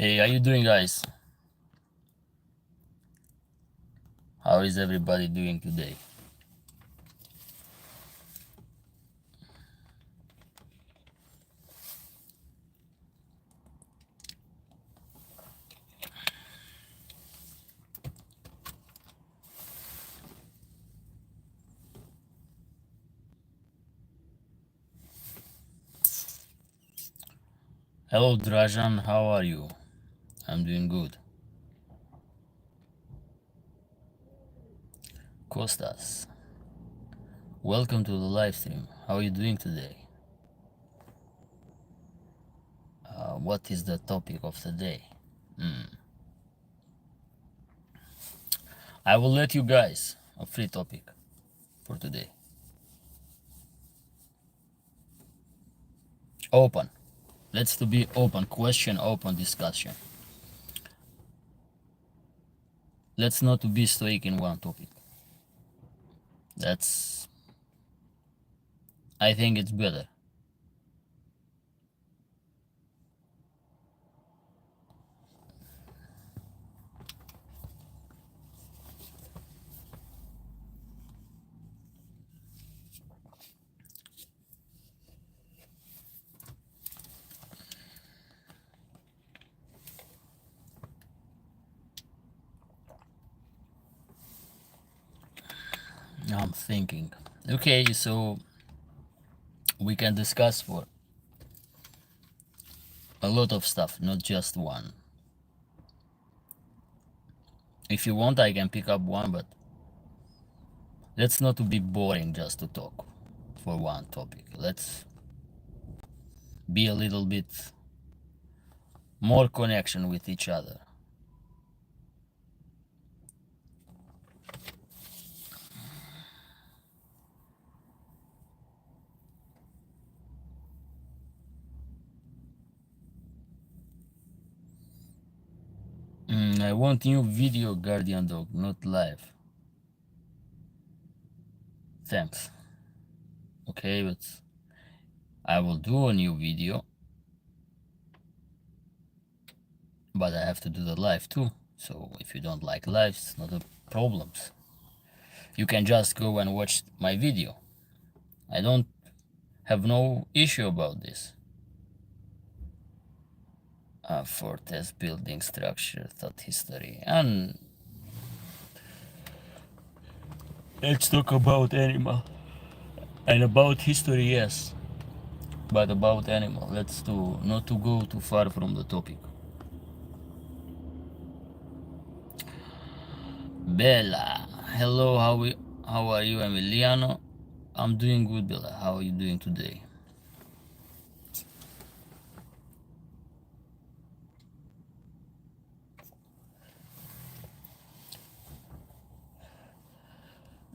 Hey, how you doing, guys? How is everybody doing today? Hello, Drajan. How are you? I'm doing good. Kostas, welcome to the live stream. How are you doing today? What is the topic of the day? I will let you guys a free topic for today. Open. Let's to be open. Question, open discussion. Let's not to be stoic in one topic. I think it's better. I'm thinking. Okay, so we can discuss for a lot of stuff, not just one. If you want, I can pick up one, but let's not to be boring just to talk for one topic. Let's be a little bit more connection with each other. I want new video, Guardian Dog, not live. Thanks. Okay, but I will do a new video, but I have to do the live too. So if you don't like lives, not a problem. You can just go and watch my video. I don't have no issue about this. For test building structure, thought history, and let's talk about animal. And about history, yes, but about animal, let's not to go too far from the topic. Bella, hello, how are you, Emiliano? I'm doing good, Bella. How are you doing today?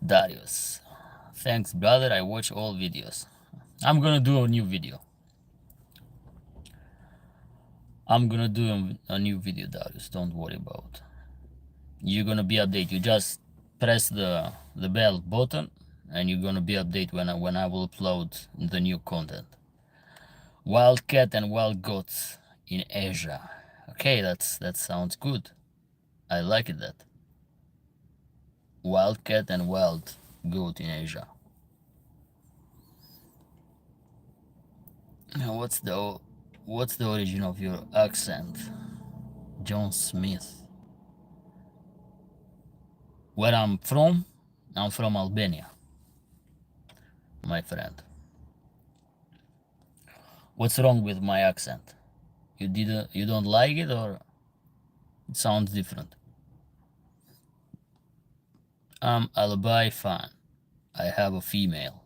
Darius, thanks, brother. I watch all videos. I'm gonna do a new video. Darius. Don't worry about. You're gonna be updated. You just press the bell button, and you're gonna be updated when I will upload the new content. Wildcat and wild goats in Asia. Okay, that sounds good. I like it that. Wildcat and wild goat in Asia. Now, what's the origin of your accent, John Smith? Where I'm from Albania, my friend. What's wrong with my accent? You don't like it, or it sounds different? I'm Albania fan. I have a female.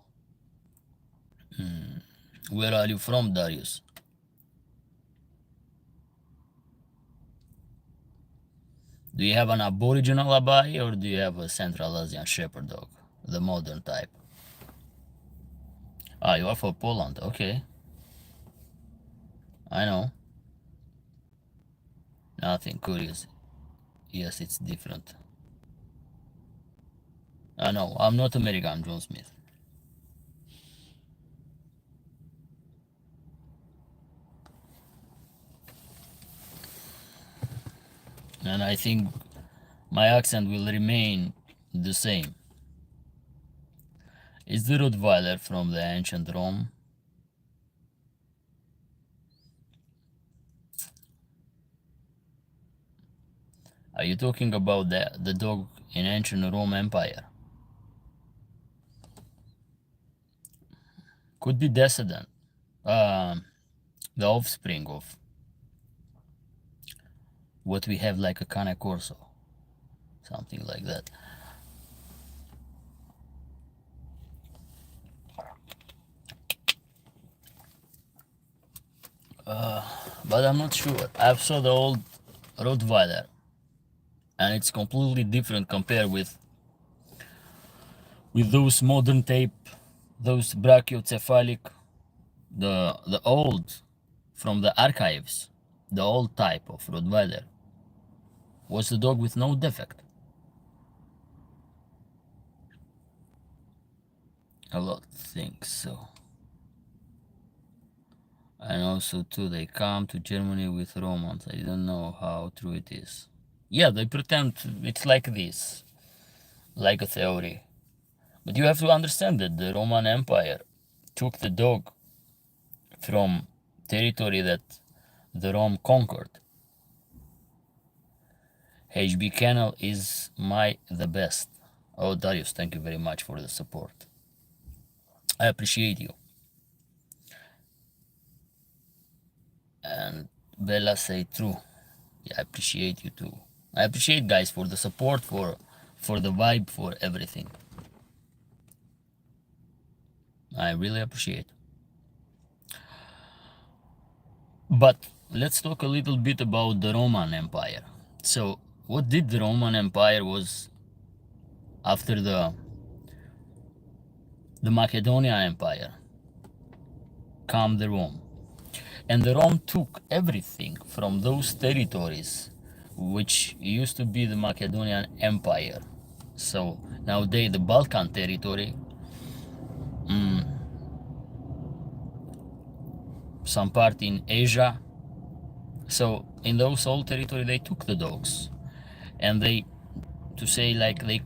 Where are you from, Darius? Do you have an Aboriginal Albania, or do you have a Central Asian Shepherd dog, the modern type? Ah, you are from Poland. Okay, I know. Nothing curious. Yes, it's different. I know. I'm not American, John Smith. and I think my accent will remain the same. Is the Rottweiler from the ancient Rome? Are you talking about the dog in ancient Rome Empire? Could be descendant, the offspring of what we have, like a Cane Corso, something like that. But I'm not sure. I've saw the old Rottweiler, and it's completely different compared with those modern tape, those brachiocephalic, the old from the archives, the old type of Rottweiler was the dog with no defect. A lot think so. And also too, they come to Germany with Romans. I don't know how true it is. Yeah, they pretend it's like this, like a theory. But you have to understand that the Roman Empire took the dog from territory that the Rome conquered. HB Kennel is the best. Oh, Darius, thank you very much for the support. I appreciate you. And Bella say true. Yeah, I appreciate you too. I appreciate guys for the support, for the vibe, for everything. I really appreciate. But let's talk a little bit about the Roman Empire. So what did the Roman Empire was after the Macedonian Empire come the Rome. And the Rome took everything from those territories which used to be the Macedonian Empire. So nowadays the Balkan territory, some part in Asia. So in those old territory they took the dogs, and they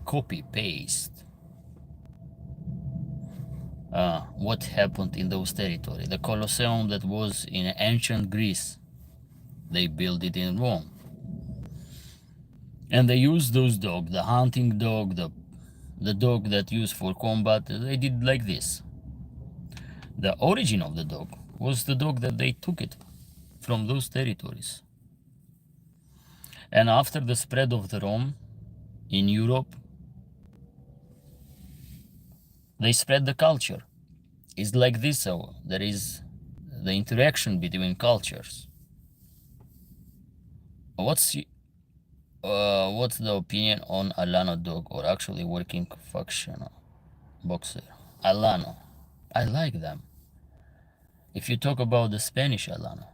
copy paste what happened in those territory. The Colosseum that was in ancient Greece, they built it in Rome. And they used those dogs, the hunting dog, the dog that used for combat, they did like this. The origin of the dog was the dog that they took it from those territories. And after the spread of the Rome in Europe, they spread the culture. It's like this, so there is the interaction between cultures. What's the opinion on Alano dog, or actually working functional boxer? Alano, I like them. If you talk about the Spanish Alano,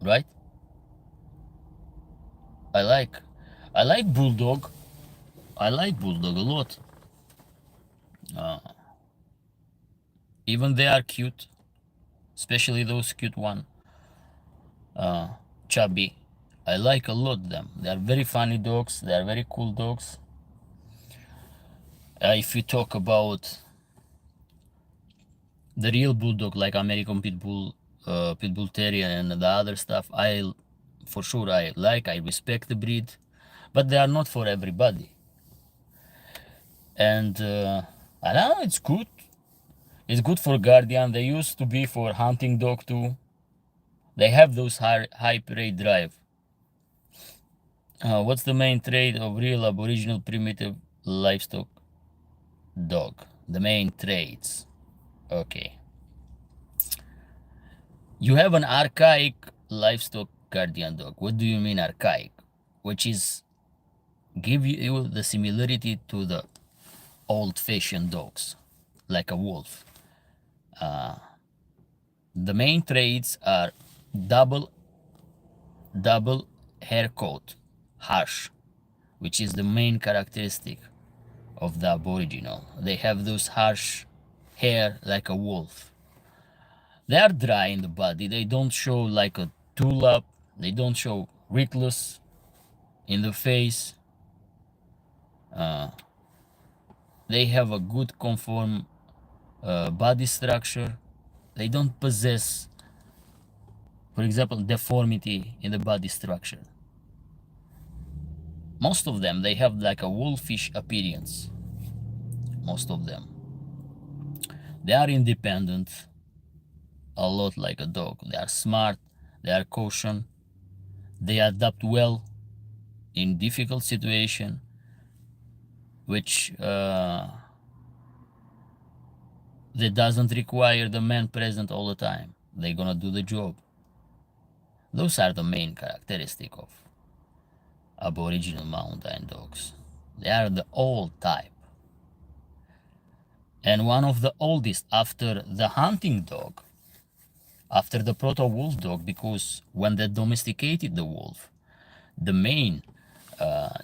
right? I like Bulldog. I like Bulldog a lot. Even they are cute, especially those cute one, chubby. I like a lot them. They are very funny dogs. They are very cool dogs. If you talk about the real bulldog, like American Pit Bull, Pit Bull Terrier, and the other stuff, for sure I respect the breed, but they are not for everybody. And I don't know, it's good. It's good for guardian. They used to be for hunting dog too. They have those high prey drive. What's the main trait of real Aboriginal primitive livestock dog? The main traits. Okay. You have an archaic livestock guardian dog. What do you mean archaic? Which is give you the similarity to the old-fashioned dogs, like a wolf. The main traits are double hair coat, harsh, which is the main characteristic of the Aboriginal. They have those harsh hair like a wolf. They are dry in the body. They don't show like a tulip. They don't show ruthless in the face. They have a good conform body structure. They don't possess, for example, deformity in the body structure. Most of them, they have like a wolfish appearance. Most of them. They are independent, a lot like a dog. They are smart, they are cautious, they adapt well in difficult situation, which that doesn't require the man present all the time. They're gonna do the job. Those are the main characteristic of Aboriginal mountain dogs. They are the old type. And one of the oldest after the hunting dog, after the proto-wolf dog, because when they domesticated the wolf, the main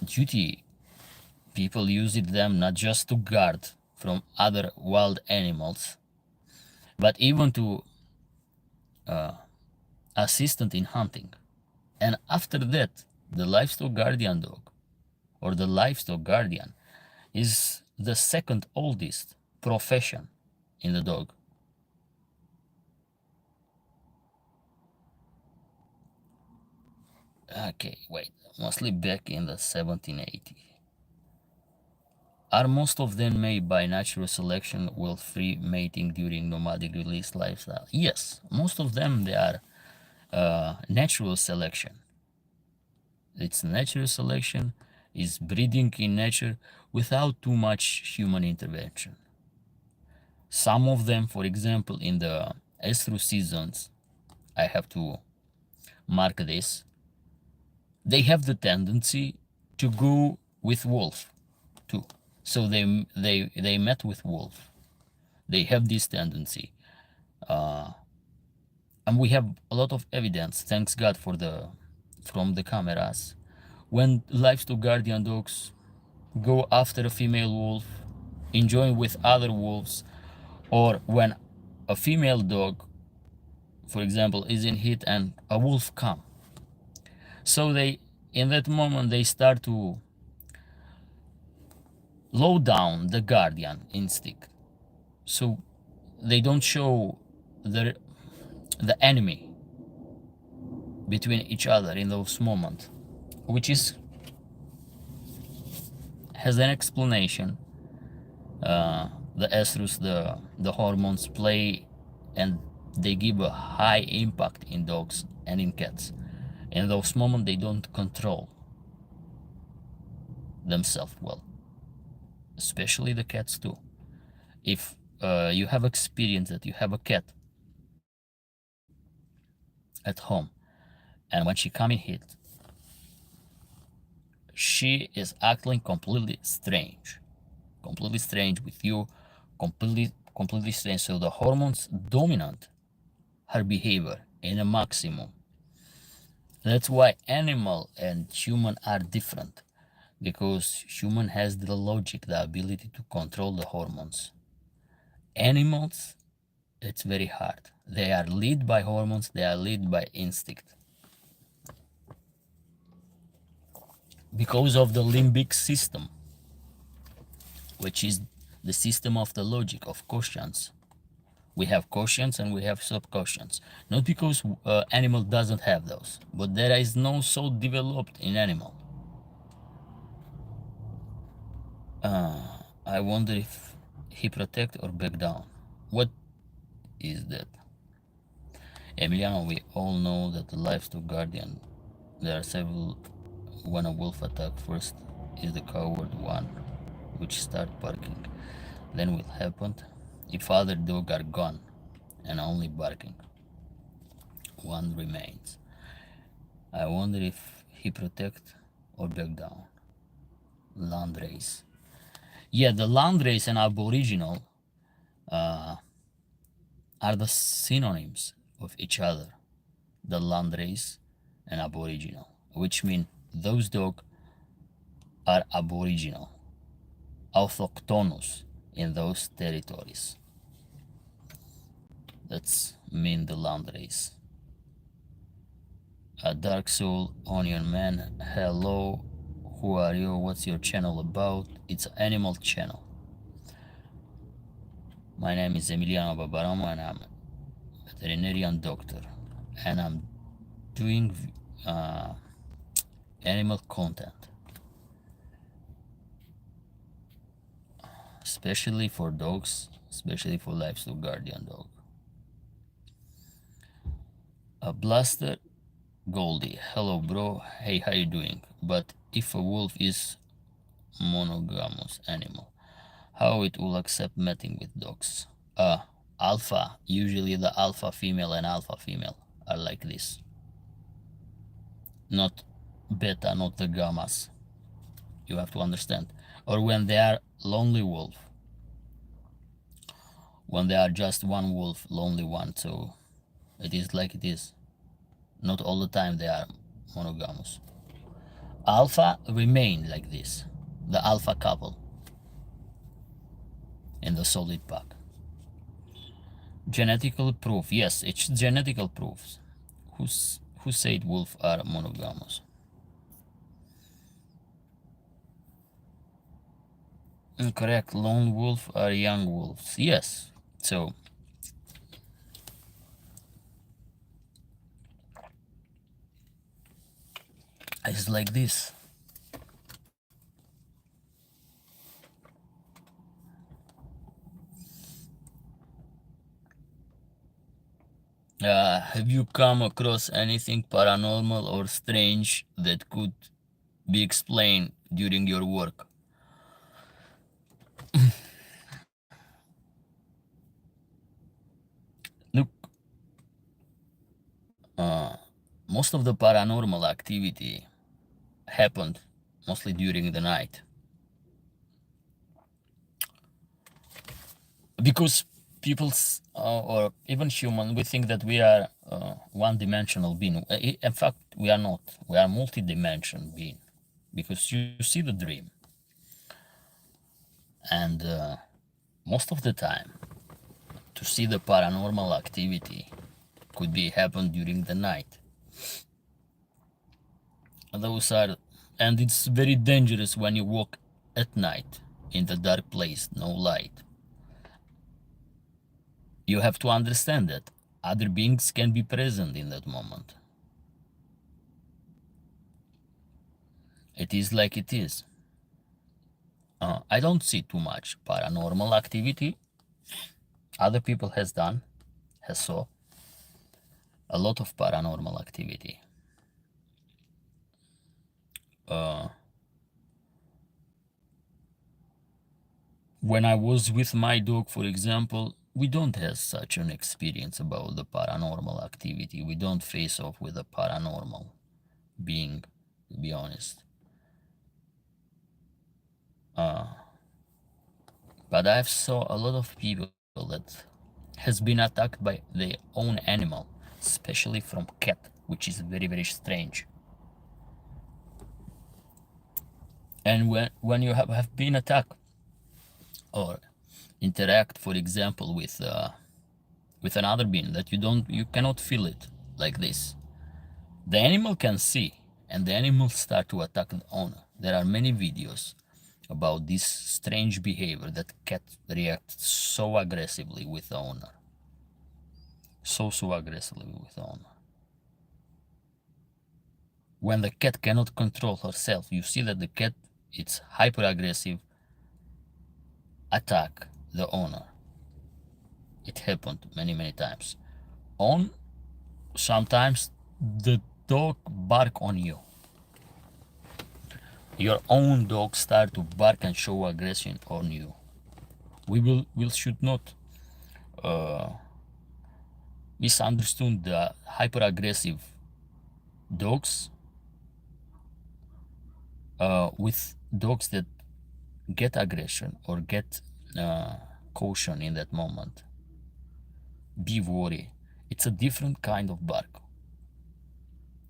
duty people used them not just to guard from other wild animals, but even to assistant in hunting. And after that, the livestock guardian dog, or the livestock guardian, is the second oldest profession in the dog. Okay, wait, mostly back in the 1780s. Are most of them made by natural selection with free mating during nomadic release lifestyle? Yes, most of them, they are natural selection. It's natural selection, is breeding in nature without too much human intervention. Some of them, for example, in the estrus seasons, I have to mark this, they have the tendency to go with wolf too. So they met with wolf. They have this tendency. And we have a lot of evidence, thanks God for from the cameras, when livestock guardian dogs go after a female wolf, enjoying with other wolves, or when a female dog, for example, is in heat and a wolf come. So they, in that moment, they start to low down the guardian instinct. So they don't show the enemy between each other in those moments, which has an explanation. The estrus, the hormones play, and they give a high impact in dogs and in cats. In those moments, they don't control themselves well, especially the cats too. If you have experience that you have a cat at home, and when she come in heat, she is acting completely strange with you, completely strange. So the hormones dominant her behavior in a maximum. That's why animal and human are different, because human has the logic, the ability to control the hormones. Animals, it's very hard. They are led by hormones, they are led by instinct. Because of the limbic system, which is the system of the logic of quotients. We have quotients and we have subquotients. Not because animal doesn't have those, but there is no so developed in animal. I wonder if he protect or back down. What is that? Emiliano, we all know that the livestock guardian, there are several. When a wolf attack, first is the coward one, which start barking. Then what happened if other dog are gone and only barking? One remains. I wonder if he protect or back down. Land race. Yeah, the land race and aboriginal are the synonyms of each other. The land race and aboriginal, which mean those dogs are aboriginal, autochthonous in those territories. That's mean the land race. A Dark Soul, Onion Man, hello, who are you, what's your channel about? It's an animal channel. My name is Emiliano Barbaramo and I'm a veterinarian doctor, and I'm doing animal content, especially for dogs, especially for livestock guardian dog. A Blaster Goldie, hello bro, hey, how you doing? But if a wolf is monogamous animal, how it will accept mating with dogs? Alpha, usually the alpha female and alpha female are like this, not beta, not the gammas. You have to understand. Or when they are lonely wolf, when they are just one wolf, lonely one, so it is like it is. Not all the time they are monogamous. Alpha remain like this, the alpha couple in the solid pack. Genetical proof, yes, it's genetical proofs. Who said wolves are monogamous? Incorrect, lone wolf are young wolves. Yes, so it's like this. Have you come across anything paranormal or strange that could be explained during your work? Look, most of the paranormal activity happened mostly during the night, because people or even human, we think that we are one-dimensional being. In fact, we are not. We are multi-dimensional being, because you see the dream, and most of the time to see the paranormal activity could be happen during the night. Those are, and it's very dangerous when you walk at night in the dark place, no light. You have to understand that other beings can be present in that moment. It is like it is. I don't see too much paranormal activity. Other people has saw a lot of paranormal activity. When I was with my dog, for example, we don't have such an experience about the paranormal activity. We don't face off with a paranormal being, to be honest. But I've saw a lot of people that has been attacked by their own animal, especially from cat, which is very, very strange. And when you have been attacked or interact, for example, with another being that you cannot feel it like this, the animal can see, and the animal start to attack the owner. There are many videos about this strange behavior that cat reacts so aggressively with the owner. So aggressively with the owner. When the cat cannot control herself, you see that the cat, it's hyper aggressive, attack the owner. It happened many times. Sometimes the dog bark on you. Your own dog start to bark and show aggression on you. We should not misunderstand the hyper aggressive dogs with dogs that get aggression or get caution in that moment. Be worried. It's a different kind of bark.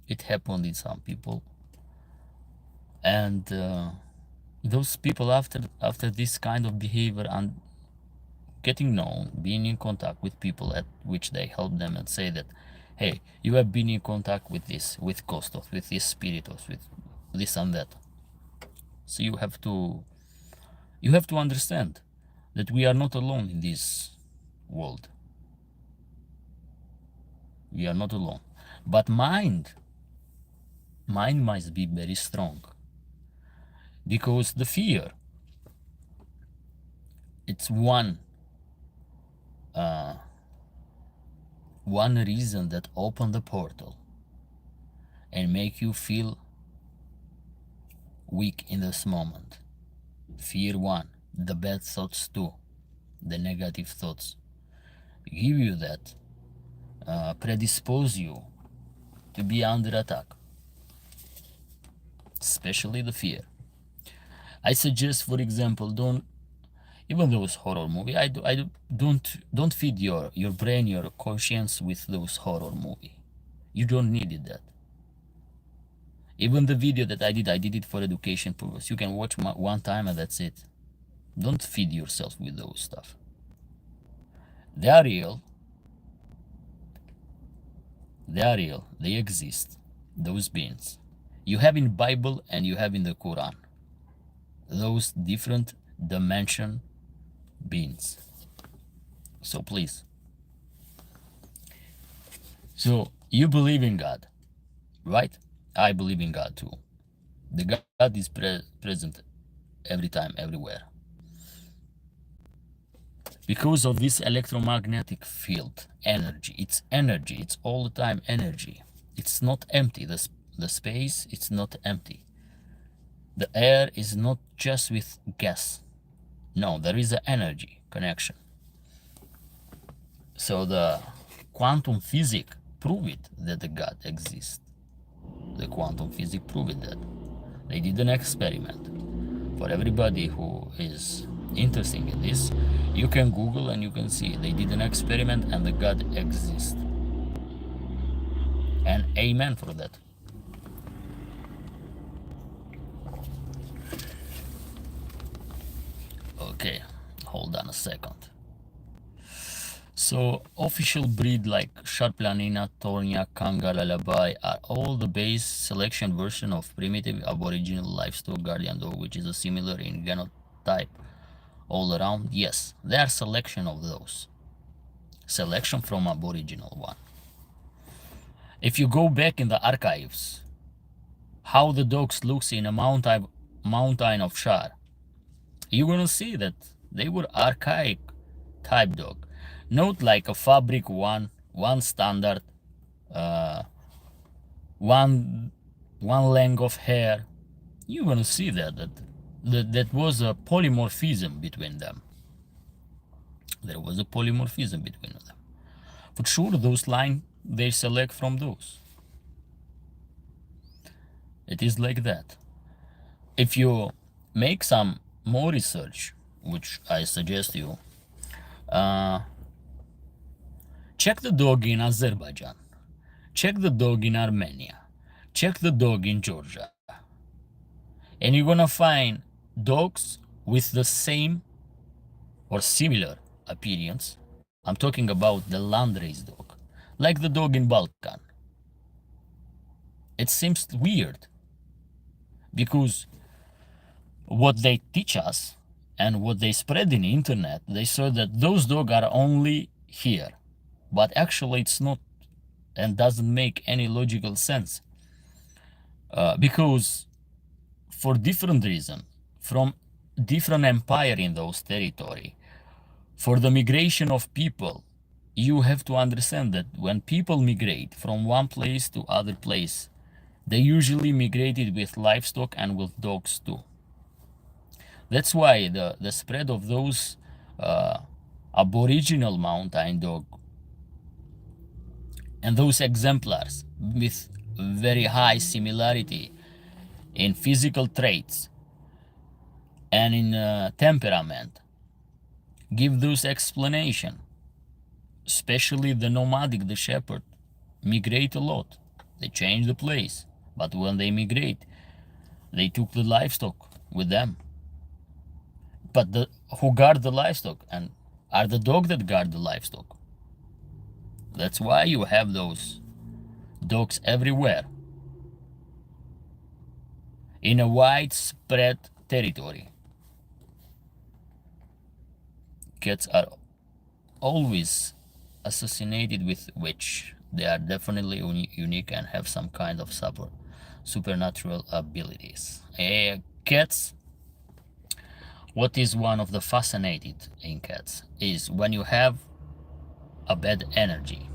It happened in some people, and those people after this kind of behavior and getting known, being in contact with people at which they help them and say that, Hey, you have been in contact with this, with Kostos, with this spiritus, with this and that. So you have to understand that we are not alone in this world. We are not alone. But mind must be very strong, because the fear, it's one reason that open the portal and make you feel weak in this moment. Fear one, the bad thoughts two, the negative thoughts give you that, predispose you to be under attack, especially the fear. I suggest, for example, don't, even those horror movie, don't feed your brain, your conscience with those horror movie. You don't need it that. Even the video that I did it for education purpose. You can watch one time and that's it. Don't feed yourself with those stuff. They are real. They are real. They exist. Those beings. You have in Bible and you have in the Quran. Those different dimension beings. So please. So you believe in God, right? I believe in God too. The God is present every time, everywhere. Because of this electromagnetic field, energy, it's all the time energy. It's not empty. The space, it's not empty. The air is not just with gas. No, there is an energy connection. So the quantum physics prove it that the God exists. The quantum physics proved that. They did an experiment. For everybody who is interested in this, you can Google and you can see they did an experiment and the God exists. And amen for that. Okay, hold on a second. So official breed like Sharplanina, Tornia, Kanga, Lullaby are all the base selection version of primitive Aboriginal livestock guardian dog, which is a similar in genotype all around. Yes, they are selection of those. Selection from Aboriginal one. If you go back in the archives, how the dogs looks in a mountain of Shar, you're gonna see that they were archaic type dog. Not like a fabric one standard, one length of hair. You're gonna see that was a polymorphism between them. There was a polymorphism between them. For sure, those lines they select from those. It is like that. If you make some more research, which I suggest you, check the dog in Azerbaijan, check the dog in Armenia, check the dog in Georgia, and you're gonna find dogs with the same or similar appearance. I'm talking about the landrace dog, like the dog in Balkan. It seems weird because what they teach us and what they spread in the internet, they saw that those dogs are only here, but actually it's not and doesn't make any logical sense, because for different reason, from different empire in those territory, for the migration of people, you have to understand that when people migrate from one place to other place, they usually migrated with livestock and with dogs too. That's why the spread of those Aboriginal mountain dog and those exemplars with very high similarity in physical traits and in temperament give those explanation. Especially the nomadic, the shepherd, migrate a lot. They change the place, but when they migrate, they took the livestock with them. But who guard the livestock and are the dog that guard the livestock. That's why you have those dogs everywhere, in a widespread territory. Cats are always associated with witch. They are definitely unique and have some kind of supernatural abilities. Cats, what is one of the fascinating in cats is when you have a bad energy.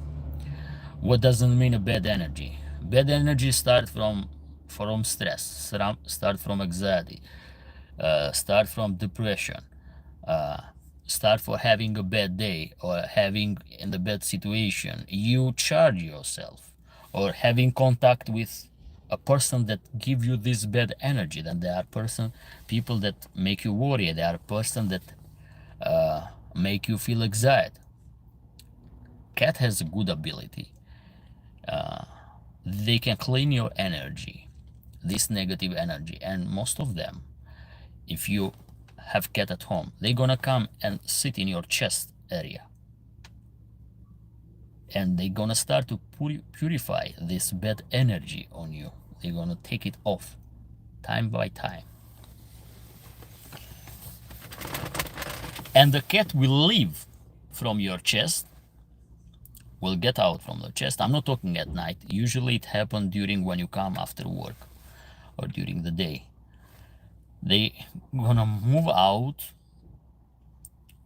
What doesn't mean a bad energy? Bad energy starts from stress, start from anxiety, start from depression, start for having a bad day or having in the bad situation. You charge yourself or having contact with a person that give you this bad energy. Then there are people that make you worry. There are person that make you feel anxiety. Cat has a good ability. They can clean your energy, this negative energy, and most of them, if you have cat at home, they're gonna come and sit in your chest area, and they're gonna start to purify this bad energy on you. They're gonna take it off time by time, and the cat will leave from your chest, will get out from the chest. I'm not talking at night. Usually it happens during when you come after work or during the day. They gonna move out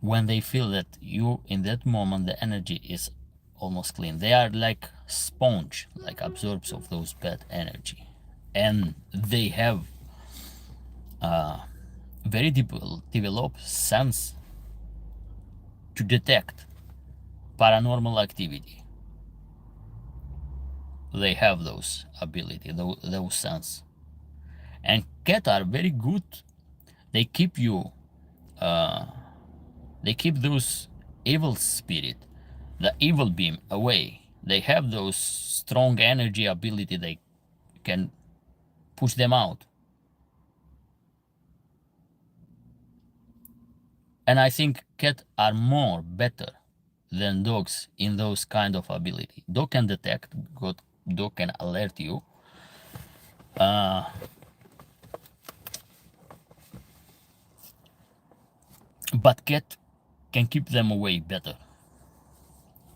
when they feel that you, in that moment, the energy is almost clean. They are like sponge, like absorbs of those bad energy, and they have very developed sense to detect paranormal activity. They have those ability, those sense, and cats are very good. They keep you, they keep those evil spirit, the evil beam away. They have those strong energy ability. They can push them out. And I think cats are more better than dogs in those kind of ability. Dog can detect, dog can alert you. But cat can keep them away better.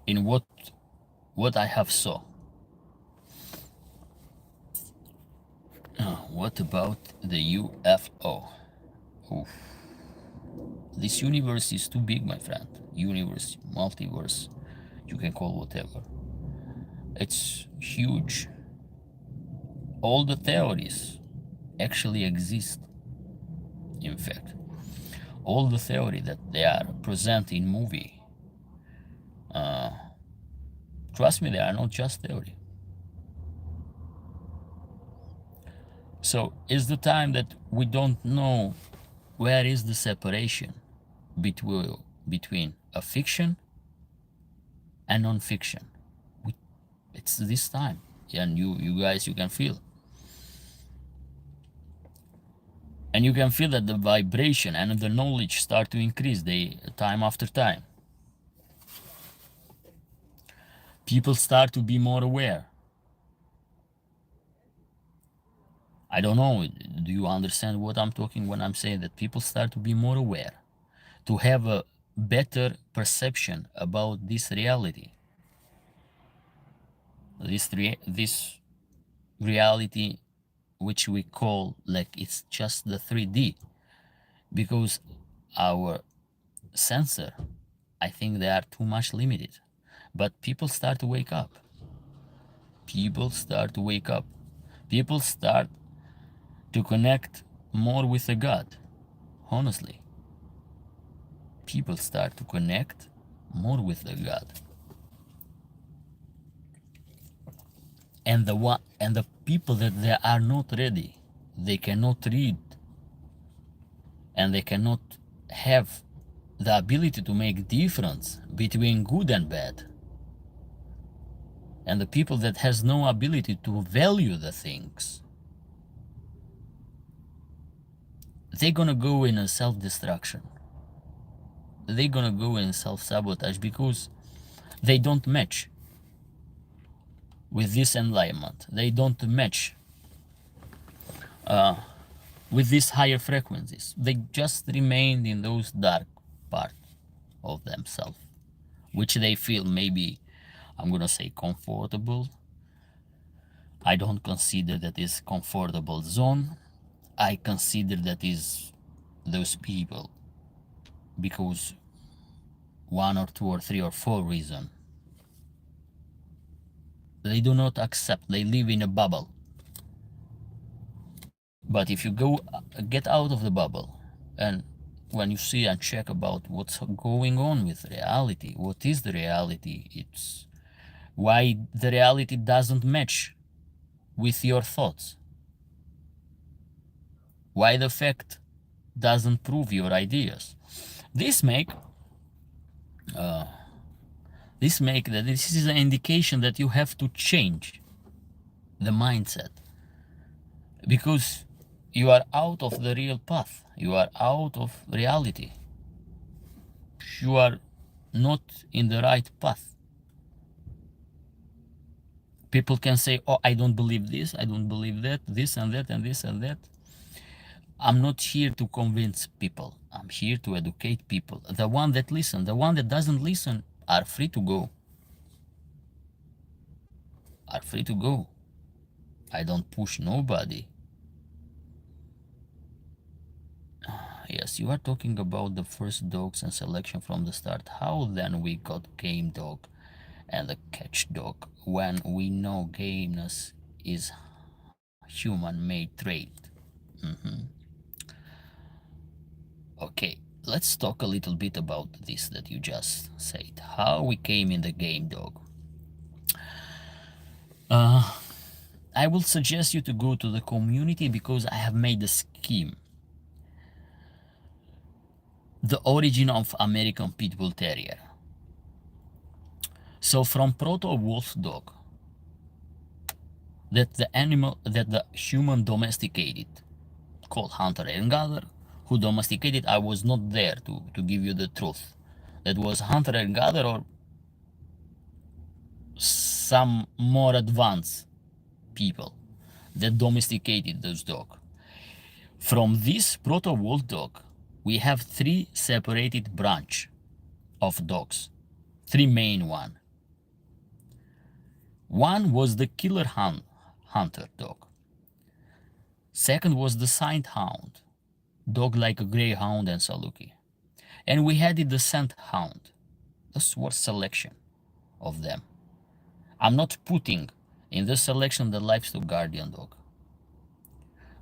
In what I have saw. What about the UFO? Oof. This universe is too big, my friend. Universe, multiverse, you can call whatever. It's huge. All the theories actually exist. In fact, all the theory that they are present in movie, trust me, they are not just theory. So it's the time that we don't know where is the separation between a fiction and non-fiction. It's this time, and you guys, you can feel. And you can feel that the vibration and the knowledge start to increase time after time. People start to be more aware. I don't know, do you understand what I'm talking when I'm saying that people start to be more aware, to have a better perception about this reality? This reality which we call like it's just the 3D, because our sensor, I think they are too much limited. But people start to wake up. People start to wake up. People start to connect more with the God. Honestly, people start to connect more with the God. And the people that they are not ready, they cannot read, and they cannot have the ability to make difference between good and bad. And the people that has no ability to value the things, they're gonna go in a self-destruction. They're gonna go in self-sabotage because they don't match. with this enlightenment. They don't match with these higher frequencies. They just remained in those dark parts of themselves, which they feel maybe, I'm gonna say, comfortable. I don't consider that is comfortable zone. I consider that is those people because one or two or three or four reasons. They do not accept, they live in a bubble. But if you get out of the bubble, and when you see and check about what's going on with reality, what is the reality, it's why the reality doesn't match with your thoughts, why the fact doesn't prove your ideas. This make that this is an indication that you have to change the mindset, because you are out of the real path, you are out of reality, you are not in the right path. People can say, oh, I don't believe this, I don't believe that, this and that and this and that. I'm not here to convince people, I'm here to educate people. The one that listen, the one that doesn't listen are free to go, are free to go. I don't push nobody. Yes, you are talking about the first dogs and selection from the start. How then we got game dog and the catch dog when we know gameness is human-made trait? Okay, let's talk a little bit about this that you just said. How we came in the game dog. I will suggest you to go to the community because I have made a scheme. The origin of American Pit Bull Terrier. So from proto-wolf dog, that the human domesticated, called hunter and gatherer, who domesticated, I was not there to give you the truth. That was hunter and gatherer or some more advanced people that domesticated those dogs. From this proto-wolf dog, we have three separated branch of dogs, three main one. One was the killer hunter dog. Second was the scent hound, dog like a greyhound and saluki. And we had the scent hound. This was selection of them. I'm not putting in this selection the livestock guardian dog,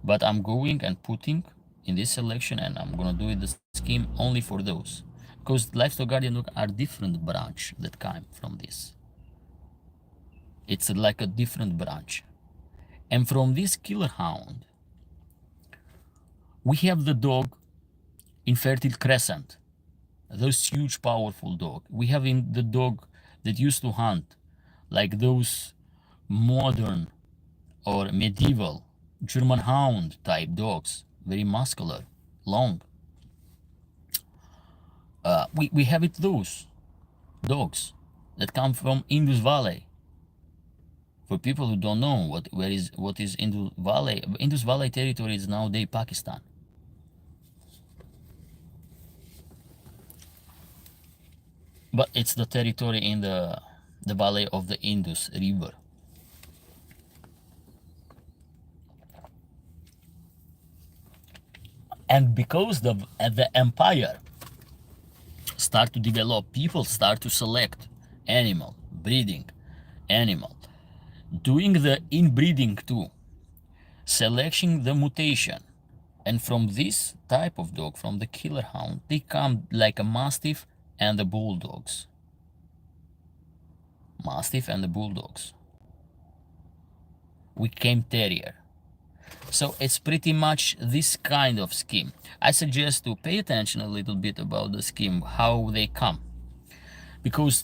but I'm going and putting in this selection, and I'm gonna do it the scheme only for those, because livestock guardian dog are different branch that came from this. It's like a different branch. And from this killer hound, we have the dog infertile crescent, those huge powerful dog. We have in the dog that used to hunt, like those modern or medieval German hound type dogs, very muscular, long. We have it those dogs that come from Indus Valley. For people who don't know what is Indus Valley territory is nowadays Pakistan. But it's the territory in the valley of the Indus River. And because the empire start to develop, people start to select animal, breeding animal, doing the inbreeding too, selection the mutation. And from this type of dog, from the killer hound, they come like a mastiff and the bulldogs. Mastiff and the bulldogs. We came terrier. So it's pretty much this kind of scheme. I suggest to pay attention a little bit about the scheme, how they come. Because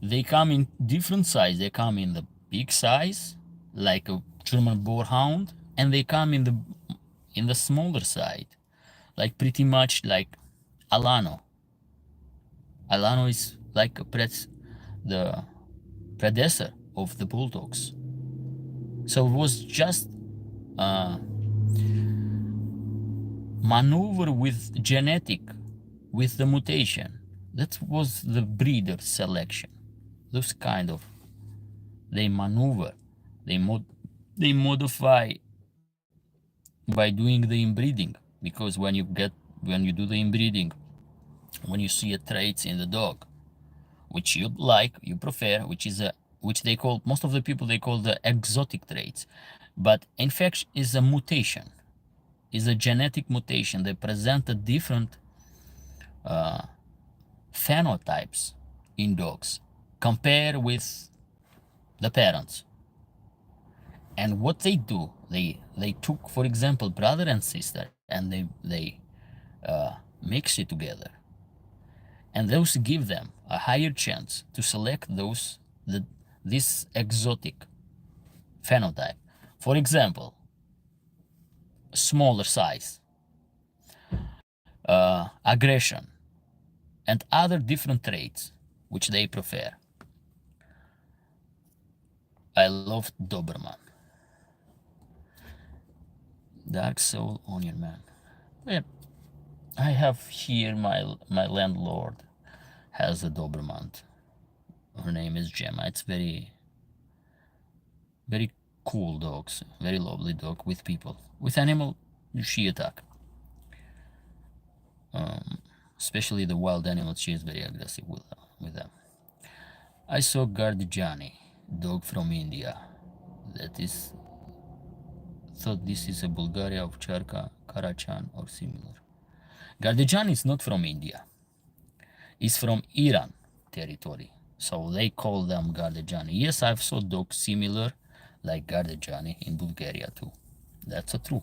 they come in different size. They come in the big size, like a German boarhound, and they come in the smaller side, like pretty much like Alano. Alano is like the predecessor of the bulldogs. So it was just maneuver with genetic, with the mutation. That was the breeder selection. Those kind of, they maneuver, they modify by doing the inbreeding, because when you do the inbreeding, when you see a traits in the dog which you like, you prefer, which they call, most of the people, they call the exotic traits, but in fact is a mutation, is a genetic mutation. They present a different phenotypes in dogs compared with the parents. And what they do, they took, for example, brother and sister, and they mix it together, and those give them a higher chance to select this exotic phenotype. For example, smaller size, aggression, and other different traits which they prefer. I love Doberman. Dark Soul Onion Man. Yeah, I have here my landlord has a Doberman. Her name is Gemma. It's very cool dogs, very lovely dog with people. With animal, she attack. Especially the wild animals, she is very aggressive with them. I saw Gardijani, dog from India. Thought this is a Bulgaria of Charka, Karachan or similar. Gardijani is not from India. It's from Iran territory. So they call them Gardijani. Yes, I've saw dogs similar like Gardijani in Bulgaria too. That's true.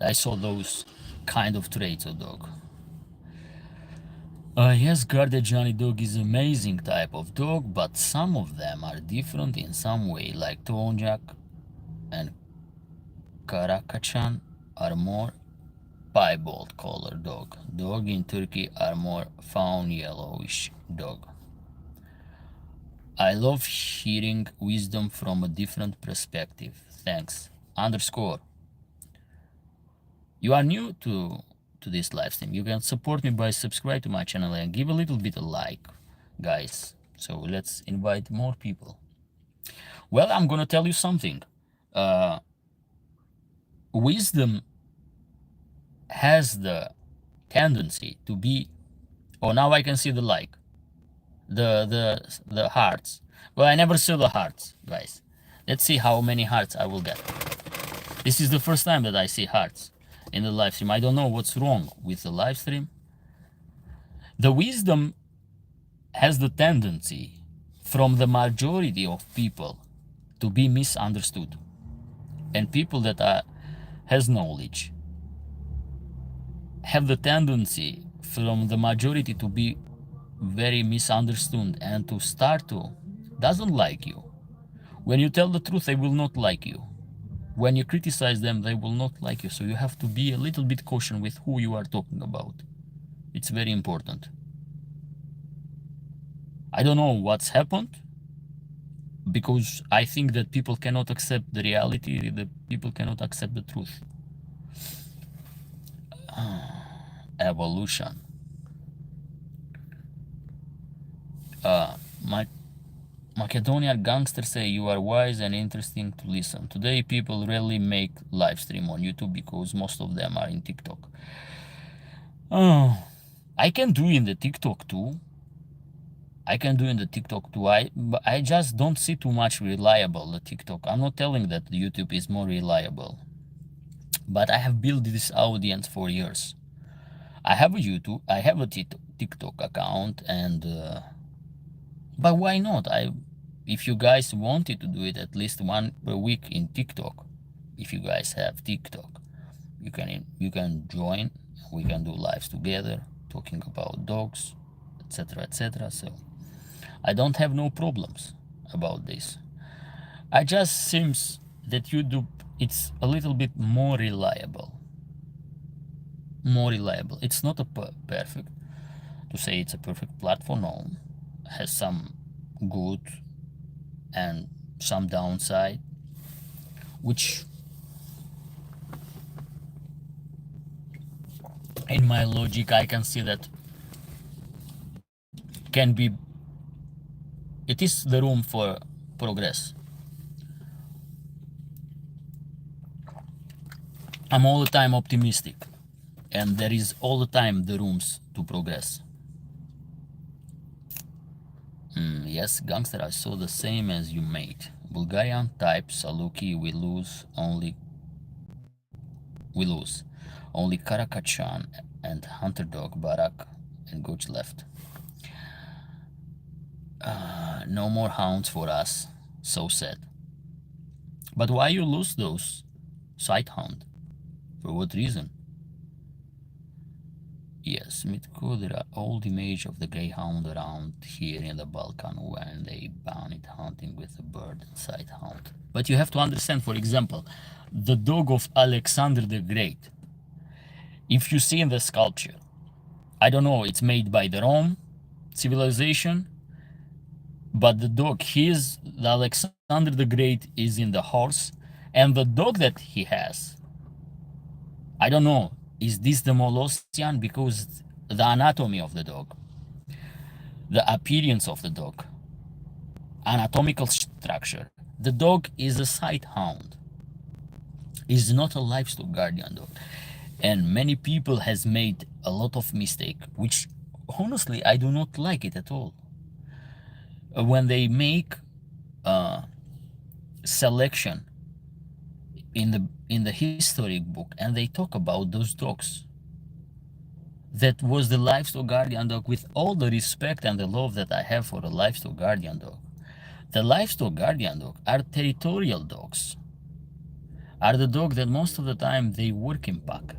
I saw those kind of traits of dog. Yes, Gardijani dog is amazing type of dog, but some of them are different in some way, like Tonjak and Karakachan are more piebald color dog. Dog in Turkey are more fawn yellowish dog. I love hearing wisdom from a different perspective. Thanks. _ You are new to this live stream. You can support me by subscribe to my channel and give a little bit of like, guys. So let's invite more people. Well, I'm gonna tell you something. Wisdom has the tendency to be, oh, now I can see the like, the hearts. Well, I never saw the hearts, guys. Let's see how many hearts I will get. This is the first time that I see hearts in the live stream. I don't know what's wrong with the live stream. The wisdom has the tendency from the majority of people to be misunderstood, and people that has knowledge have the tendency from the majority to be very misunderstood and to start to doesn't like you. When you tell the truth, they will not like you. When you criticize them, they will not like you. So you have to be a little bit cautious with who you are talking about. It's very important. I don't know what's happened, because I think that people cannot accept the reality, that people cannot accept the truth. Evolution. My Macedonian gangsters say you are wise and interesting to listen. Today people rarely make live stream on YouTube because most of them are in TikTok. I can do in the TikTok too. I just don't see too much reliable the TikTok. I'm not telling that the YouTube is more reliable, but I have built this audience for years. I have a TikTok account, and but why not? If you guys wanted to do it at least one per week in TikTok, if you guys have TikTok, you can join. We can do lives together talking about dogs, etc., etc. So I don't have no problems about this. I just seems that YouTube, it's a little bit more reliable. It's not a perfect, to say it's a perfect platform. No, it has some good and some downside, which in my logic I can see that can be, it is the room for progress. I'm all the time optimistic, and there is all the time the rooms to progress. Yes, gangster, I saw the same as you, mate. Bulgarian type Saluki, we lose. Only Karakachan and Hunter Dog, Barak and Gooch left. No more hounds for us, so sad. But why you lose those? Sight hound? For what reason? Yes, Mitko, there are old image of the greyhound around here in the Balkan when they ban it hunting with a bird and sight hound. But you have to understand, for example, the dog of Alexander the Great. If you see in the sculpture, I don't know, it's made by the Rome civilization, but the dog, the Alexander the Great is in the horse, and the dog that he has, I don't know, is this the Molossian? Because the anatomy of the dog, the appearance of the dog, anatomical structure, the dog is a sight hound, is not a livestock guardian dog. And many people has made a lot of mistake, which honestly I do not like it at all. When they make selection in the history book and they talk about those dogs, that was the livestock guardian dog, with all the respect and the love that I have for a livestock guardian dog. The livestock guardian dog are territorial dogs, are the dog that most of the time they work in pack,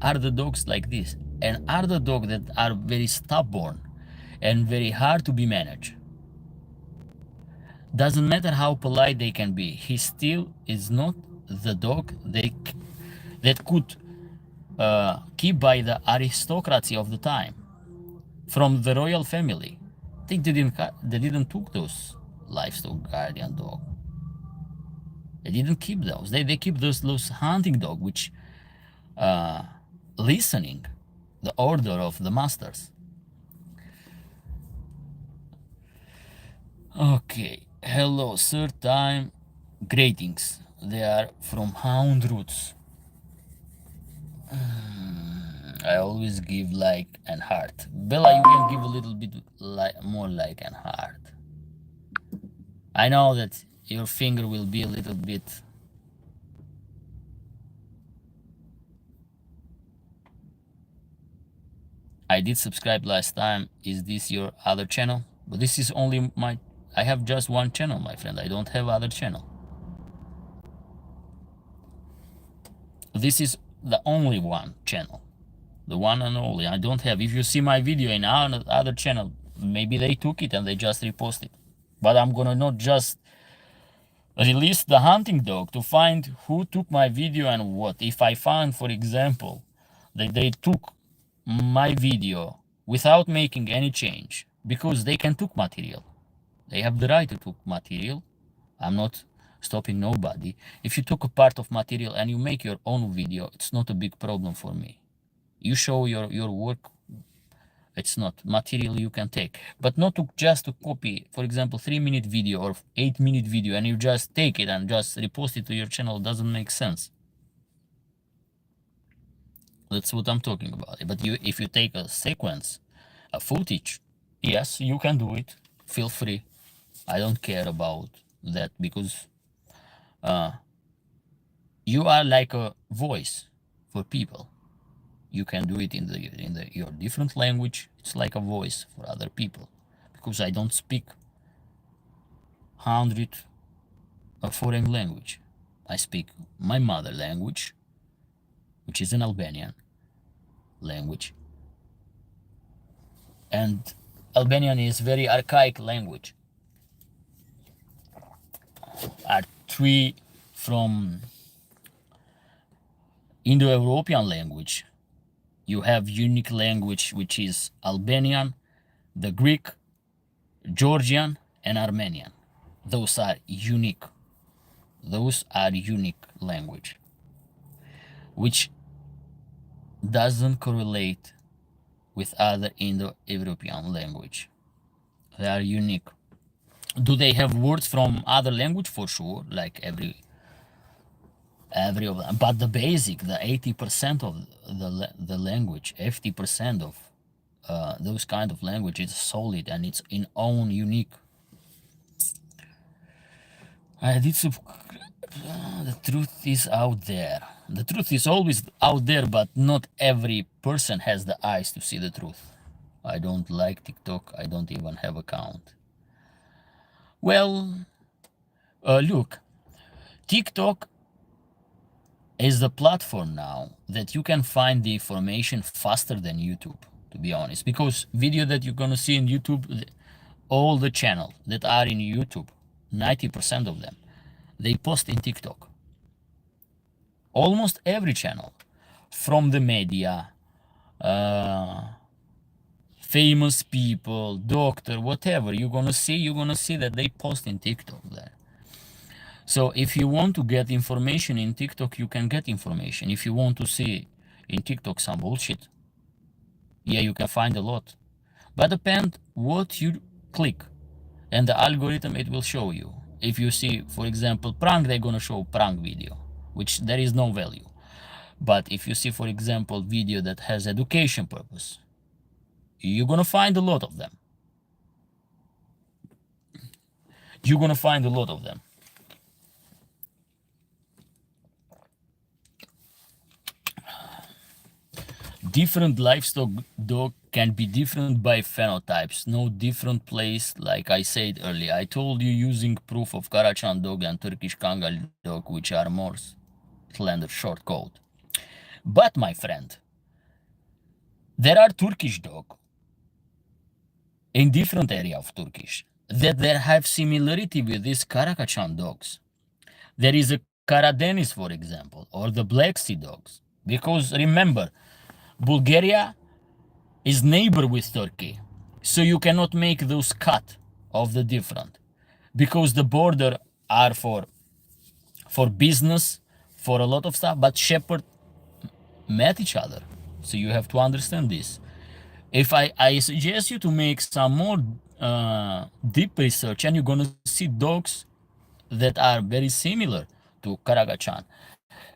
are the dogs like this, and are the dogs that are very stubborn and very hard to be managed. Doesn't matter how polite they can be, he still is not the dog that could keep by the aristocracy of the time, from the royal family. They didn't took those livestock guardian dog. They didn't keep those. They keep those hunting dog, which listening the order of the masters. Okay, hello, third time greetings. They are from Hound roots. I always give like and heart. Bella, you can give a little bit more like and heart. I know that your finger will be a little bit. I did subscribe last time. Is this your other channel? But this is only I have just one channel, my friend. I don't have other channel. This is the only one channel. The one and only. I don't have. If you see my video in our other channel, maybe they took it and they just reposted. But I'm gonna not just release the hunting dog to find who took my video and what. If I find, for example, that they took my video without making any change, because they can took material. They have the right to took material. I'm not stopping nobody. If you took a part of material and you make your own video, it's not a big problem for me. You show your work, it's not material you can take. But not just to copy, for example, 3-minute video or 8-minute video, and you just take it and just repost it to your channel. Doesn't make sense. That's what I'm talking about. But if you take a sequence, a footage, yes, you can do it. Feel free. I don't care about that, because you are like a voice for people. You can do it in your different language. It's like a voice for other people, because I don't speak 100 a foreign language. I speak my mother language, which is an Albanian language, and Albanian is very archaic language. Are 3 from Indo-European language. You have unique language, which is Albanian, the Greek, Georgian, and Armenian. Those are unique. Those are unique language, which doesn't correlate with other Indo-European language. They are unique. Do they have words from other language? For sure, like every of them. But the basic, the 80% of the language, 50% of those kind of language is solid and it's in own unique. The truth is out there. The truth is always out there, but not every person has the eyes to see the truth. I don't like TikTok. I don't even have account. Well, look, TikTok is the platform now that you can find the information faster than YouTube, to be honest, because video that you're gonna see in YouTube, all the channels that are in YouTube, 90% of them, they post in TikTok. Almost every channel, from the media, famous people, doctor, whatever you're gonna see that they post in TikTok there. So if you want to get information in TikTok, you can get information. If you want to see in TikTok some bullshit, yeah, you can find a lot. But depend what you click, and the algorithm, it will show you. If you see, for example, prank, they're gonna show prank video, which there is no value. But if you see, for example, video that has education purpose, you're gonna find a lot of them. You're gonna find a lot of them. Different livestock dog can be different by phenotypes, no different place. Like I said earlier, I told you using proof of Karacan dog and Turkish Kangal dog, which are more slender, short coat. But my friend, there are Turkish dog in different area of Turkish that there have similarity with these Karakachan dogs. There is a Karadeniz, for example, or the Black Sea dogs. Because remember, Bulgaria is neighbor with Turkey, so you cannot make those cut of the different, because the border are for business, for a lot of stuff, but shepherd met each other. So you have to understand this. If I suggest you to make some more deep research, and you're gonna see dogs that are very similar to Karagachan.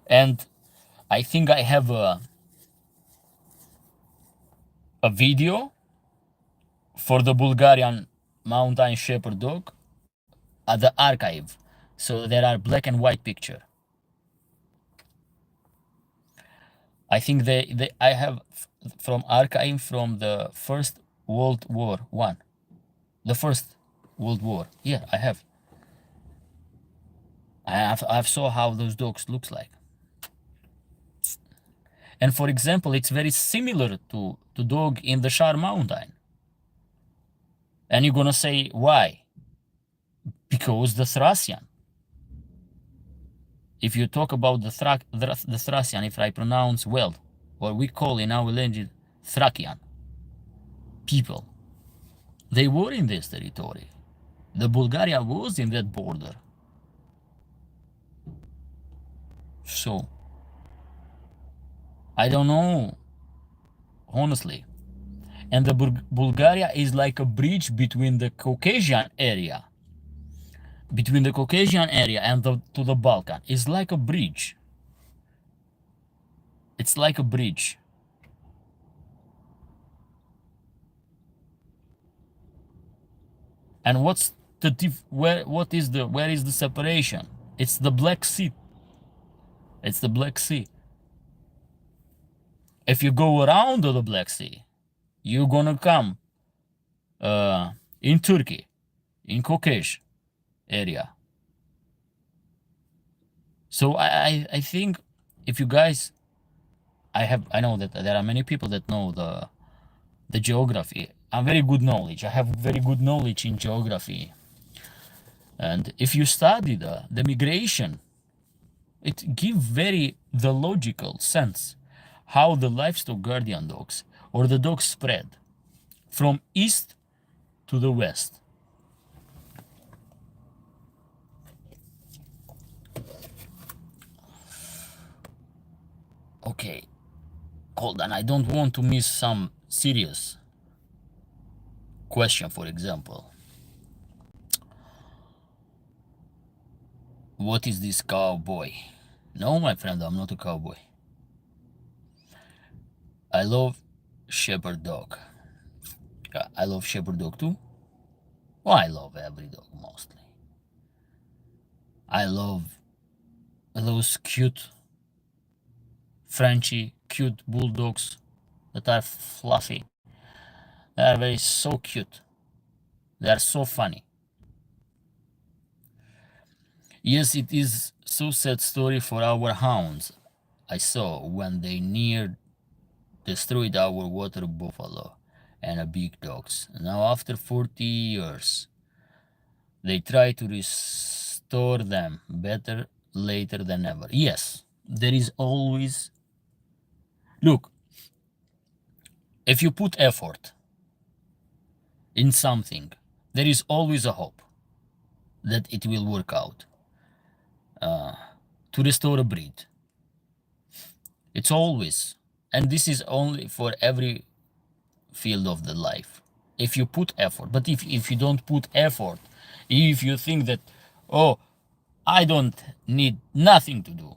And I think I have a video for the Bulgarian mountain shepherd dog at the archive. So there are black and white picture. I think I have from archive from the First World War One. The First World War. Yeah, I have. I've saw how those dogs looks like. And for example, it's very similar to dog in the Shar Mountain. And you're gonna say, why? Because the Thracian. If you talk about the Thracian, if I pronounce well, what we call in our language Thracian people, they were in this territory. The Bulgaria was in that border. So, I don't know, honestly. And the Bulgaria is like a bridge between the Caucasian area. Between the Caucasian area and to the Balkan. It's like a bridge. It's like a bridge. And where is the separation? It's the Black Sea. It's the Black Sea. If you go around the Black Sea, you're gonna come in Turkey, in Caucasian area. So I think if you guys, I know that there are many people that know the geography. I'm very good knowledge. I have very good knowledge in geography. And if you study the migration, it gives the logical sense how the livestock guardian dogs or the dogs spread from east to the west. Okay, hold on, I don't want to miss some serious question. For example, what is this cowboy? No, my friend, I'm not a cowboy. I love shepherd dog. I love shepherd dog too. Well, I love every dog mostly. I love those cute Frenchy, cute bulldogs that are fluffy. They are very so cute. They are so funny. Yes, it is so sad story for our hounds. I saw when they near destroyed our water buffalo and a big dogs. Now after 40 years, they try to restore them better later than ever. Yes, there is always... Look, if you put effort in something, there is always a hope that it will work out. To restore a breed, it's always, and this is only for every field of the life. If you put effort, but if you don't put effort, if you think that, oh, I don't need nothing to do,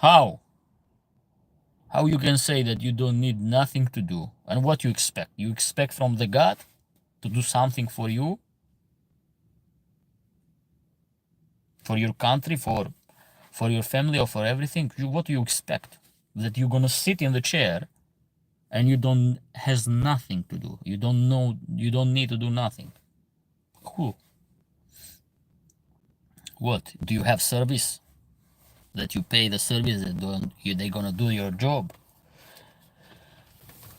how you can say that you don't need nothing to do? And what you expect? You expect from the God to do something for you, for your country, for your family, or for everything? What do you expect? That you're gonna sit in the chair and you don't has nothing to do? You don't know, you don't need to do nothing. Cool. What do you have? Service that you pay the service that don't you, they gonna do your job?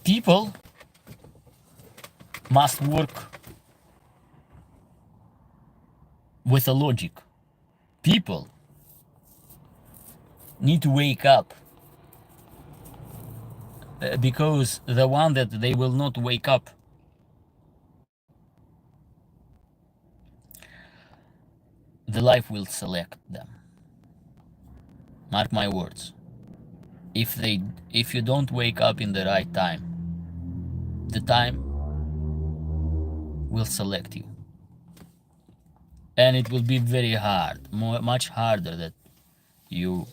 People must work with a logic. People need to wake up, because the one that they will not wake up, the life will select them. Mark my words. If you don't wake up in the right time, the time will select you, and it will be very hard, much harder that you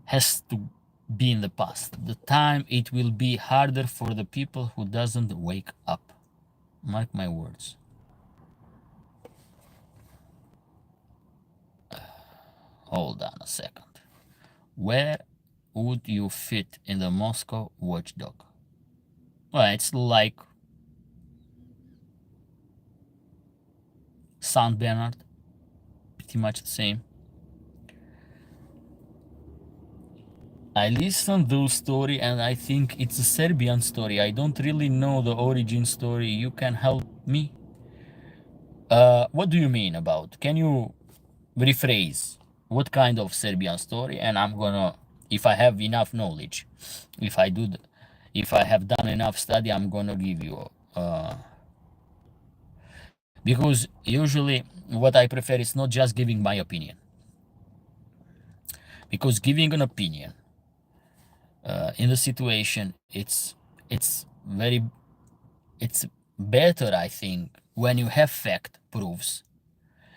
has to be in the past. The time it will be harder for the people who doesn't wake up. Mark my words. Hold on a second. Where would you fit in the Moscow watchdog? Well, it's like Saint Bernard, pretty much the same. I listened to those story and I think it's a Serbian story. I don't really know the origin story. You can help me? What do you mean about? Can you rephrase what kind of Serbian story? And I'm gonna, if I have enough knowledge, if I have done enough study, I'm gonna give you. Because usually what I prefer is not just giving my opinion. Because giving an opinion in the situation, it's better, I think, when you have fact proofs.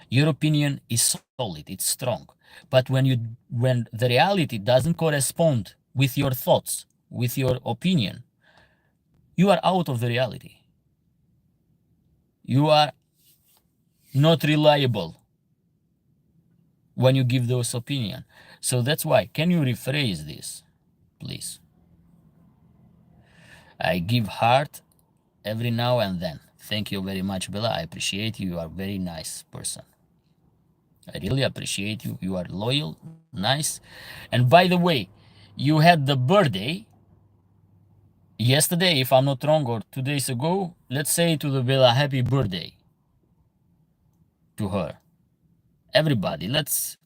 Your opinion is solid, it's strong. But when the reality doesn't correspond with your thoughts, with your opinion, you are out of the reality. You are not reliable when you give those opinion. So that's why, can you rephrase this, please? I give heart every now and then. Thank you very much, Bella. I appreciate you. You are a very nice person. I really appreciate you. You are loyal, nice. And by the way, you had the birthday yesterday, if I'm not wrong, or 2 days ago. Let's say to the Bella, happy birthday to her. Everybody, let's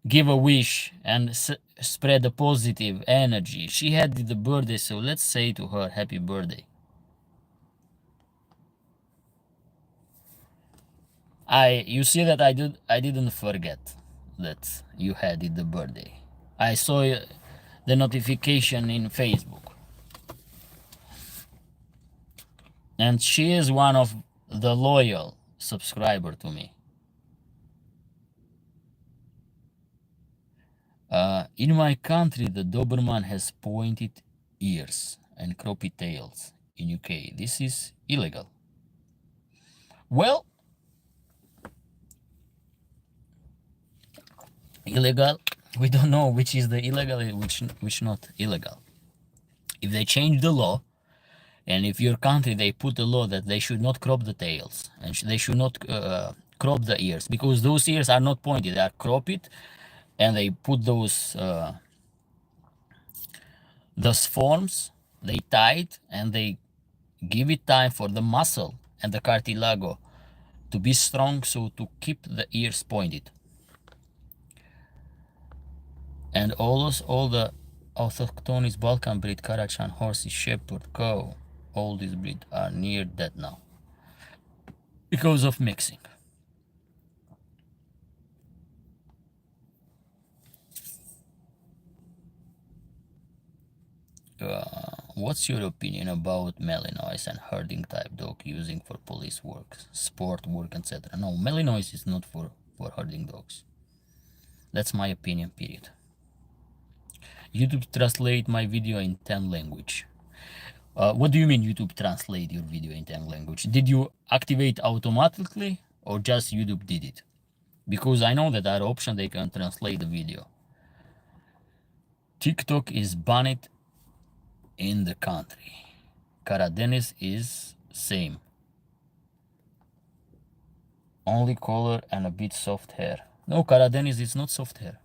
give a wish and spread a positive energy. She had the birthday, so let's say to her, happy birthday. You see that I didn't forget that you had it the birthday. I saw the notification in Facebook. And she is one of the loyal subscriber to me. In my country, the Doberman has pointed ears and croppy tails. In UK, this is illegal. Well, illegal. We don't know which is the illegal, which not illegal. If they change the law, and if your country they put a law that they should not crop the tails and they should not crop the ears, because those ears are not pointed, they are cropped, and they put those forms, they tie it, and they give it time for the muscle and the cartilago to be strong, so to keep the ears pointed. And all the autochthonic Balkan breed, Karajan horses, shepherd, cow, all these breed are near dead now because of mixing. What's your opinion about Malinois and herding type dog using for police work, sport work, etc.? No, Malinois is not for herding dogs. That's my opinion, period. YouTube translate my video in 10 language. What do you mean YouTube translate your video in 10 language? Did you activate automatically or just YouTube did it? Because I know that there are options they can translate the video. TikTok is banned in the country. Karadenis is same. Only color and a bit soft hair. No, Karadenis is not soft hair.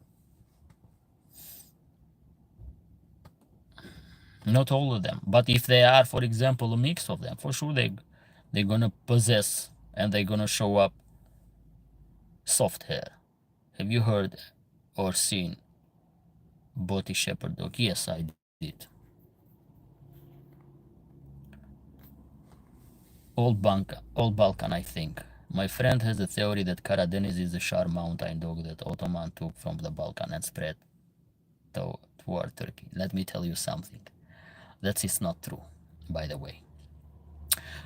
Not all of them, but if they are, for example, a mix of them, for sure they're gonna possess and they're gonna show up soft hair. Have you heard or seen Boti Shepherd dog? Yes, I did. All Balkan, I think. My friend has a theory that Karadenis is a sharp mountain dog that Ottoman took from the Balkan and spread toward Turkey. Let me tell you something. That is not true, by the way.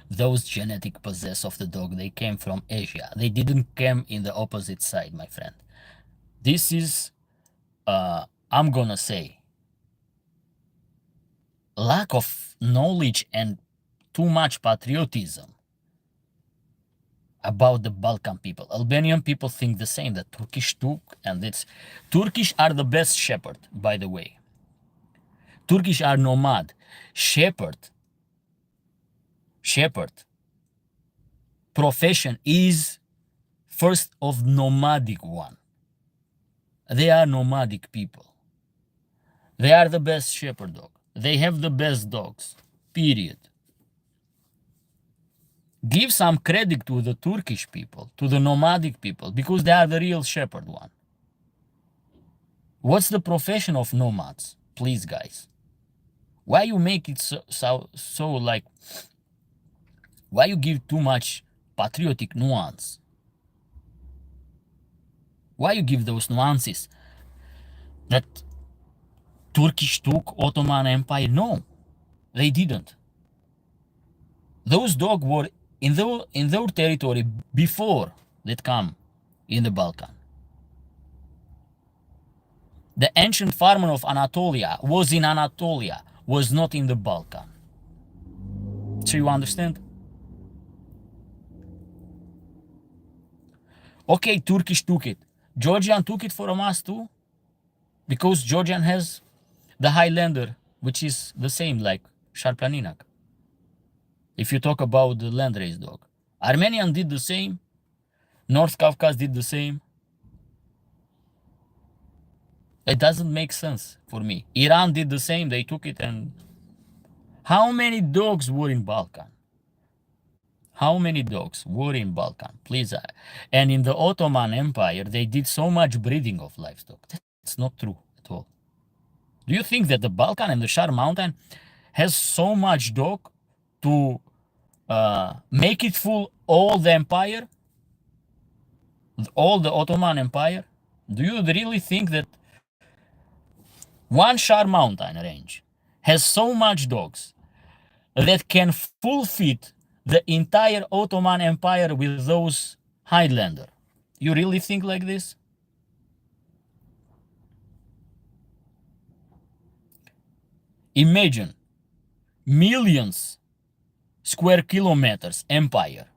Those genetic possess of the dog, they came from Asia. They didn't come in the opposite side, my friend. This is, I'm gonna say, lack of knowledge and too much patriotism about the Balkan people. Albanian people think the same, that Turkish took, and it's Turkish are the best shepherd, by the way. Turkish are nomad. Shepherd profession is first of nomadic one. They are nomadic people. They are the best shepherd dog. They have the best dogs, period. Give some credit to the Turkish people, to the nomadic people, because they are the real shepherd one. What's the profession of nomads? Please, guys. Why you make it so like, why you give too much patriotic nuance? Why you give those nuances that Turkish took Ottoman Empire? No, they didn't. Those dogs were in their territory before they come in the Balkan. The ancient farmer of Anatolia was in Anatolia, was not in the Balkan. So you understand? Okay, Turkish took it. Georgian took it from us too, because Georgian has the Highlander, which is the same like Sharplaninak. If you talk about the landrace dog, Armenian did the same, North Caucasus did the same. It doesn't make sense for me. Iran did the same, they took it. And how many dogs were in Balkan? How many dogs were in Balkan? Please. And in the Ottoman Empire, they did so much breeding of livestock. That's not true at all. Do you think that the Balkan and the Shar Mountain has so much dog to make it full all the empire? all the Ottoman Empire? Do you really think that one Shar mountain range has so much dogs that can full fit the entire Ottoman Empire with those Highlander? You really think like this? Imagine millions square kilometers empire,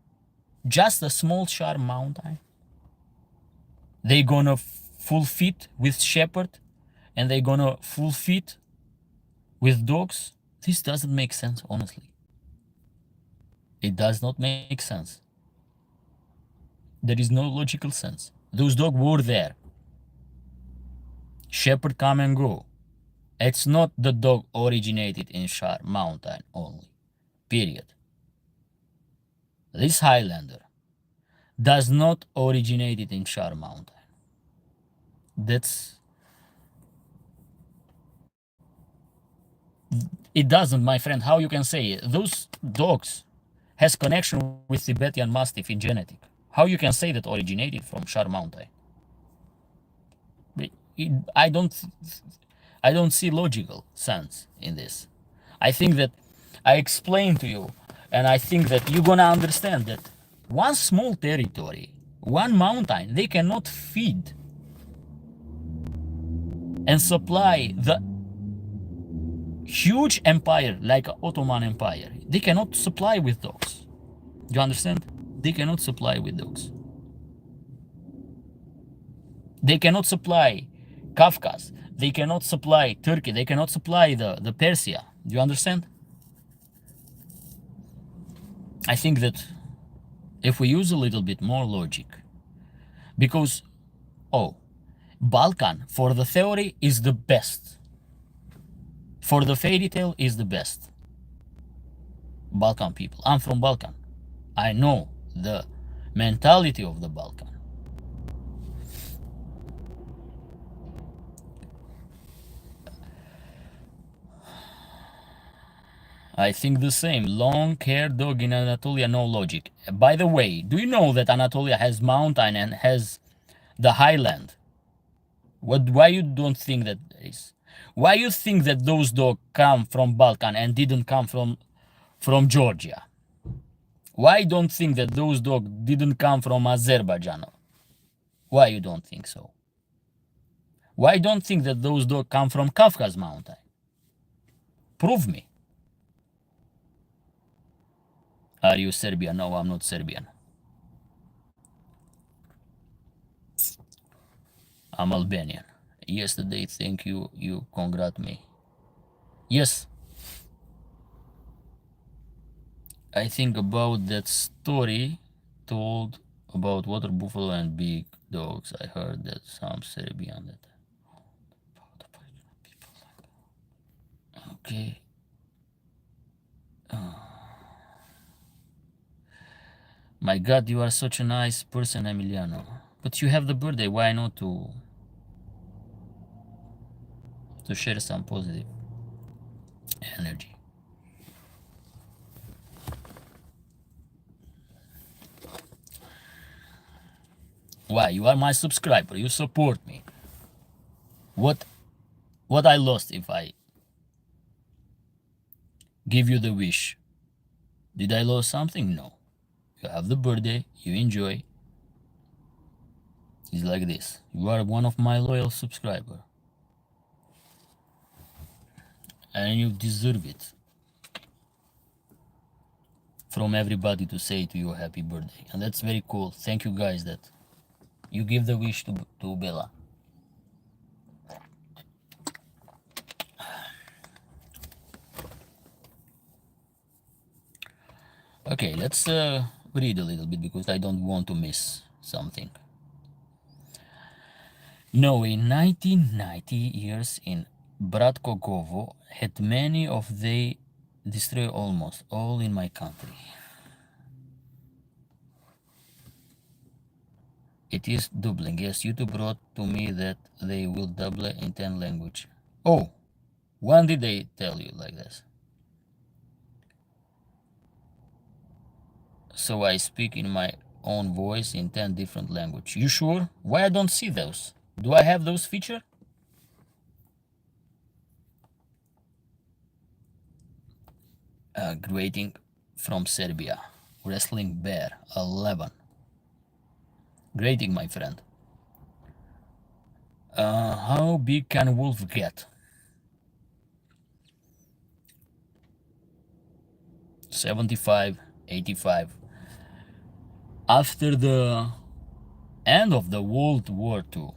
just a small Shar mountain. They gonna full fit with shepherd, and they gonna full fit with dogs. This doesn't make sense, honestly. It does not make sense. There is no logical sense. Those dogs were there. Shepherd come and go. It's not the dog originated in Shar mountain only. Period. This Highlander does not originated in Shar mountain. It doesn't, my friend. How you can say it? Those dogs has connection with Tibetan Mastiff in genetic. How you can say that originated from Shar mountain? I don't see logical sense in this. I think that I explained to you, and I think that you're gonna understand that one small territory, one mountain, they cannot feed and supply the huge empire like Ottoman Empire. They cannot supply with dogs. Do you understand? They cannot supply with dogs. They cannot supply Kafkas. They cannot supply Turkey. They cannot supply the Persia. Do you understand? I think that if we use a little bit more logic, because, Balkan for the theory is the best. For the fairy tale is the best. Balkan people. I'm from Balkan. I know the mentality of the Balkan. I think the same. Long-haired dog in Anatolia, no logic. By the way, do you know that Anatolia has mountain and has the highland? Why you don't think that is? Why you think that those dogs come from Balkan and didn't come from Georgia? Why you don't think that those dogs didn't come from Azerbaijan? Why you don't think so? Why don't think that those dogs come from Kafkas mountain? Prove me. Are you Serbian? No, I'm not Serbian. I'm Albanian. Yesterday, thank you, you congrat me. Yes. I think about that story told about water buffalo and big dogs. I heard that some Serbian that. Okay. My God, you are such a nice person, Emiliano. But you have the birthday. Why not to share some positive energy? Why? You are my subscriber. You support me. What I lost if I give you the wish? Did I lose something? No. You have the birthday. You enjoy. It's like this. You are one of my loyal subscribers. And you deserve it. From everybody to say to you happy birthday. And that's very cool. Thank you guys that you give the wish to Bella. Okay, let's read a little bit because I don't want to miss something. No, in 1990 years in Bratkogovo had many of they destroy almost all in my country. It is doubling. Yes, YouTube wrote to me that they will double in 10 language. Oh, when did they tell you like this? So I speak in my own voice in 10 different languages. You sure? Why I don't see those? Do I have those feature? Greeting from Serbia. Wrestling Bear 11. Greeting, my friend. How big can wolf get? 75, 85. After the end of the World War II,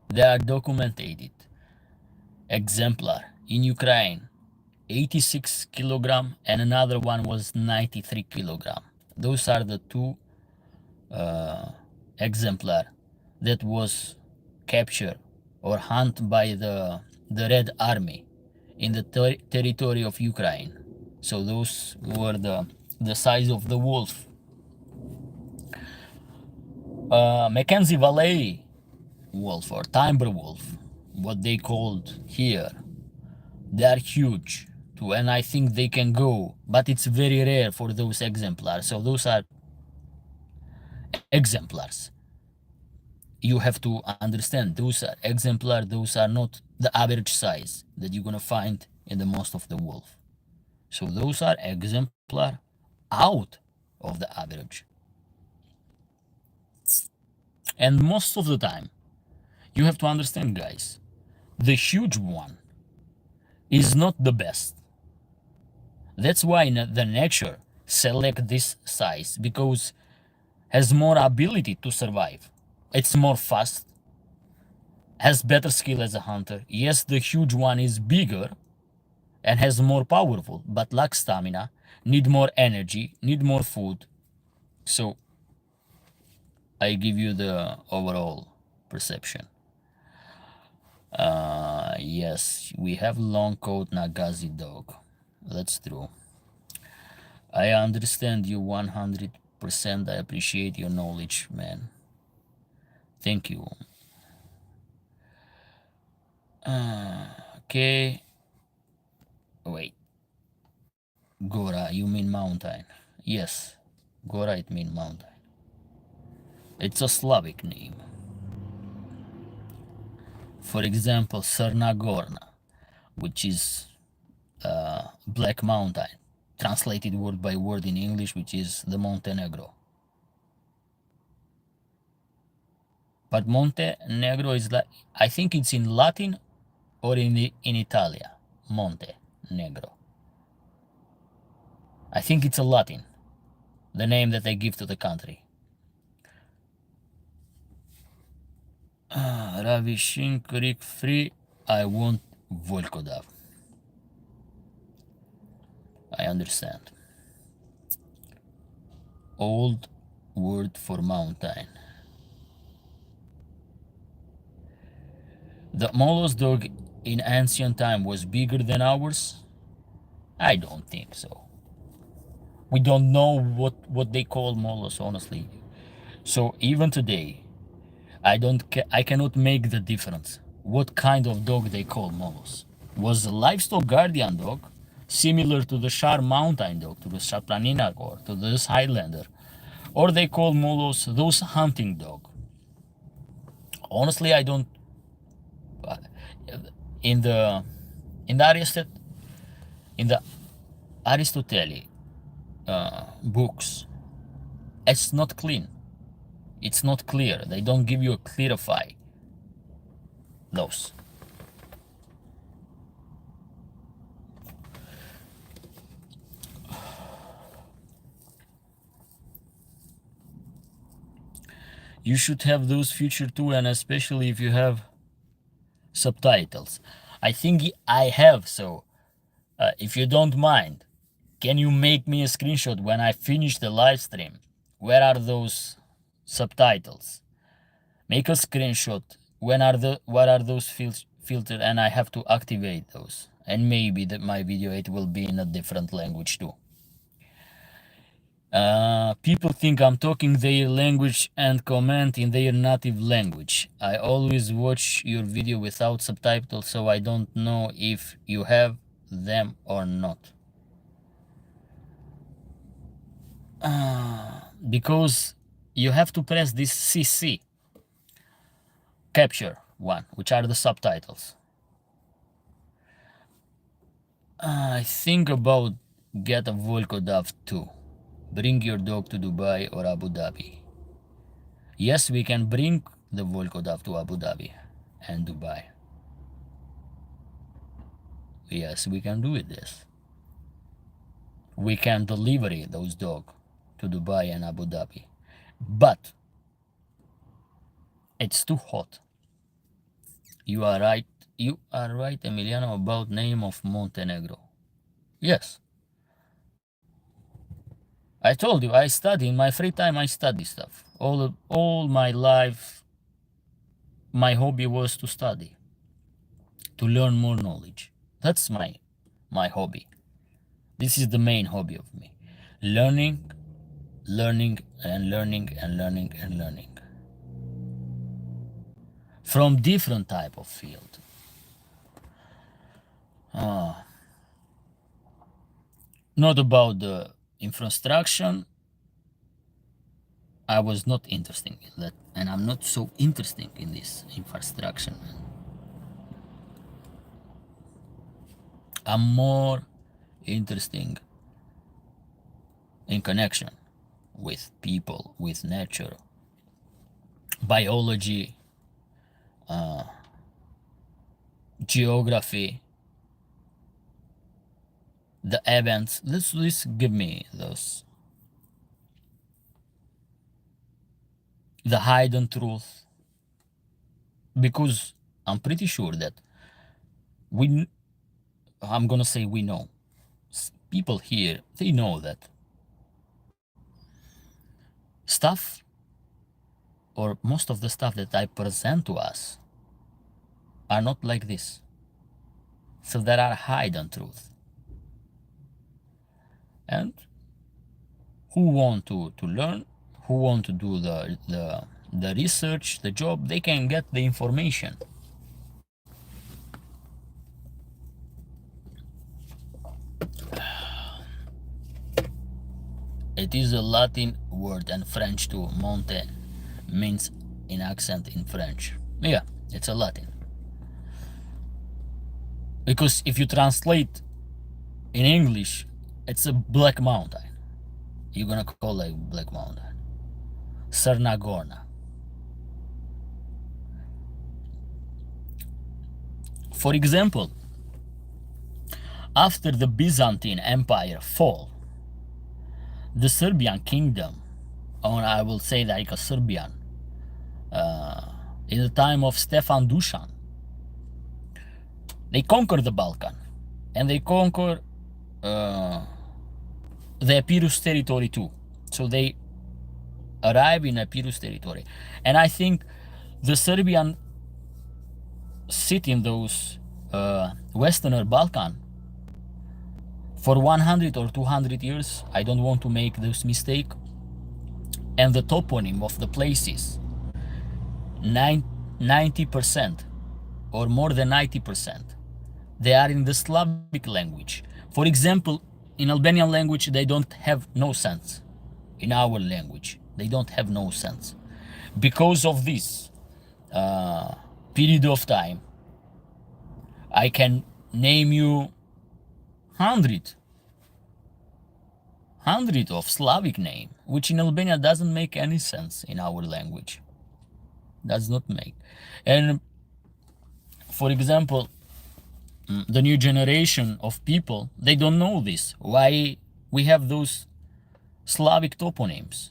they are documented exemplar in Ukraine 86 kilogram and another one was 93 kilogram. Those are the two exemplar that was captured or hunted by the Red Army in the territory of Ukraine. So those were the size of the wolf. Mackenzie Valley wolf or timber wolf, what they called here, they are huge too, and I think they can go, but it's very rare for those exemplars. So those are exemplars. You have to understand those are exemplar, those are not the average size that you're gonna find in the most of the wolf. So those are exemplar out of the average. And most of the time, you have to understand, guys, the huge one is not the best. That's why the nature select this size, because has more ability to survive. It's more fast, has better skill as a hunter. Yes, the huge one is bigger and has more powerful, but lacks stamina, need more energy, need more food. So I give you the overall perception. Yes, we have long coat Nagazi dog. That's true. I understand you 100%. I appreciate your knowledge, man. Thank you. Okay. Wait. Gora, you mean mountain? Yes. Gora, it means mountain. It's a Slavic name. For example, Crna which is Black Mountain, translated word by word in English, which is the Montenegro. But Montenegro is like, I think it's in Latin or in Italia, Montenegro. I think it's a Latin, the name that they give to the country. Ravishinkurik free, I want Volkodav. I understand. Old word for mountain. The Molos dog in ancient time was bigger than ours? I don't think so. We don't know what they call Molos, honestly. So even today, I cannot make the difference. What kind of dog they call Molos? Was a livestock guardian dog similar to the Shar mountain dog, to the Shaplanina or to this Highlander? Or they call Molos those hunting dog? Honestly, I don't. In the Aristotle books, it's not clean. It's not clear. They don't give you a clarify those. You should have those featured too, and especially if you have subtitles. I think I have, so if you don't mind, can you make me a screenshot when I finish the live stream? Where are those subtitles? Make a screenshot. What are those filtered, and I have to activate those. And maybe that my video it will be in a different language too. People think I'm talking their language and comment in their native language. I always watch your video without subtitles, so I don't know if you have them or not. because you have to press this CC, capture one, which are the subtitles. I think about get a Volkodov too. Bring your dog to Dubai or Abu Dhabi. Yes, we can bring the Volkodov to Abu Dhabi and Dubai. Yes, we can do it this. We can deliver those dogs to Dubai and Abu Dhabi. But it's too hot. You are right, Emiliano, about name of Montenegro. Yes. I told you, I study, in my free time I study stuff. All my life, my hobby was to study, to learn more knowledge. That's my hobby. This is the main hobby of me. Learning, learning, and learning, and learning, and learning. From different type of field. Not about the infrastructure. I was not interested in that, and I'm not so interested in this infrastructure. I'm more interested in connection with people, with nature, biology, geography, the events. Let's give me those. The hidden truth. Because I'm pretty sure that I'm gonna say we know. People here, they know that stuff, or most of the stuff that I present to us, are not like this. So there are hidden truth. And who want to learn, who want to do the research, the job, they can get the information. It is a Latin word, and French too. Monte means in accent in French. Yeah, it's a Latin. Because if you translate in English, it's a black mountain. You're gonna call it black mountain. Sarnagorna. For example, after the Byzantine Empire fall, the Serbian kingdom, or I will say like a Serbian, in the time of Stefan Dusan, they conquer the Balkan, and they conquer the Epirus territory too. So they arrive in Epirus territory, and I think the Serbian sit in those Western Balkan for 100 or 200 years. I don't want to make this mistake. And the toponym of the places, 90% or more than 90%, they are in the Slavic language. For example, in Albanian language, they don't have no sense. In our language, they don't have no sense. Because of this period of time, I can name you 100 of Slavic name, which in Albania doesn't make any sense in our language. Does not make. And for example, the new generation of people, they don't know this. Why we have those Slavic toponyms?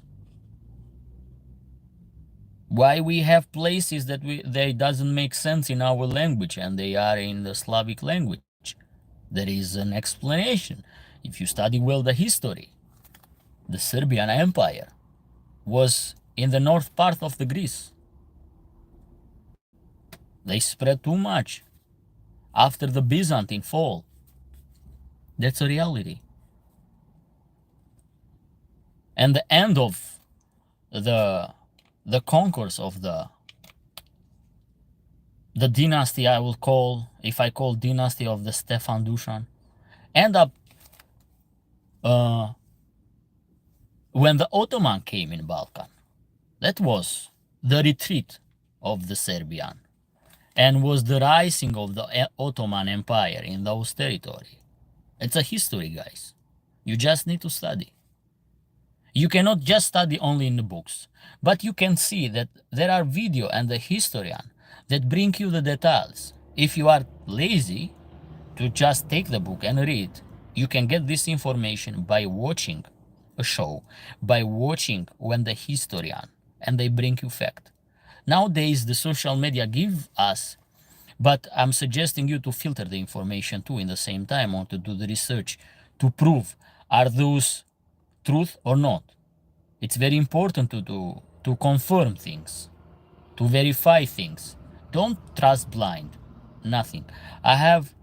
Why we have places that they doesn't make sense in our language and they are in the Slavic language? There is an explanation. If you study well the history, the Serbian Empire was in the north part of the Greece. They spread too much after the Byzantine fall. That's a reality. And the end of the conquers of the dynasty, I will call, if I call dynasty of the Stefan Dusan, end up when the Ottoman came in Balkan, that was the retreat of the Serbian and was the rising of the Ottoman Empire in those territories. It's a history, guys. You just need to study. You cannot just study only in the books, but you can see that there are video and the historian that bring you the details. If you are lazy to just take the book and read, you can get this information by watching a show, by watching when the historian and they bring you fact. Nowadays, the social media give us, but I'm suggesting you to filter the information too in the same time, or to do the research to prove are those truth or not. It's very important to confirm things, to verify things. Don't trust blind, nothing. I have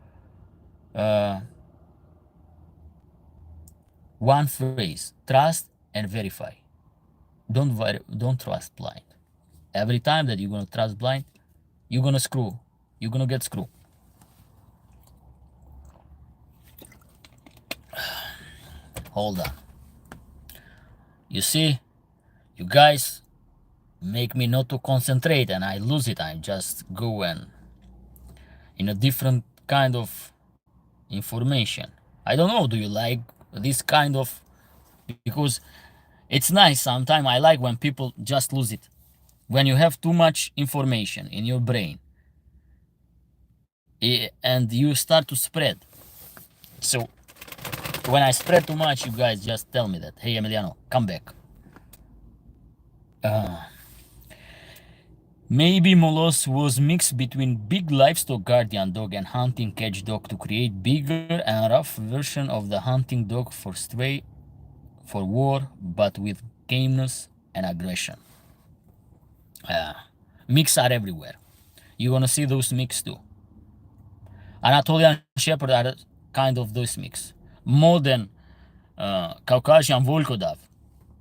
one phrase: trust and verify. Don't trust blind. Every time that you're gonna trust blind, you're gonna screw. You're gonna get screwed. Hold on. You see, you guys make me not to concentrate and I lose it. I just go and in a different kind of information. I don't know, do you like this kind of, because it's nice sometimes. I like when people just lose it. When you have too much information in your brain and you start to spread. So when I spread too much, you guys just tell me that, hey Emiliano, come back. Maybe Molos was mixed between big livestock guardian dog and hunting catch dog to create bigger and rough version of the hunting dog for stray, for war, but with gameness and aggression. Mix are everywhere. You're gonna see those mix too. Anatolian shepherd are kind of those mix. Modern Caucasian Volkodov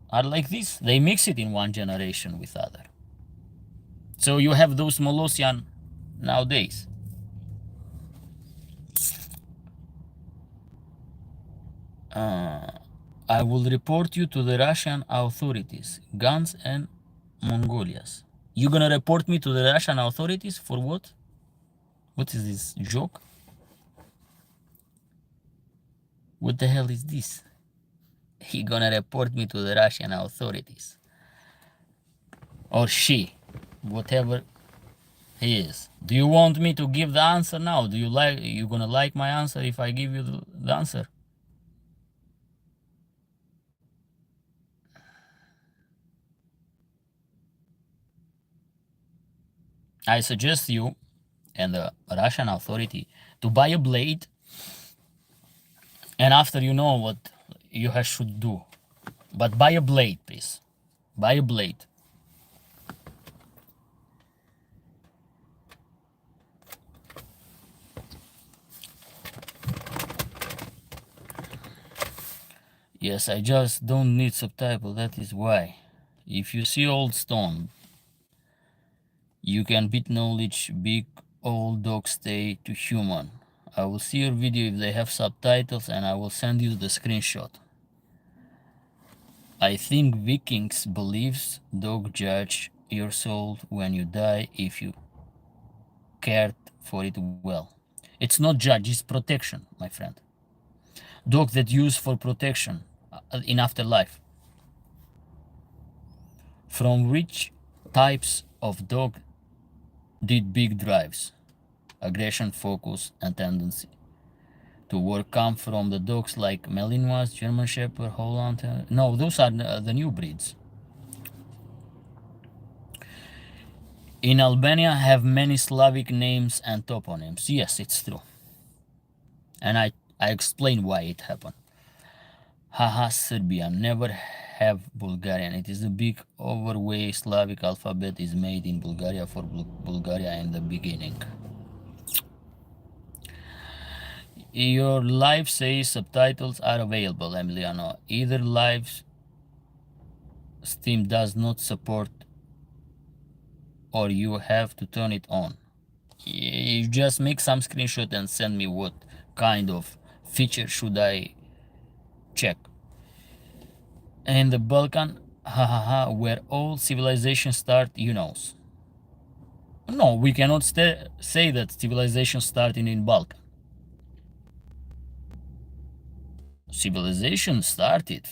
are like this. They mix it in one generation with other. So you have those Molosian nowadays. I will report you to the Russian authorities, guns and Mongolias. You gonna report me to the Russian authorities for what? What is this joke? What the hell is this? He gonna report me to the Russian authorities. Or she, whatever he is. Do you want me to give the answer now? Do you gonna like my answer if I give you the answer? I suggest you and the Russian authority to buy a blade, and after you know what you should do. But buy a blade, please. Buy a blade. Yes, I just don't need subtitle, that is why. If you see old stone, you can beat knowledge, big old dog stay to human. I will see your video if they have subtitles and I will send you the screenshot. I think Vikings believes dog judge your soul when you die if you cared for it well. It's not judge, it's protection, my friend. Dog that used for protection in afterlife. From which types of dog did big drives, aggression, focus, and tendency to work come from? The dogs like Malinois, German Shepherd, Holland? No, those are the new breeds. In Albania have many Slavic names and toponyms. Yes, it's true. And I explain why it happened. Haha, Serbian never have Bulgarian. It is a big overweight Slavic alphabet is made in Bulgaria for Bulgaria in the beginning. Your live says subtitles are available, Emiliano. Either live Steam does not support or you have to turn it on. You just make some screenshot and send me what kind of feature should I check. And the Balkan, where all civilizations start, No, we cannot say that civilization started in Balkan. Civilization started,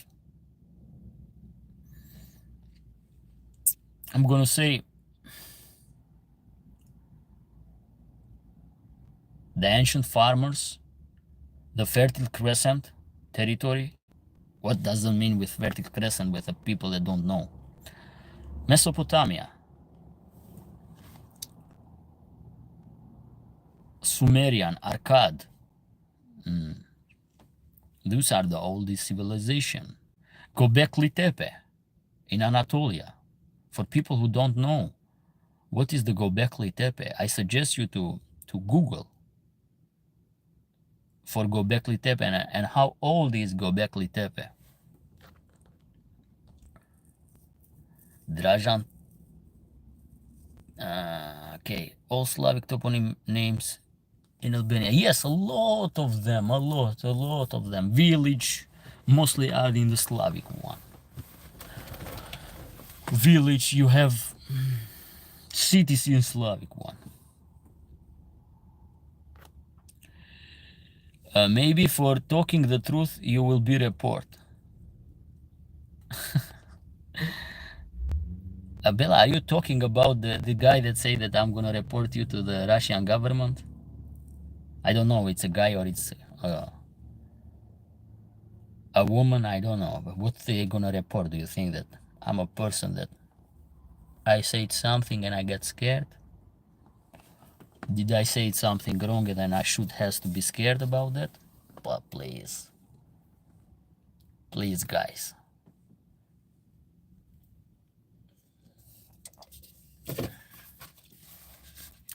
I'm gonna say, the ancient farmers, the Fertile Crescent territory. What does that mean with Fertile Crescent with the people that don't know? Mesopotamia, Sumerian, Akkad. Those are the oldest civilization. Göbekli Tepe in Anatolia. For people who don't know, what is the Göbekli Tepe? I suggest you to Google for Göbekli Tepe and how old is Göbekli Tepe. Drajan. Okay, all Slavic toponym names in Albania. Yes, a lot of them, a lot of them. Village, mostly are in the Slavic one. Village, you have cities in Slavic one. Maybe for talking the truth, you will be report. Bella, are you talking about the guy that say that I'm gonna report you to the Russian government? I don't know, it's a guy or it's a woman, I don't know. But what they gonna report? Do you think that I'm a person that I said something and I get scared? Did I say something wrong and then I should have to be scared about that? But please. Please, guys.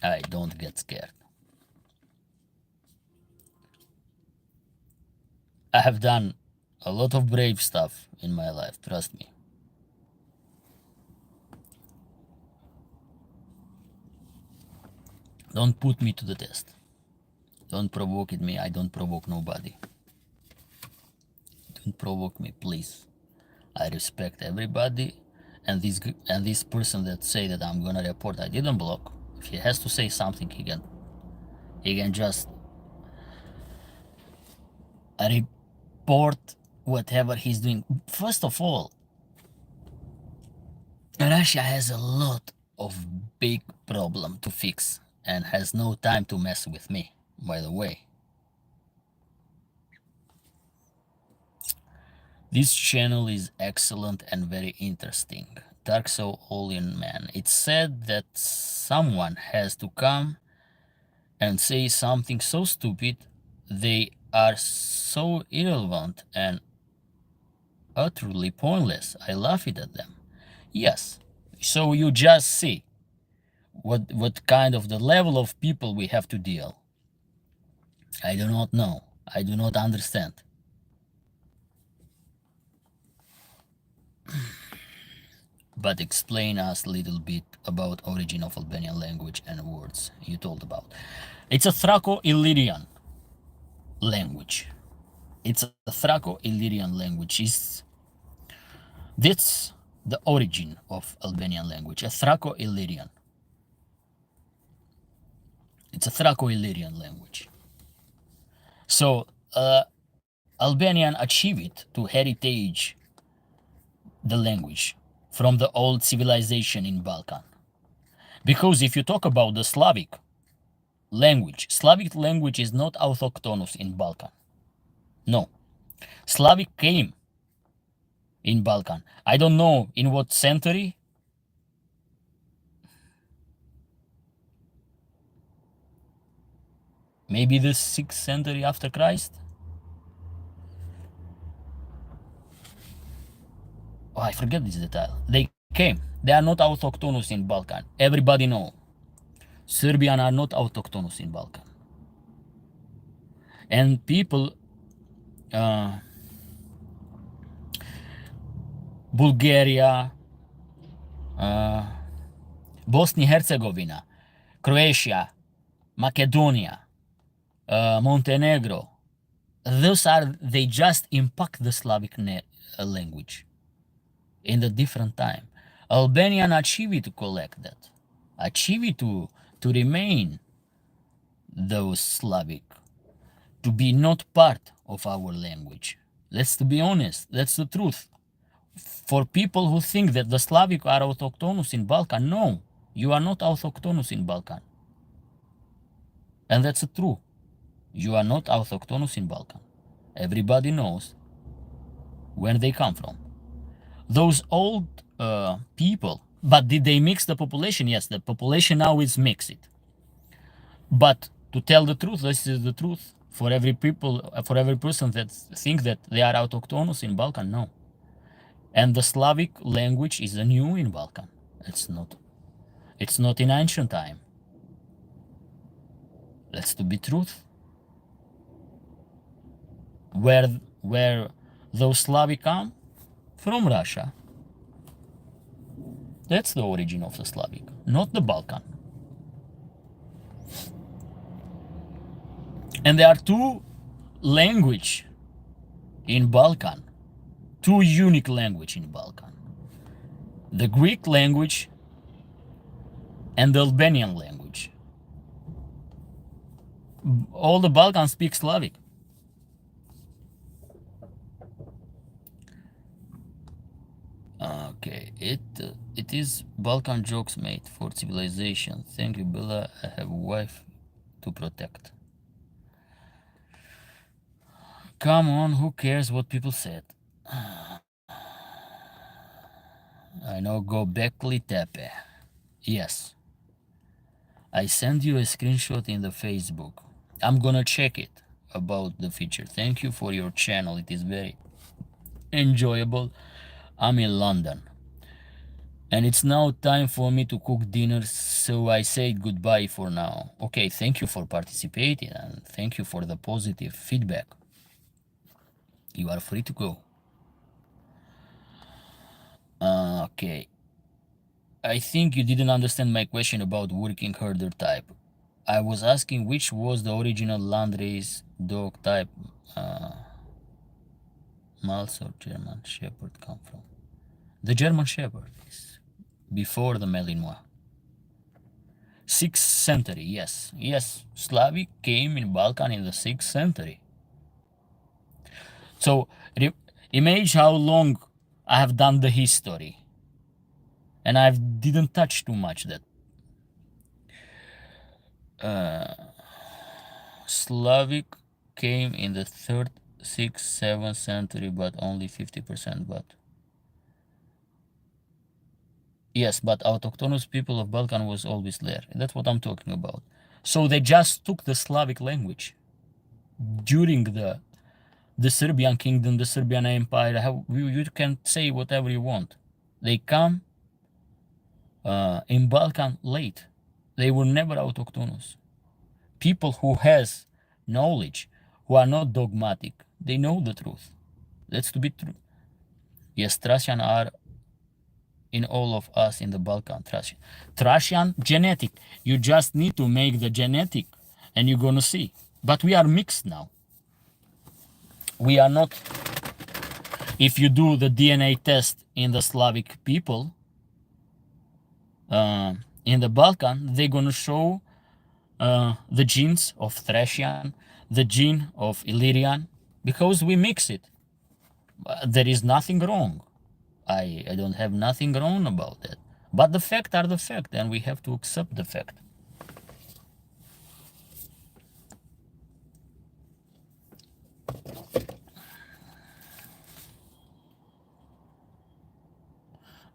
I don't get scared. I have done a lot of brave stuff in my life, trust me. Don't put me to the test. Don't provoke me. I don't provoke nobody. Don't provoke me, please. I respect everybody, and this person that say that I'm gonna report, I didn't block. If he has to say something, he can just report whatever he's doing. First of all, Russia has a lot of big problem to fix and has no time to mess with me, by the way. This channel is excellent and very interesting. Dark Soul Alien Man. It's said that someone has to come and say something so stupid, they are so irrelevant and utterly pointless. I laugh it at them. Yes, so you just see what kind of the level of people we have to deal. I do not know. I do not understand. But explain us a little bit about origin of Albanian language and words you told about. It's a Thraco-Illyrian language. It's a Thraco-Illyrian language. That's the origin of Albanian language, a Thraco-Illyrian. It's a Thraco-Illyrian language. So Albanian achieved to heritage the language from the old civilization in Balkan. Because if you talk about the Slavic language is not autochthonous in Balkan. No. Slavic came in Balkan. I don't know in what century. Maybe the 6th century after Christ. Oh, I forget this detail. They came. They are not autochthonous in Balkan. Everybody know. Serbian are not autochthonous in Balkan. And people, Bulgaria, Bosnia Herzegovina, Croatia, Macedonia, Montenegro, they just impact the Slavic language. in the different time. Albanian achieved to collect that, achieved to remain those Slavic, to be not part of our language. Let's to be honest, that's the truth. For people who think that the Slavic are autochthonous in Balkan, no, you are not autochthonous in Balkan. And that's true. You are not autochthonous in Balkan. Everybody knows where they come from. Those old people, but did they mix the population? Yes, the population now is mixed. But to tell the truth, this is the truth. For every person that think that they are autochthonous in Balkan, no. And the Slavic language is new in Balkan. It's not in ancient time. Let's to be truth. Where those Slavic come from Russia. That's the origin of the Slavic, not the Balkan. And there are two language in Balkan, two unique language in Balkan. The Greek language and the Albanian language. All the Balkans speak Slavic. Okay, it is Balkan jokes made for civilization. Thank you, Bella. I have a wife to protect. Come on, who cares what people said? I know Gobekli Tepe. Yes. I send you a screenshot in the Facebook. I'm gonna check it about the feature. Thank you for your channel. It is very enjoyable. I'm in London. And it's now time for me to cook dinner, so I say goodbye for now. Okay, thank you for participating and thank you for the positive feedback. You are free to go. Okay. I think you didn't understand my question about working herder type. I was asking which was the original landrace dog type Mal's or German Shepherd come from. The German Shepherd is before the Malinois. 6th century, yes. Yes, Slavic came in Balkan in the 6th century. So imagine how long I have done the history. And I didn't touch too much that. Slavic came in the 3rd, 6th, 7th century, but only 50%. But yes, but autochthonous people of Balkan was always there. That's what I'm talking about. So they just took the Slavic language during the Serbian kingdom, the Serbian empire. You can say whatever you want. They come in Balkan late. They were never autochthonous. People who has knowledge, who are not dogmatic, they know the truth. That's to be true. Yes, Thracian are in all of us in the Balkan. Thracian genetic. You just need to make the genetic and you're gonna see. But we are mixed now. We are not. If you do the DNA test in the Slavic people, in the Balkan, they're gonna show the genes of Thracian, the gene of Illyrian, because we mix it. There is nothing wrong. I don't have nothing wrong about that. But the facts are the fact, and we have to accept the fact.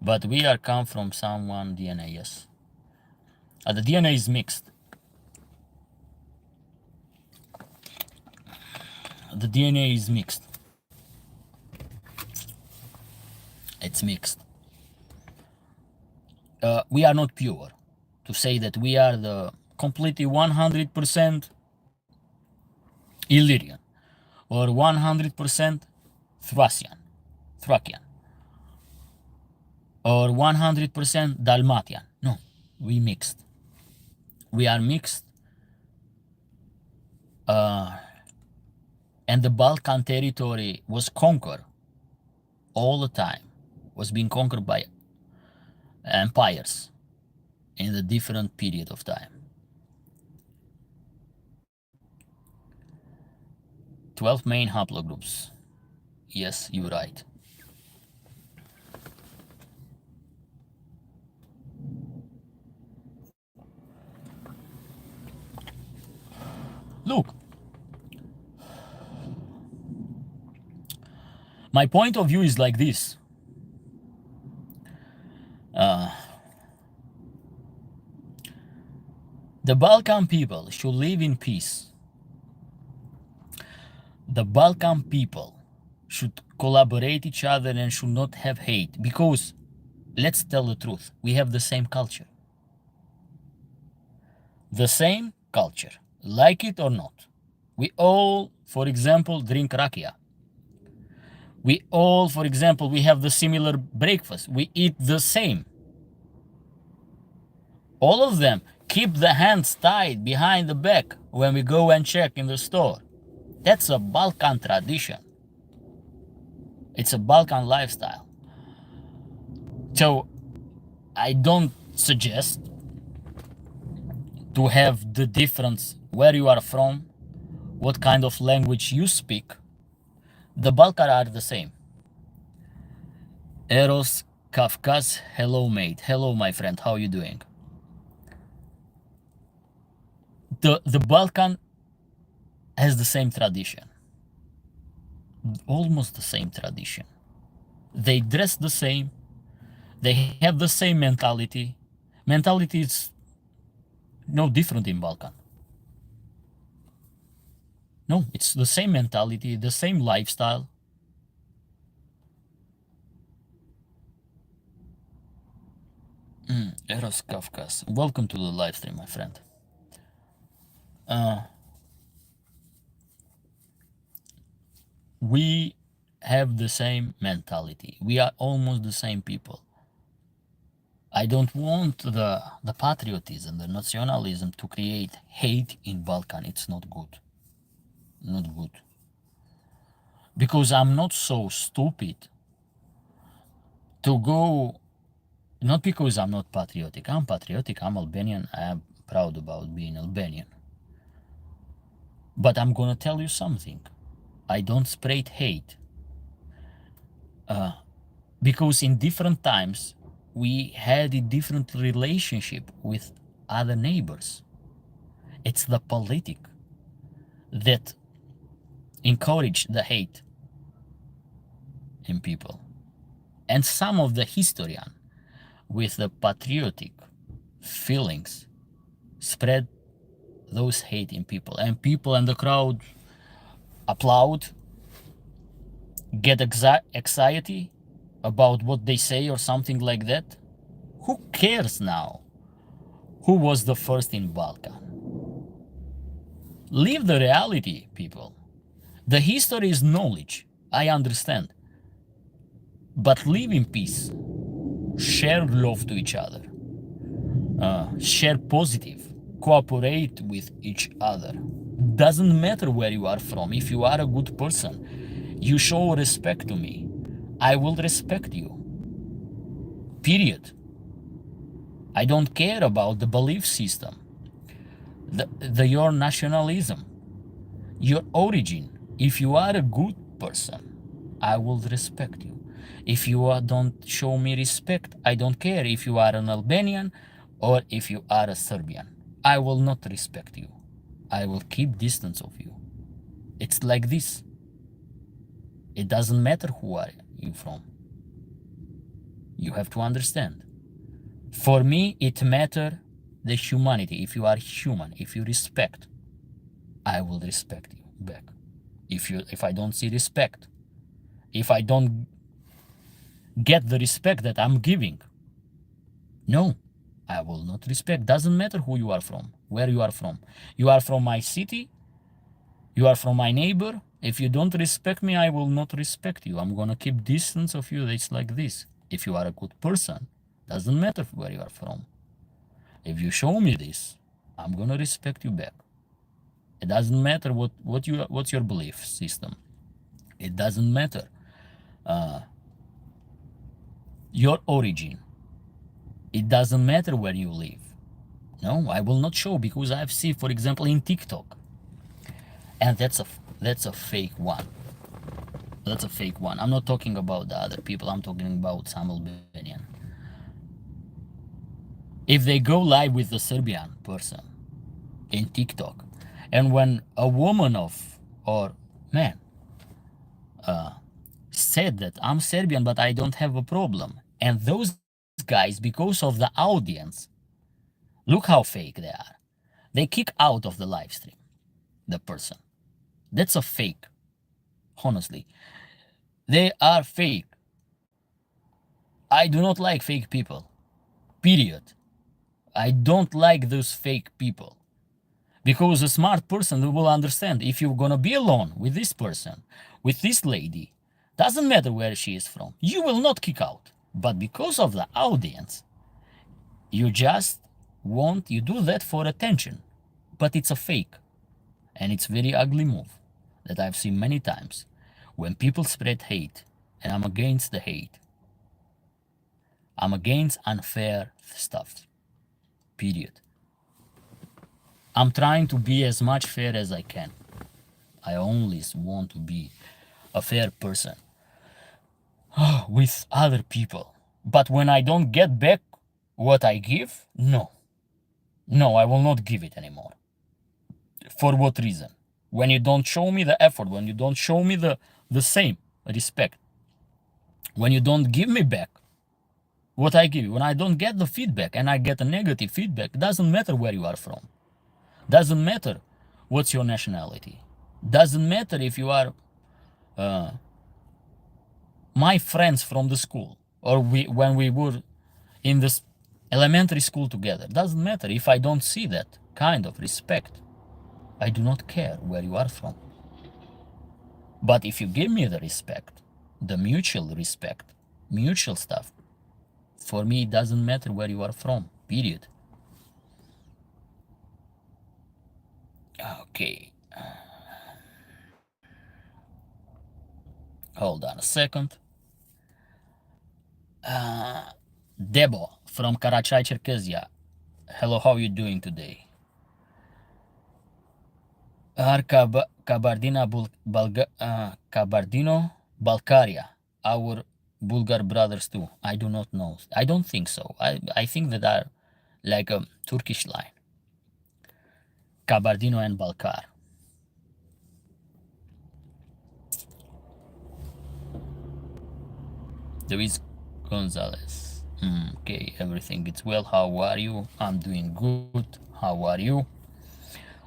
But we are come from someone DNA, yes. The DNA is mixed. The DNA is mixed. It's mixed. We are not pure. To say that we are the completely 100% Illyrian or 100% Thracian, or 100% Dalmatian. No, we mixed. We are mixed. And the Balkan territory was conquered all the time. was being conquered by empires in a different period of time. 12 main haplogroups. Yes, you're right. Look, my point of view is like this. The Balkan people should live in peace. The Balkan people should collaborate each other and should not have hate, because let's tell the truth, we have the same culture. The same culture, like it or not. We all, for example, drink rakia. We all, for example, we have the similar breakfast. We eat the same. All of them keep the hands tied behind the back when we go and check in the store. That's a Balkan tradition. It's a Balkan lifestyle. So I don't suggest to have the difference where you are from, what kind of language you speak. The Balkans are the same. Eros Kafkas, hello mate. Hello my friend, how are you doing? The Balkan has the same tradition. Almost the same tradition. They dress the same. They have the same mentality. Mentality is no different in Balkan. No, it's the same mentality, the same lifestyle. Eros Kafkas, welcome to the live stream, my friend. We have the same mentality. We are almost the same people. I don't want the patriotism, the nationalism to create hate in Balkan. It's not good. Not good. Because I'm not so stupid to go, not because I'm not patriotic. I'm patriotic, I'm Albanian, I am proud about being Albanian. But I'm gonna tell you something. I don't spread hate. Because in different times, we had a different relationship with other neighbors. It's the politic that encouraged the hate in people. And some of the historian with the patriotic feelings spread those hate in people. And people in the crowd applaud, get anxiety about what they say or something like that. Who cares now who was the first in Balkan? Live the reality, people. The history is knowledge, I understand. But live in peace. Share love to each other. Share positive. Cooperate with each other. Doesn't matter where you are from. If you are a good person, you show respect to me, I will respect you. Period. I don't care about the belief system, your nationalism, your origin. If you are a good person, I will respect you. If you don't show me respect, I don't care if you are an Albanian or if you are a Serbian. I will not respect you. I will keep distance of you. It's like this. It doesn't matter who are you from. You have to understand. For me, it matters the humanity. If you are human, if you respect, I will respect you back. If I don't see respect, if I don't get the respect that I'm giving, no, I will not respect. Doesn't matter who you are from, where you are from. You are from my city, you are from my neighbor. If you don't respect me, I will not respect you. I'm gonna keep distance of you. It's like this. If you are a good person, doesn't matter where you are from. If you show me this, I'm gonna respect you back. It doesn't matter what's your belief system. It doesn't matter your origin. It doesn't matter where you live. No, I will not show, because I've seen, for example, in TikTok, and that's a fake one. That's a fake one. I'm not talking about the other people. I'm talking about some Albanian. If they go live with a Serbian person in TikTok, and when a woman or man said that I'm Serbian but I don't have a problem, and those guys, because of the audience, look how fake they are. They kick out of the live stream the person. That's a fake. Honestly, they are fake. I do not like fake people. Period. I don't like those fake people. Because a smart person will understand, if you're gonna be alone with this person, with this lady, doesn't matter where she is from, you will not kick out. But because of the audience, you do that for attention. But it's a fake. And it's very ugly move that I've seen many times. When people spread hate, and I'm against the hate. I'm against unfair stuff. Period. I'm trying to be as much fair as I can. I always want to be a fair person with other people. But when I don't get back what I give, no, I will not give it anymore. For what reason? When you don't show me the effort, when you don't show me the same respect, when you don't give me back what I give you, when I don't get the feedback and I get a negative feedback, doesn't matter where you are from. Doesn't matter what's your nationality. Doesn't matter if you are my friends from the school, or when we were in this elementary school together. Doesn't matter if I don't see that kind of respect. I do not care where you are from. But if you give me the respect, the mutual respect, mutual stuff, for me it doesn't matter where you are from. Period. Okay. Hold on a second. Debo from Karachay, Cherkezia. Hello, how are you doing today? Kabardino, Balkaria, our Bulgar brothers too. I do not know. I don't think so. I think that are like a Turkish line. Kabardino and Balkar. Luis Gonzalez. Okay, everything is well. How are you? I'm doing good. How are you?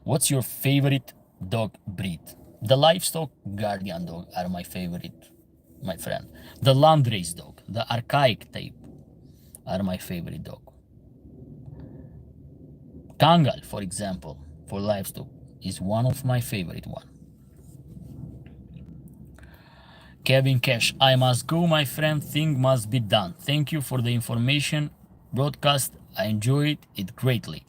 What's your favorite dog breed? The Livestock Guardian dog are my favorite, my friend. The Landrace dog, the archaic type, are my favorite dog. Kangal, for example, for livestock, is one of my favorite one. Kevin Cash, I must go, my friend. Thing must be done. Thank you for the information broadcast. I enjoyed it greatly.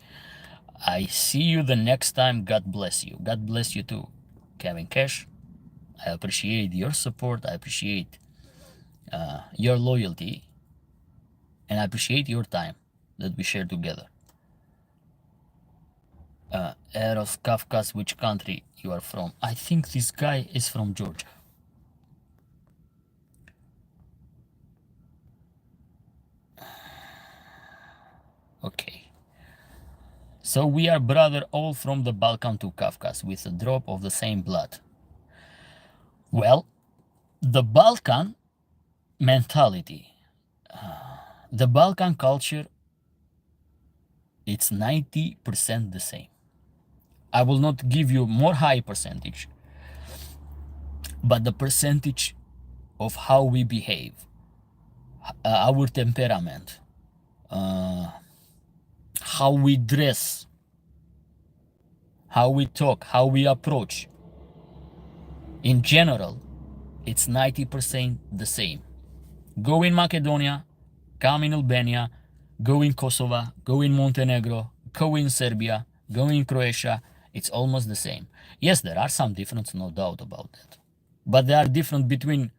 I see you the next time. God bless you. God bless you too, Kevin Cash. I appreciate your support. I appreciate your loyalty. And I appreciate your time that we share together. Eros Kafkas, which country you are from? I think this guy is from Georgia. Okay. So we are brother all from the Balkan to Kafkas with a drop of the same blood. Well, the Balkan mentality, the Balkan culture, it's 90% the same. I will not give you more high percentage, but the percentage of how we behave, our temperament, how we dress, how we talk, how we approach, in general, it's 90% the same. Go in Macedonia, come in Albania, go in Kosovo, go in Montenegro, go in Serbia, go in Croatia, it's almost the same. Yes, there are some differences, no doubt about that. But there are different between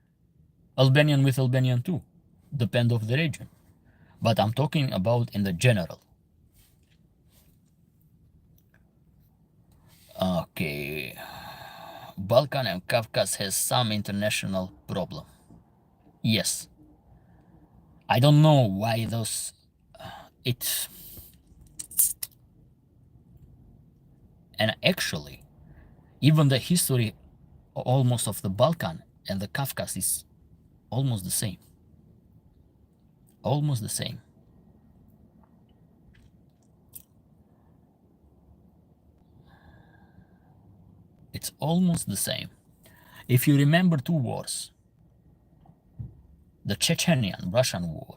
Albanian with Albanian too. depend of the region. But I'm talking about in the general. Okay. Balkan and Caucasus has some international problem. Yes. I don't know why those it's and actually even the history almost of the Balkan and the Caucasus is almost the same. Almost the same. It's almost the same. If you remember two wars, the Chechenian Russian war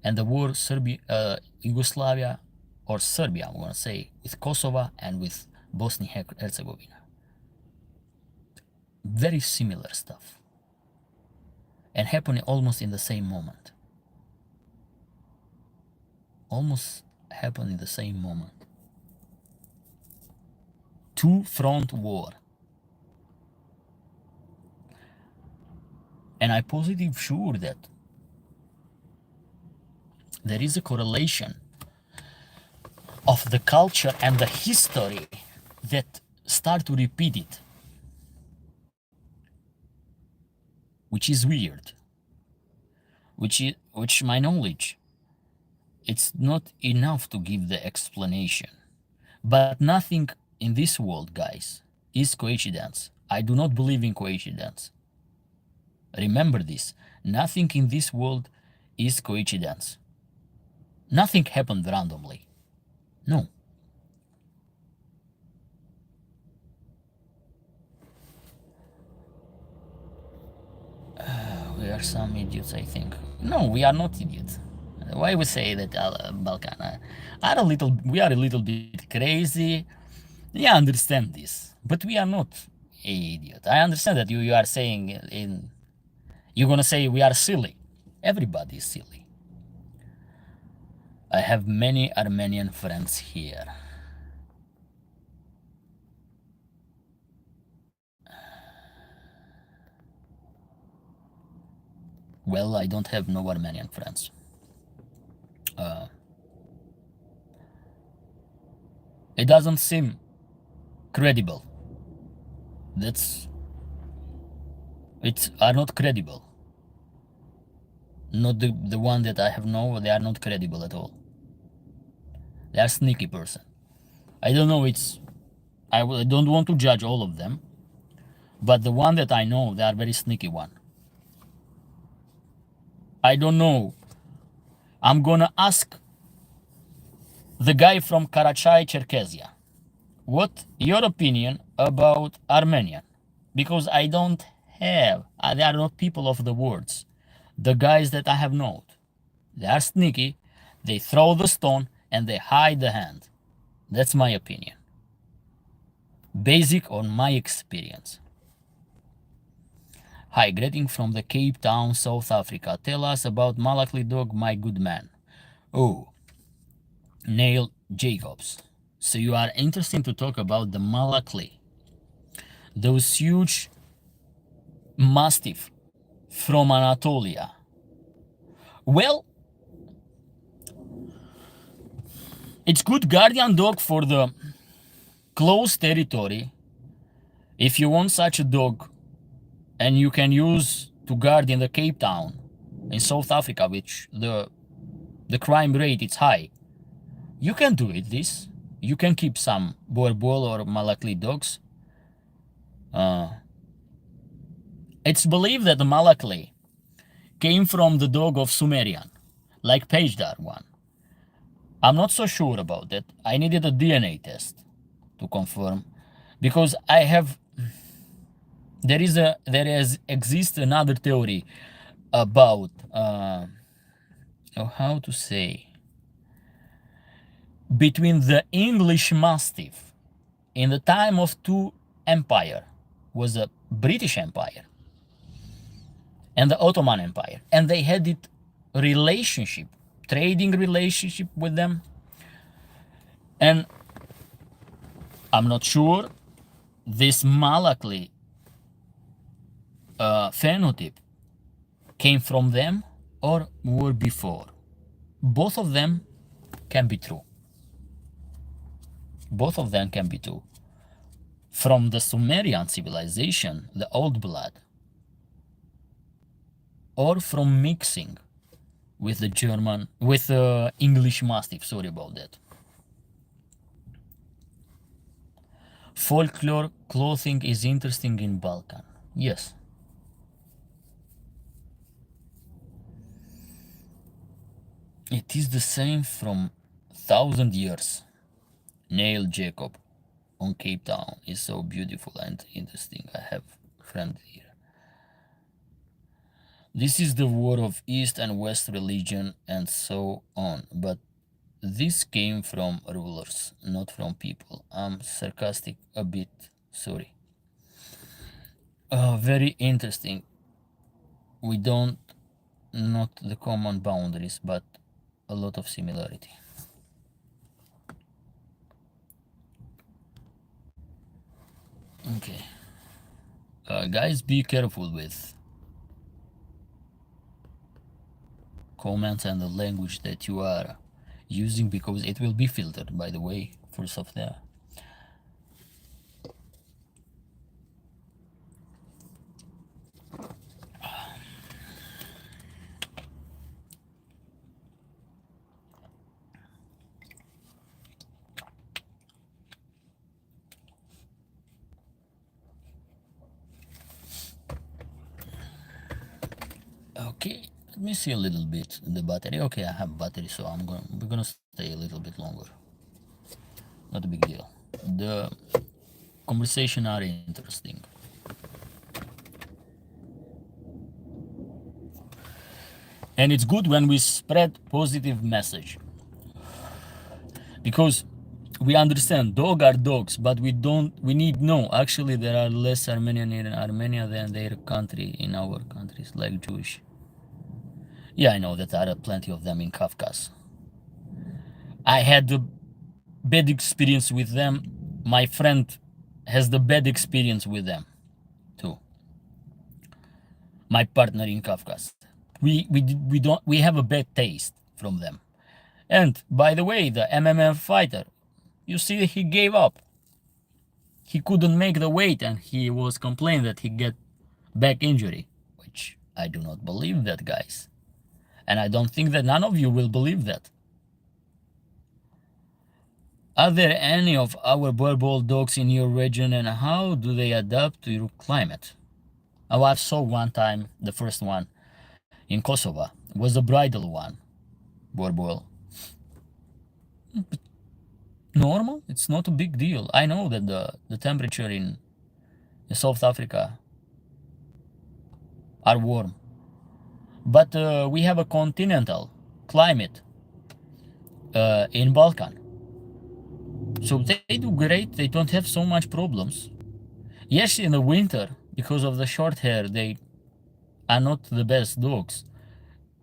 and the war Yugoslavia or Serbia, I'm gonna say, with Kosovo and with Bosnia and Herzegovina. Very similar stuff. And happening almost in the same moment. Almost happened in the same moment. Two-front war. And I'm positive sure that there is a correlation of the culture and the history that start to repeat it, which is weird, which my knowledge, it's not enough to give the explanation. But nothing in this world, guys, is coincidence. I do not believe in coincidence. Remember this, nothing in this world is coincidence. Nothing happened randomly. No. We are some idiots, I think. No, we are not idiots. Why we say that Balkan we are a little bit crazy. Yeah, I understand this, but we are not idiot. I understand that you are saying you're gonna say we are silly. Everybody is silly. I have many Armenian friends here. Well, I don't have no Armenian friends. It doesn't seem credible. Are not credible. Not the one that I have known, they are not credible at all. They are sneaky person. I don't know, I don't want to judge all of them, but the one that I know, they are very sneaky one. I don't know. I'm gonna ask the guy from Karachay, Cherkessia, what your opinion about Armenian? Because I don't have, they are not people of the words. The guys that I have known, they are sneaky, they throw the stone and they hide the hand. That's my opinion. Basic on my experience. Hi, greeting from the Cape Town, South Africa. Tell us about Malak dog, my good man. Oh, Neil Jacobs. So you are interested to talk about the Malakli, those huge mastiff from Anatolia. Well, it's good guardian dog for the close territory. If you want such a dog, and you can use to guard in the Cape Town, in South Africa, which the crime rate is high, you can do it. You can keep some Boer or Malakli dogs. It's believed that the Malakli came from the dog of Sumerian, like Pajdar one. I'm not so sure about that. I needed a DNA test to confirm, because exists another theory about how to say, between the English Mastiff in the time of two empire, was a British Empire and the Ottoman Empire, and they had it trading relationship with them. And I'm not sure this Malakli phenotype came from them or were before. Both of them can be true. Both of them can be true. From the Sumerian civilization, the old blood, or from mixing with the English Mastiff, sorry about that. Folklore clothing is interesting in Balkan. Yes. It is the same from 1,000 years. Neil Jacob on Cape Town is so beautiful and interesting. I have a friend here. This is the war of East and West religion and so on, but this came from rulers, not from people. I'm sarcastic a bit, sorry. Very interesting. We don't, not the common boundaries, but a lot of similarity. Okay. Guys, be careful with comments and the language that you are using, because it will be filtered, by the way, for software. Okay, let me see a little bit the battery. Okay, I have battery, so we're gonna stay a little bit longer. Not a big deal. The conversation are interesting. And it's good when we spread positive message, because we understand dog are dogs, but we need no. Actually, there are less Armenian in Armenia than their country in our countries, like Jewish. Yeah, I know that there are plenty of them in Caucasus. I had the bad experience with them. My friend has the bad experience with them too. My partner in Caucasus. We have a bad taste from them. And by the way, the MMA fighter, you see, he gave up. He couldn't make the weight, and he was complaining that he get back injury, which I do not believe that, guys. And I don't think that none of you will believe that. Are there any of our borbal dogs in your region, and how do they adapt to your climate? Oh, I saw one time, the first one in Kosovo, was a bridal one, borbal. Normal, it's not a big deal. I know that the temperature in South Africa are warm, but we have a continental climate in Balkan, so they do great. They don't have so much problems. Yes, in the winter, because of the short hair, they are not the best dogs,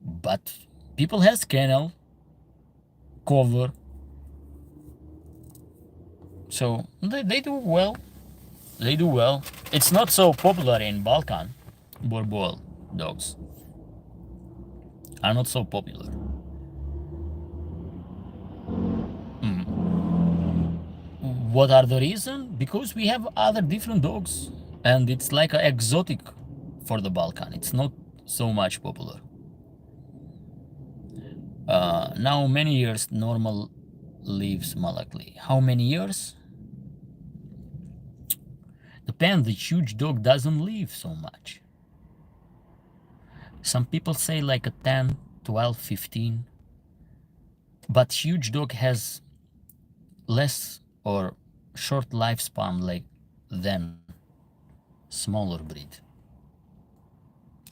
but people has kennel cover, so they do well. They do well. It's not so popular in Balkan. Borbal dogs are not so popular. What are the reason? Because we have other different dogs, and it's like an exotic for the Balkan. It's not so much popular. Now many years normal lives Malak. How many years? Depends. The huge dog doesn't live so much. Some people say like a 10, 12, 15. But huge dog has less or short lifespan like than smaller breed.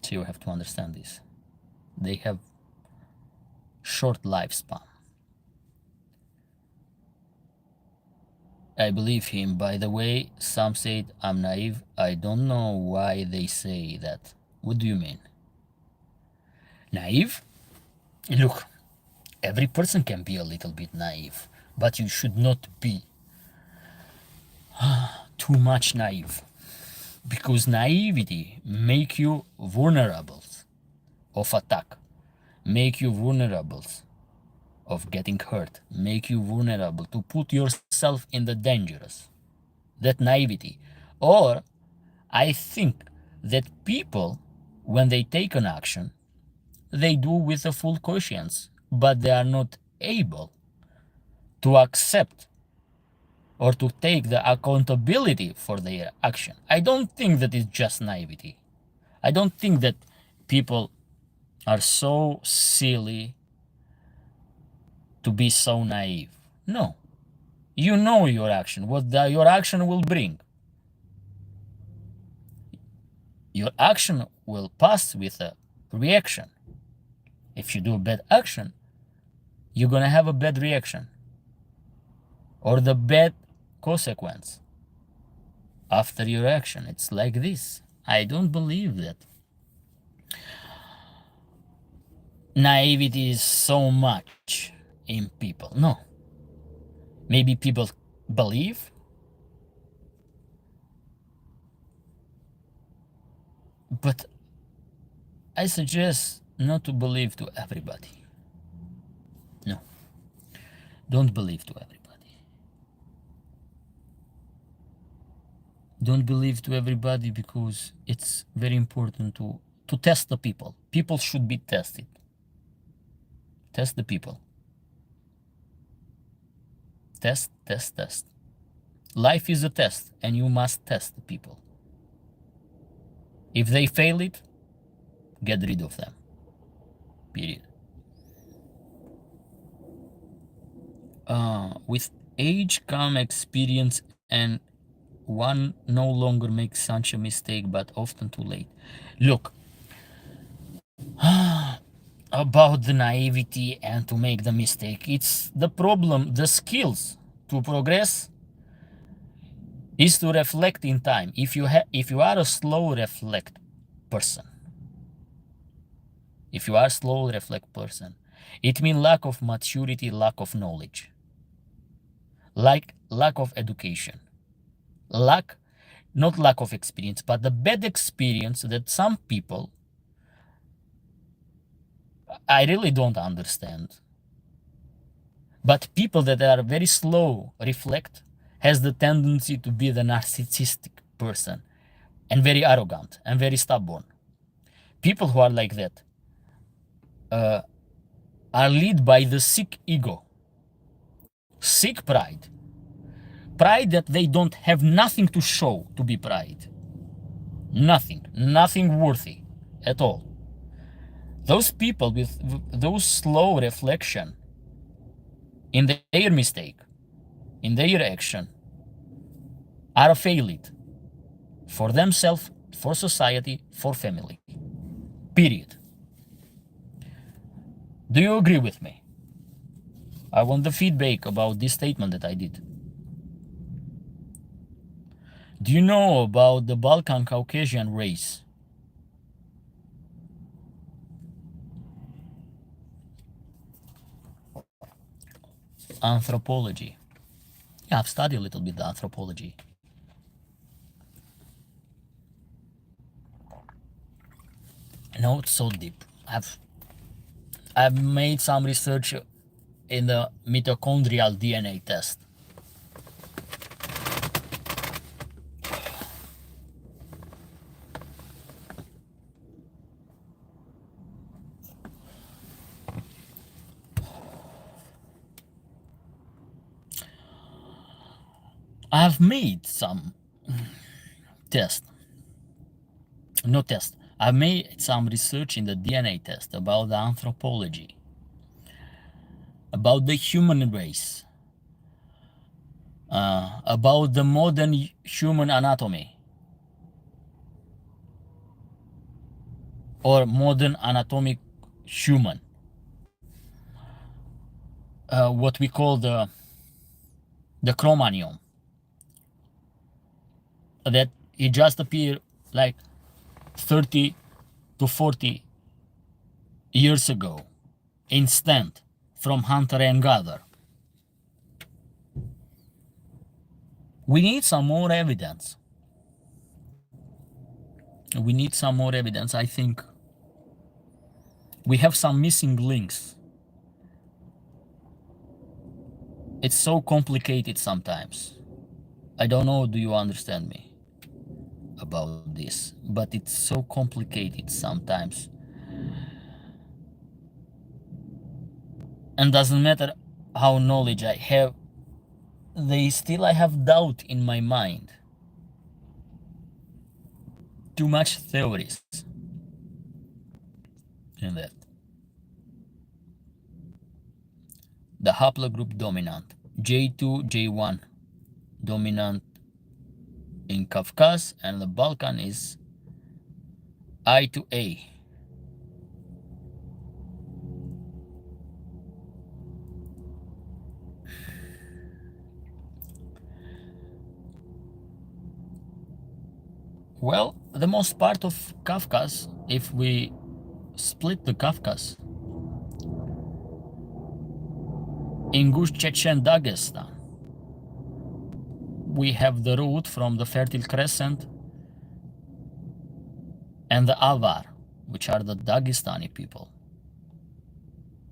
So you have to understand this. They have short lifespan. I believe him. By the way, some said I'm naive. I don't know why they say that. What do you mean? Naive? Look, every person can be a little bit naive, but you should not be too much naive, because naivety make you vulnerable of attack. make you vulnerable of getting hurt, make you vulnerable to put yourself in the dangerous. That naivety. Or I think that people, when they take an action, they do with a full conscience, but they are not able to accept or to take the accountability for their action. I don't think that it's just naivety. I don't think that people are so silly to be so naive. No. You know your action, what your action will bring. Your action will pass with a reaction. If you do a bad action, you're gonna have a bad reaction or the bad consequence after your action. It's like this. I don't believe that naivety is so much in people. No. Maybe people believe, but I suggest not to believe to everybody. No. Don't believe to everybody. Don't believe to everybody because it's very important to test the people. People should be tested. Test the people. Test, test, test. Life is a test, and you must test the people. If they fail it, get rid of them. Period. With age come experience, and one no longer makes such a mistake, but often too late. Look, about the naivety and to make the mistake, it's the problem. The skills to progress is to reflect in time. If you are a slow reflect person, it means lack of maturity, lack of knowledge, like lack of education, not lack of experience, but the bad experience that some people, I really don't understand. But people that are very slow reflect has the tendency to be the narcissistic person and very arrogant and very stubborn. People who are like that are led by the sick ego, sick pride that they don't have nothing to show to be pride. Nothing worthy at all. Those people with those slow reflection in their mistake, in their action, are failed for themselves, for society, for family. Period. Do you agree with me? I want the feedback about this statement that I did. Do you know about the Balkan Caucasian race? Anthropology. Yeah, I've studied a little bit the anthropology. No, it's so deep. I've made some research in the mitochondrial DNA test. I've made some I've made some research in the DNA test about the anthropology, about the human race, about the modern human anatomy, or modern anatomic human, what we call the Cro-Magnon, that it just appeared like 30 to 40 years ago, instant, from hunter and gatherer. We need some more evidence. I think We have some missing links. It's so complicated sometimes. I don't know, do you understand me about this? But it's so complicated sometimes. And doesn't matter how knowledge I have, I have doubt in my mind. Too much theories in that. The haplogroup dominant, J2, J1, dominant in Caucasus, and the Balkan is I to A. Well, the most part of Caucasus, if we split the Caucasus, Ingush, Chechen, Dagestan, we have the root from the Fertile Crescent and the Avar, which are the Dagestani people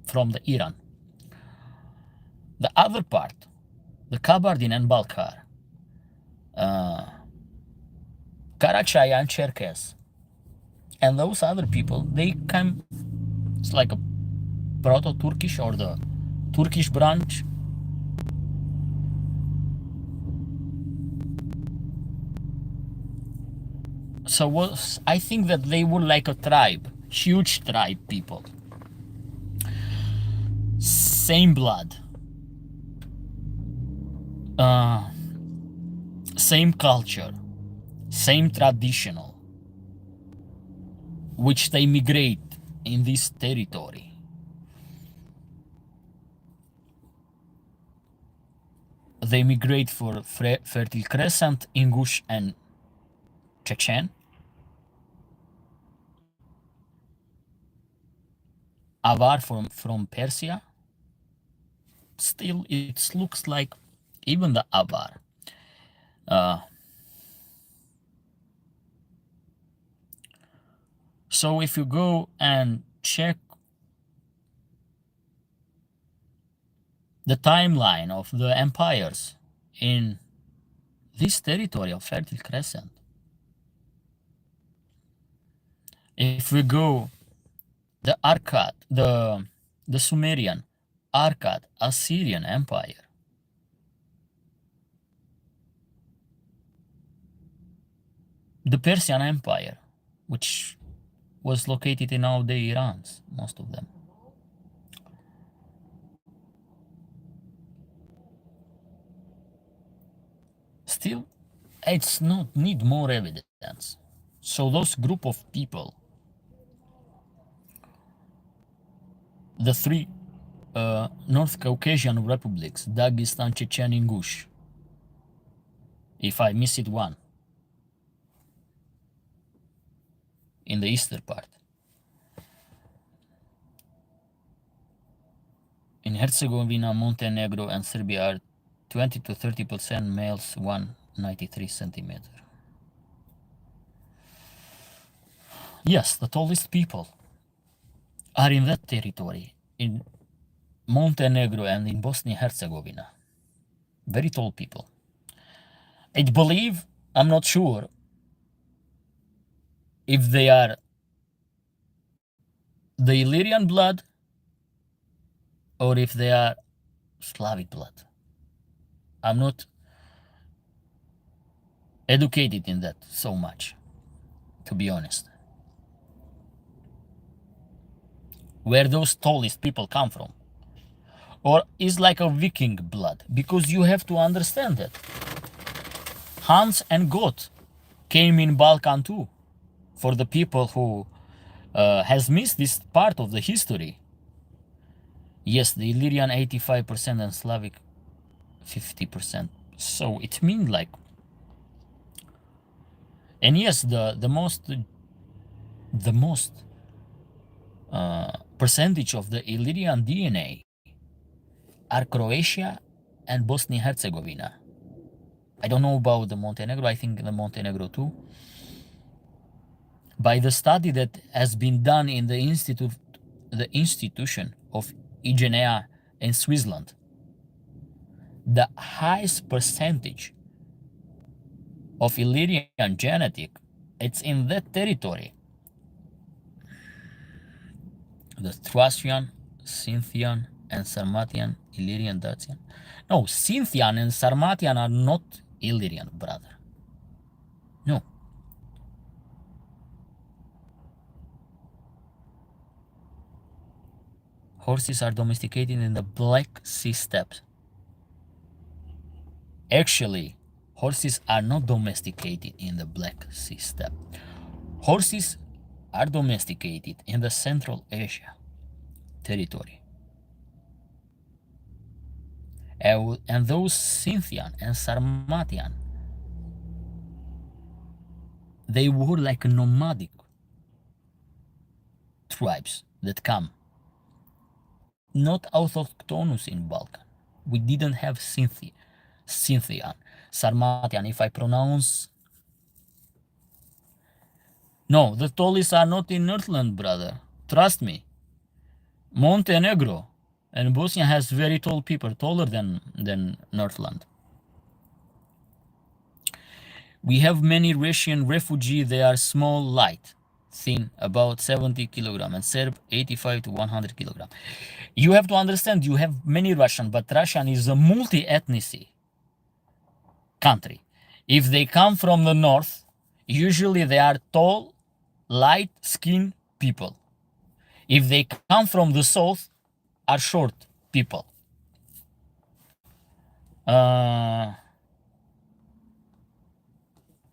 from the Iran. The other part, the Kabardin and Balkar, Karachaya and Cherkess, and those other people, they come, it's like a proto-Turkish or the Turkish branch. So I think that they were like a tribe, huge tribe people. Same blood. Same culture. Same traditional. Which they migrate in this territory. They migrate for Fertile Crescent, Ingush and Chechen. Avar from Persia. Still, it looks like even the Avar. So if you go and check the timeline of the empires in this territory of Fertile Crescent, if we go the Akkad, the Sumerian, Akkad, Assyrian Empire, the Persian Empire, which was located in nowadays Iran, most of them. Still, it's not need more evidence. So those group of people, the three North Caucasian republics, Dagestan, Chechen, Ingush, if I miss it one, in the eastern part. In Herzegovina, Montenegro, and Serbia are 20 to 30% males, 193 centimeter. Yes, the tallest people are in that territory, in Montenegro and in Bosnia and Herzegovina. Very tall people. I believe, I'm not sure if they are the Illyrian blood or if they are Slavic blood. I'm not educated in that so much, to be honest. Where those tallest people come from. Or is like a Viking blood, because you have to understand that Huns and Goth came in Balkan too. For the people who has missed this part of the history. Yes, the Illyrian 85% and Slavic 50%. So it means like, and yes, the most percentage of the Illyrian DNA are Croatia and Bosnia and Herzegovina. I don't know about the Montenegro, I think the Montenegro too. By the study that has been done in the Institute the institution of eugeneia in Switzerland, the highest percentage of Illyrian genetic, it's in that territory. The Thracian, Scythian, and Sarmatian, Illyrian, Dacian. No, Scythian and Sarmatian are not Illyrian, brother. No. Horses are domesticated in the Black Sea steppes. Actually, horses are not domesticated in the Black Sea steppe. Horses are domesticated in the Central Asia territory. And those Scythian and Sarmatian, they were like nomadic tribes that come, not autochthonous in Balkan. We didn't have Scythian, Sarmatian, if I pronounce. No, the Tolis are not in Northland, brother. Trust me. Montenegro and Bosnia has very tall people, taller than Northland. We have many Russian refugees. They are small, light, thin, about 70 kilogram, and Serb 85 to 100 kilogram. You have to understand, you have many Russian, but Russian is a multi-ethnicity country. If they come from the north, usually they are tall, light-skinned people. If they come from the south, are short people.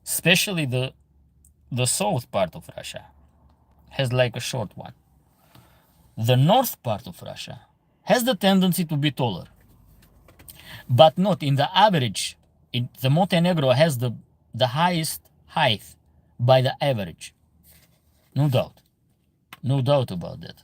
Especially the south part of Russia has like a short one. The north part of Russia has the tendency to be taller, but not in the average. The Montenegro has the highest height by the average. No doubt. No doubt about that.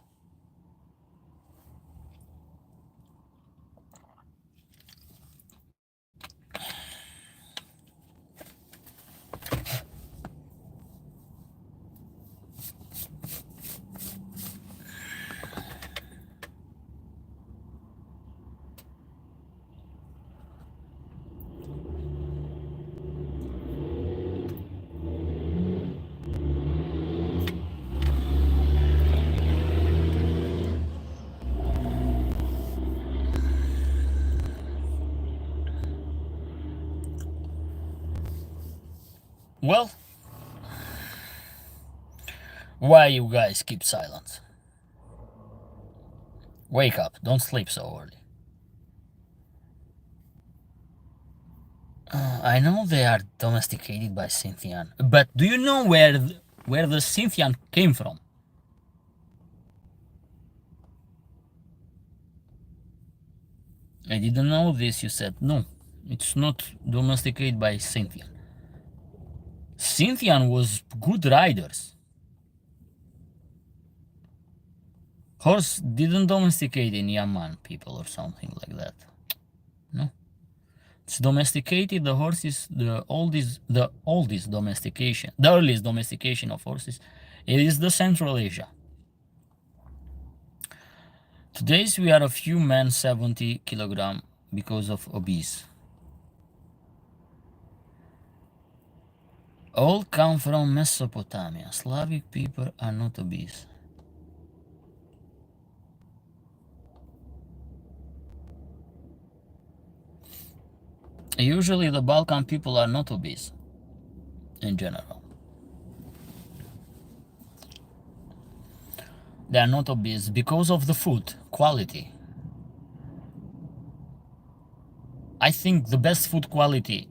Well, why you guys keep silent? Wake up, don't sleep so early. I know they are domesticated by Scythian, but do you know where the Scythian came from? I didn't know this, you said. No, it's not domesticated by Scythian. Scythian was good riders. Horse didn't domesticate in Yaman people or something like that. No. It's domesticated, the horses, the oldest domestication, the earliest domestication of horses, it is the Central Asia. Today we are a few men 70 kilogram because of obese. All come from Mesopotamia. Slavic people are not obese. Usually the Balkan people are not obese in general. They are not obese because of the food quality. I think the best food quality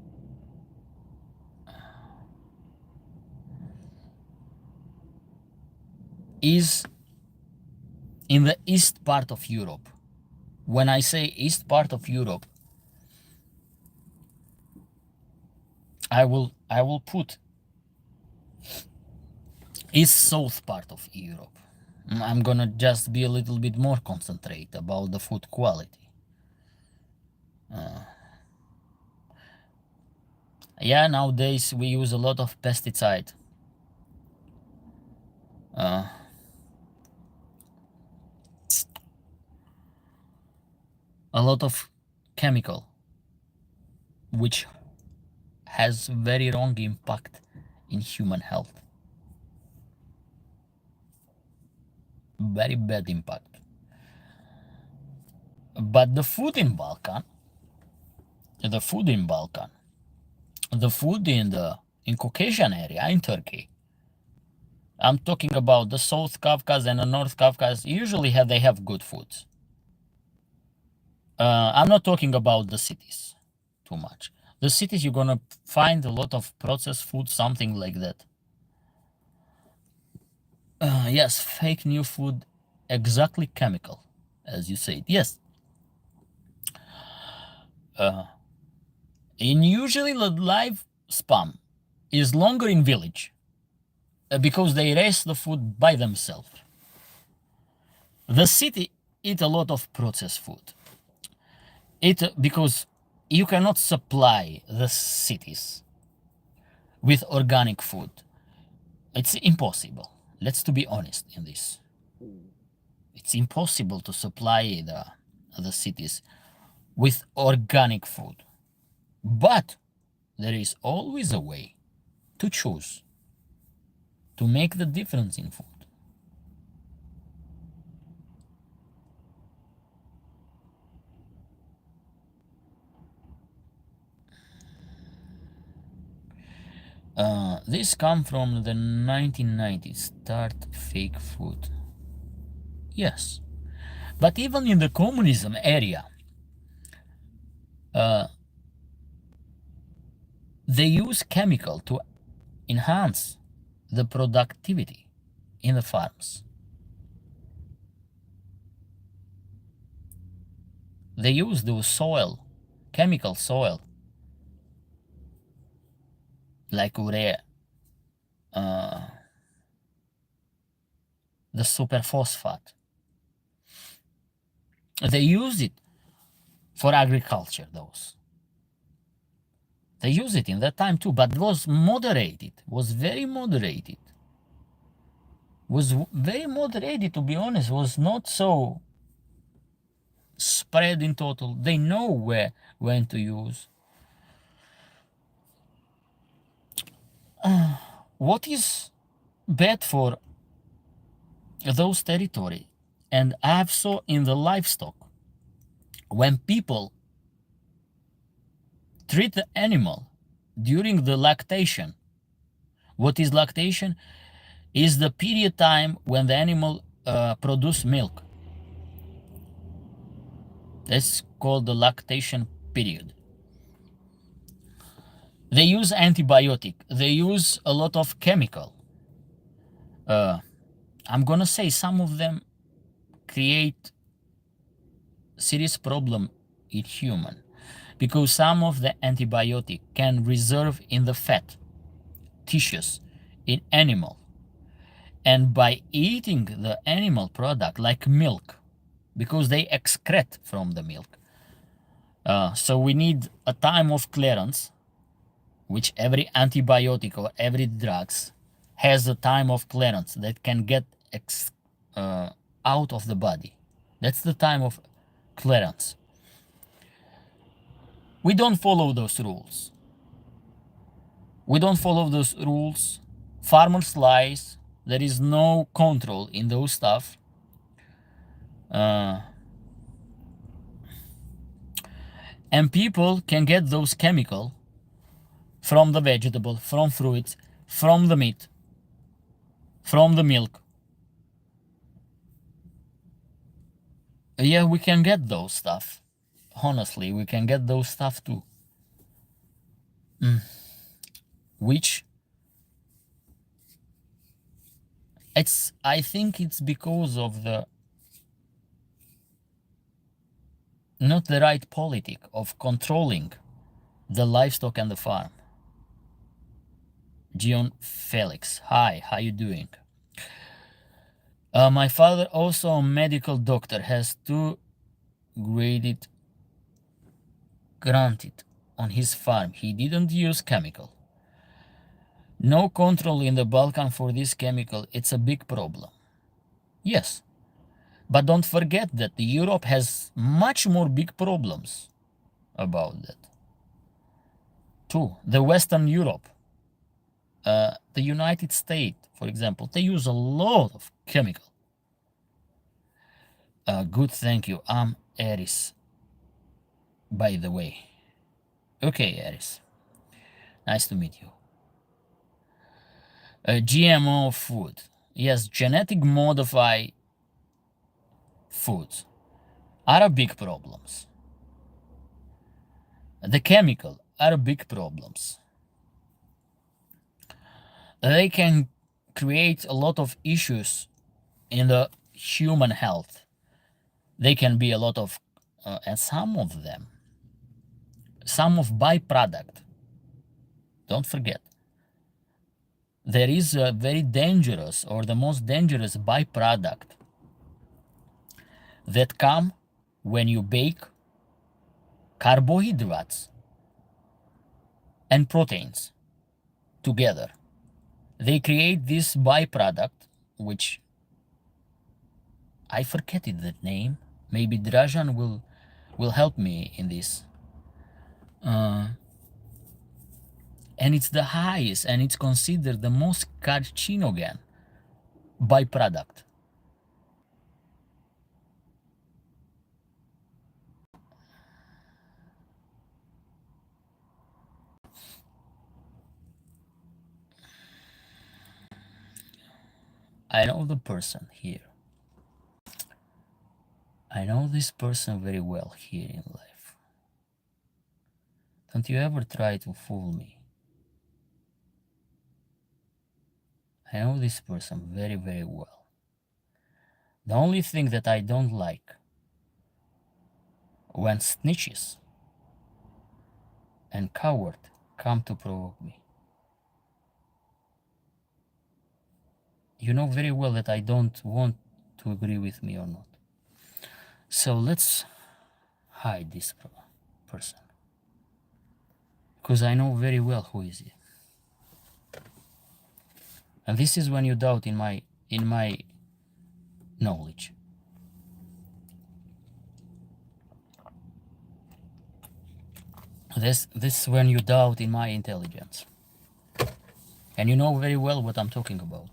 is in the east part of Europe. When I say east part of Europe, I will put east south part of Europe. I'm gonna just be a little bit more concentrate about the food quality. Yeah, nowadays we use a lot of pesticide. a lot of chemical, which has very wrong impact in human health. Very bad impact. But the food in Balkan, the food in Caucasian area in Turkey, I'm talking about the South Caucasus and the North Caucasus, usually they have good foods. I'm not talking about the cities too much. The cities, you're gonna find a lot of processed food, something like that. Yes, fake new food, exactly chemical, as you said. Yes. In usually the live span is longer in village because they raise the food by themselves. The city eat a lot of processed food. Because you cannot supply the cities with organic food. It's impossible. Let's to be honest in this. It's impossible to supply the cities with organic food. But there is always a way to choose, to make the difference in food. This come from the 1990s, start fake food. Yes. But even in the communism area, they use chemical to enhance the productivity in the farms. They use the soil, chemical soil, like urea, the superphosphate. They use it for agriculture, those. They use it in that time too, but was moderated, was very moderated. Was very moderated, to be honest, was not so spread in total. They know when to use. What is bad for those territory, and I have saw in the livestock, when people treat the animal during the lactation. What is lactation? Is the period time when the animal produce milk. That's called the lactation period. They use antibiotic. They use a lot of chemical. I'm gonna say some of them create serious problem in human, because some of the antibiotic can reserve in the fat tissues in animal, and by eating the animal product like milk, because they excrete from the milk, so we need a time of clearance, which every antibiotic or every drugs has a time of clearance that can get out of the body. That's the time of clearance. We don't follow those rules. We don't follow those rules. Farmers lies. There is no control in those stuff. And people can get those chemical from the vegetable, from fruits, from the meat, from the milk. Yeah, we can get those stuff. Honestly, we can get those stuff too. Which I think it's because of the not the right politic of controlling the livestock and the farm. Gion Felix, hi, how you doing? My father, also a medical doctor, has two graded granted on his farm. He didn't use chemical. No control in the Balkan for this chemical. It's a big problem. Yes. But don't forget that Europe has much more big problems about that. Too, the Western Europe, the United States, for example, they use a lot of chemical. Good, thank you. I'm Eris, by the way. Okay, Eris. Nice to meet you. GMO food. Yes, genetic modify foods are a big problems. The chemical are big problems. They can create a lot of issues in the human health. They can be a lot of, and some of them, some of byproduct. Don't forget, there is a very dangerous or the most dangerous byproduct that come when you bake carbohydrates and proteins together. They create this byproduct, which I forget the name. Maybe Drajan will help me in this. And it's the highest, and it's considered the most carcinogen byproduct. I know the person here. I know this person very well here in life. Don't you ever try to fool me. I know this person very, very well. The only thing that I don't like when snitches and coward come to provoke me. You know very well that I don't want to agree with me or not. So let's hide this person. Because I know very well who is he. And this is when you doubt in my knowledge. This is when you doubt in my intelligence. And you know very well what I'm talking about.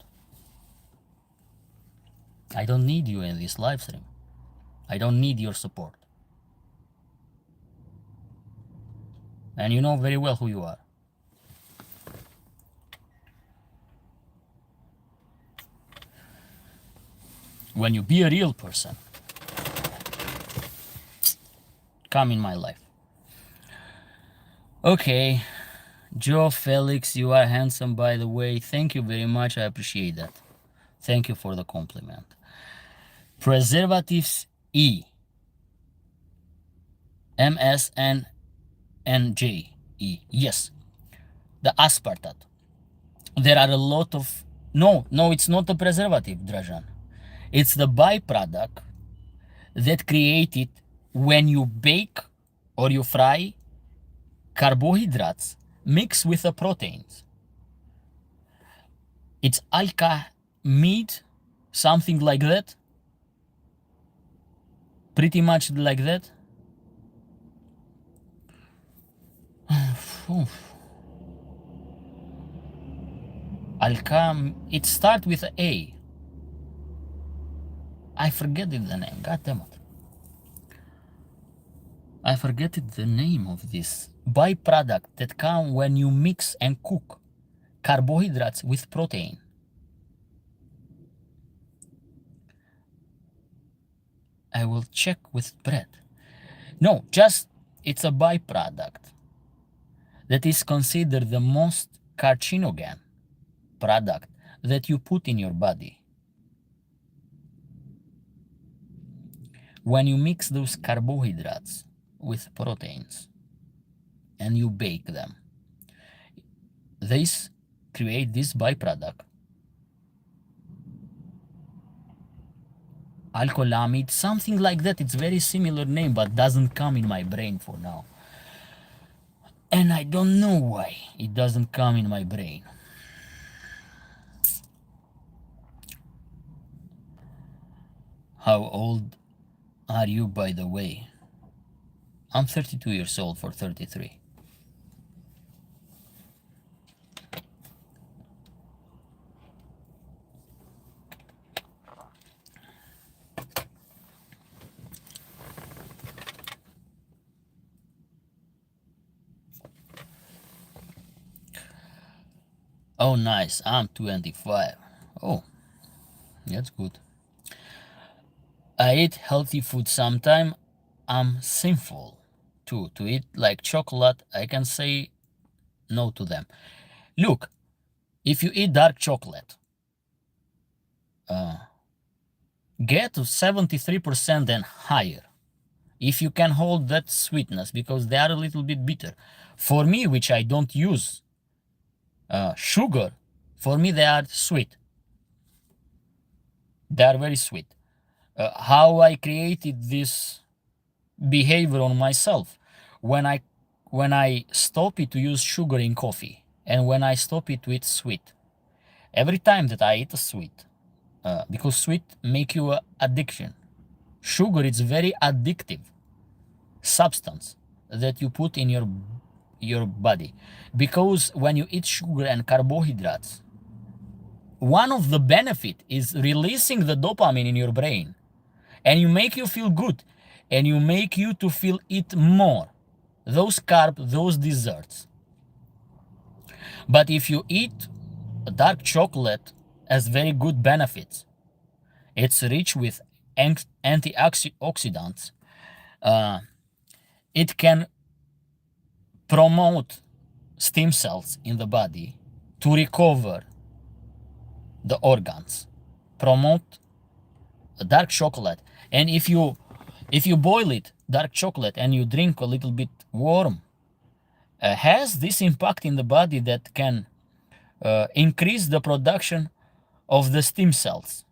I don't need you in this live stream. I don't need your support. And you know very well who you are. When you be a real person, come in my life. Okay, Joe Felix, you are handsome, by the way. Thank you very much. I appreciate that. Thank you for the compliment. Preservatives E. MSNNJ E. Yes, the aspartate. There are a lot of... No, it's not a preservative, Drajan. It's the byproduct that created when you bake or you fry carbohydrates mixed with the proteins. It's alka-meat, something like that. Pretty much like that. It starts with A. I forget the name. God damn it. I forget the name of this byproduct that come when you mix and cook carbohydrates with protein. I will check with bread. No, just it's a byproduct that is considered the most carcinogen product that you put in your body. When you mix those carbohydrates with proteins and you bake them, these create this byproduct, alcolamide, something like that. It's very similar name, but doesn't come in my brain for now. And I don't know why it doesn't come in my brain. How old are you, by the way? I'm 32 years old for 33. Oh, nice. I'm 25. Oh, that's good. I eat healthy food sometime. I'm sinful to eat like chocolate. I can say no to them. Look, if you eat dark chocolate, get to 73% and higher. If you can hold that sweetness, because they are a little bit bitter. For me, which I don't use sugar, for me they are sweet. They are very sweet. How I created this behavior on myself when I stop it to use sugar in coffee, and when I stop it to eat sweet. Every time that I eat a sweet, because sweet make you addiction. Sugar is very addictive substance that you put in your body, because when you eat sugar and carbohydrates, one of the benefit is releasing the dopamine in your brain, and you make you feel good, and you make you to feel eat more those carbs, those desserts. But if you eat dark chocolate, has very good benefits. It's rich with antioxidants. It can promote stem cells in the body to recover the organs. Promote dark chocolate. And if you boil it, dark chocolate, and you drink a little bit warm, has this impact in the body that can increase the production of the stem cells.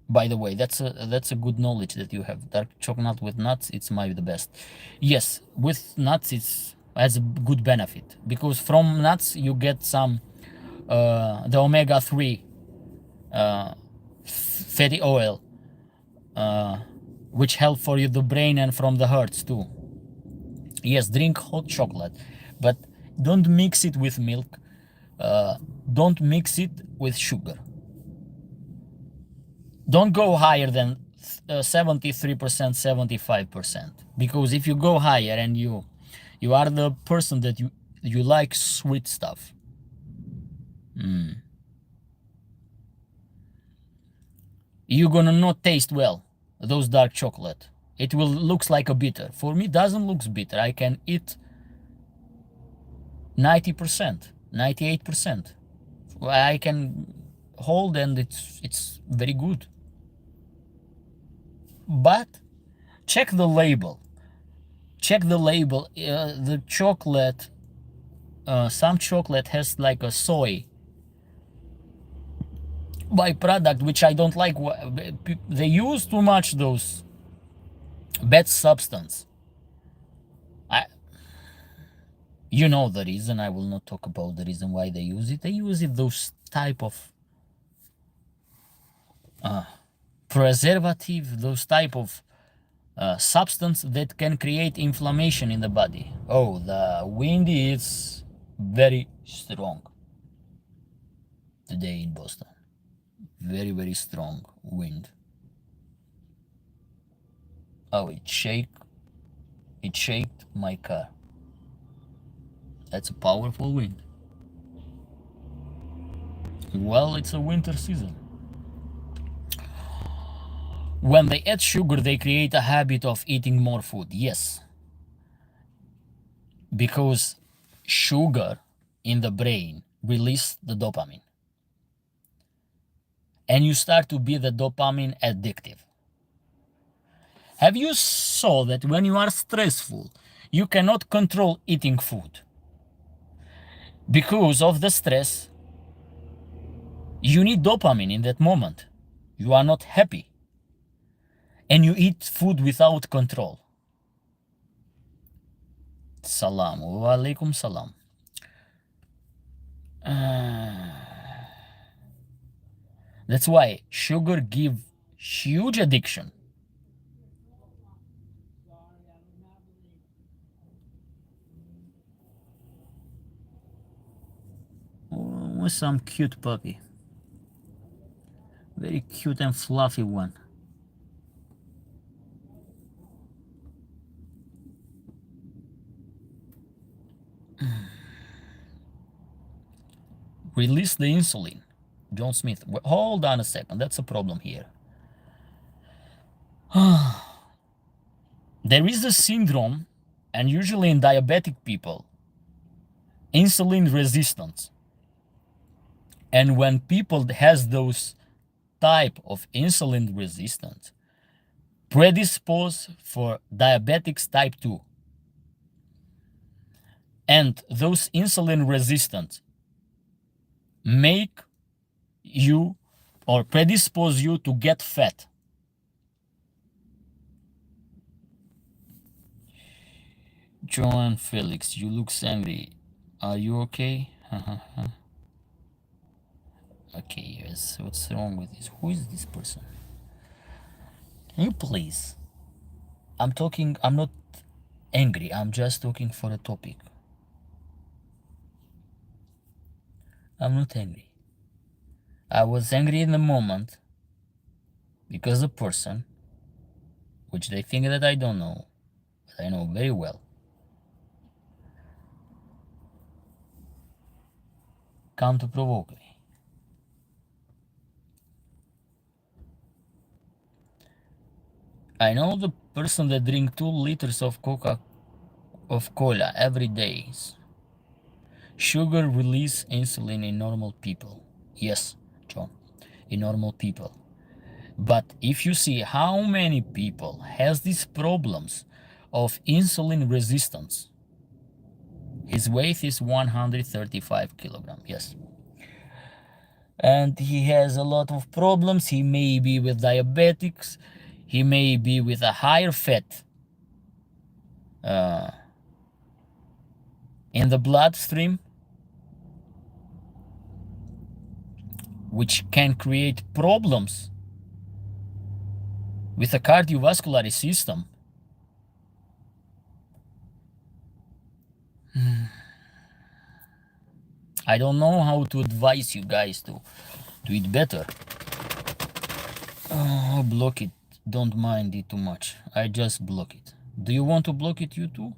By the way, that's a good knowledge that you have. Dark chocolate with nuts, it's the best. Yes, with nuts it's has a good benefit, because from nuts you get some the omega-3 fatty oil, which help for you the brain and from the hearts too. Yes, drink hot chocolate, but don't mix it with milk. Don't mix it with sugar. Don't go higher than 73%, 75%, because if you go higher and you are the person that you like sweet stuff, you're gonna not taste well those dark chocolate. It will looks like a bitter. For me, doesn't looks bitter. I can eat 90%, 98%. I can hold, and it's very good. But check the label. Check the label. The chocolate, some chocolate has like a soy byproduct, which I don't like. They use too much those bad substance. You know the reason. I will not talk about the reason why they use it. They use it those type of preservative, those type of substance that can create inflammation in the body. Oh, the wind is very strong today in Boston. Very, very strong wind. Oh, it shaked my car. That's a powerful wind. Well, it's a winter season. When they add sugar, they create a habit of eating more food. Yes. Because sugar in the brain releases the dopamine. And you start to be the dopamine addictive. Have you saw that when you are stressful, you cannot control eating food? Because of the stress, you need dopamine in that moment. You are not happy. And you eat food without control. Salam. Wa alaikum salam. That's why sugar give Huge addiction. Oh, some cute puppy. Very cute and fluffy one. Release the insulin. John Smith. Hold on a second. That's a problem here. There is a syndrome, and usually in diabetic people, insulin resistance. And when people has those type of insulin resistance, predisposed for diabetics type 2. And those insulin resistant make you or predispose you to get fat. Joan Felix, you look angry. Are you okay? Okay, yes. What's wrong with this? Who is this person? Can you please? I'm not angry. I'm just talking for a topic. I'm not angry. I was angry in the moment because the person, which they think that I don't know, but I know very well, come to provoke me. I know the person that drink 2 liters of cola every day. Sugar release insulin in normal people. Yes, John, in normal people. But if you see how many people has these problems of insulin resistance, his weight is 135 kilograms, yes. And he has a lot of problems. He may be with diabetics. He may be with a higher fat in the bloodstream, which can create problems with the cardiovascular system. I don't know how to advise you guys to eat better. Oh, block it. Don't mind it too much. I just block it. Do you want to block it, you too?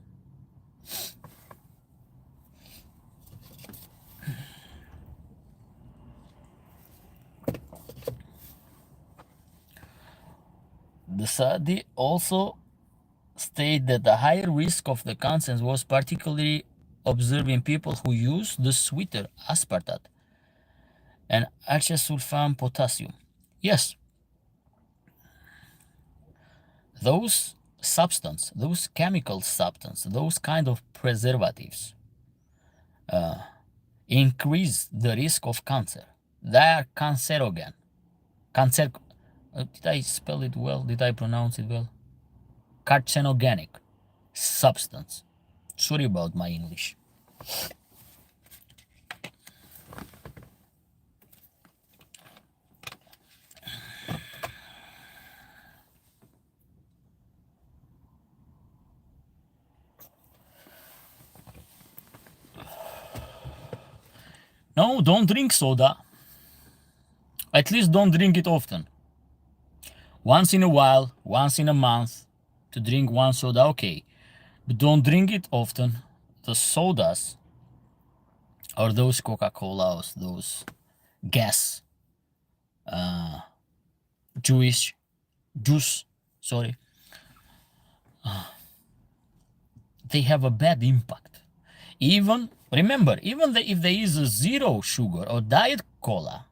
The study also state that the higher risk of the cancer was particularly observed in people who use the sweeter aspartate and acesulfam potassium. Yes, those substance, those chemical substance, those kind of preservatives increase the risk of cancer. They are cancerogen. Did I spell it well? Did I pronounce it well? Carcinogenic substance. Sorry about my English. No, don't drink soda. At least don't drink it often. Once in a while, once in a month, to drink one soda, okay. But don't drink it often. The sodas, or those Coca-Colas, those gas, juice, sorry, they have a bad impact. Even, remember, even if there is a zero sugar or diet cola,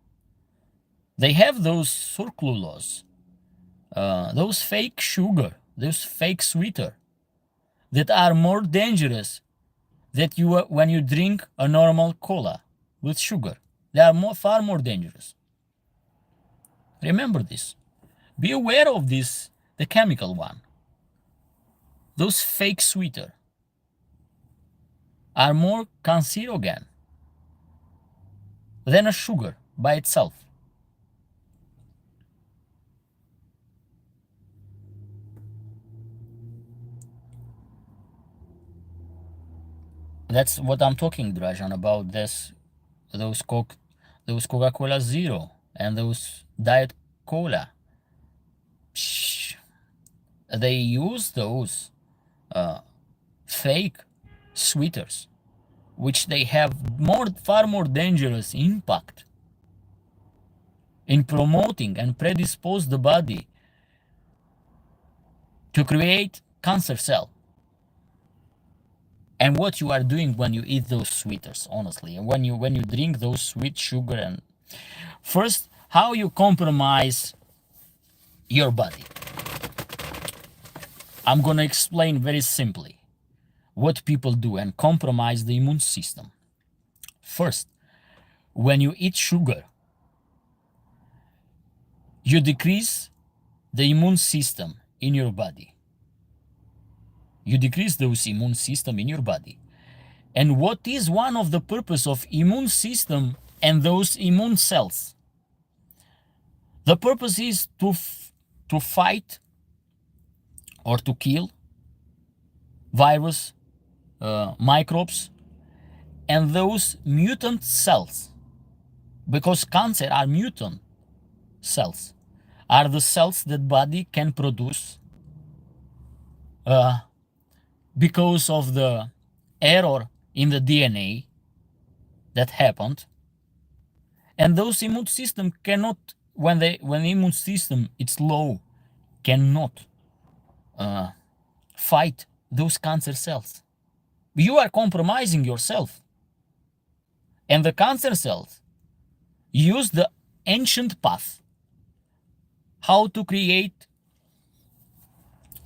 they have those sucralose, those fake sugar, those fake sweeter, that are more dangerous than when you drink a normal cola with sugar. They are far more dangerous. Remember this. Be aware of this, the chemical one. Those fake sweeter are more cancerogen than a sugar by itself. That's what I'm talking, Drajan, about those Coca-Cola Zero and those Diet Cola. Psh, they use those fake sweeteners, which they have far more dangerous impact in promoting and predispose the body to create cancer cell. And what you are doing when you eat those sweeteners, honestly, and when you drink those sweet sugar, and first, how you compromise your body. I'm gonna explain very simply what people do and compromise the immune system. First, when you eat sugar, you decrease the immune system in your body. You decrease those immune system in your body. And what is one of the purpose of immune system and those immune cells? The purpose is to fight or to kill virus, microbes, and those mutant cells. Because cancer are mutant cells, are the cells that body can produce because of the error in the DNA that happened. And those immune system cannot, when the immune system is low, cannot fight those cancer cells. You are compromising yourself. And the cancer cells use the ancient path how to create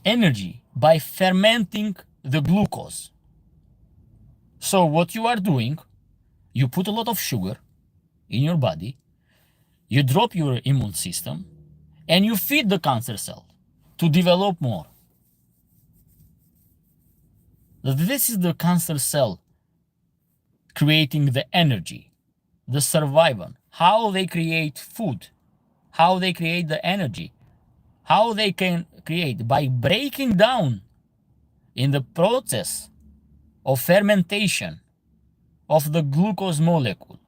energy by fermenting the glucose. So what you are doing, you put a lot of sugar in your body, you drop your immune system, and you feed the cancer cell to develop more. This is the cancer cell creating the energy, the survival, how they create food, how they create the energy, how they can create by breaking down in the process of fermentation of the glucose molecule.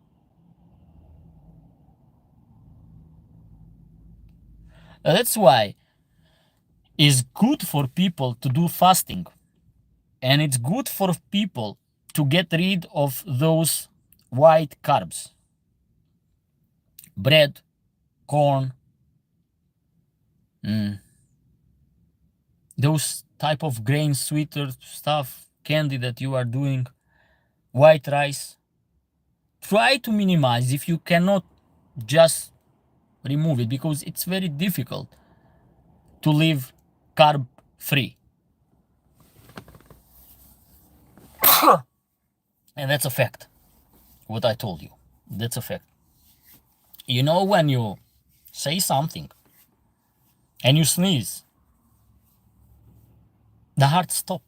That's why it's good for people to do fasting, and it's good for people to get rid of those white carbs, bread, corn, those type of grain sweeter stuff, candy that you are doing, white rice. Try to minimize if you cannot just remove it, because it's very difficult to live carb free. And that's a fact. What I told you, that's a fact. You know, when you say something and you sneeze, the heart stops.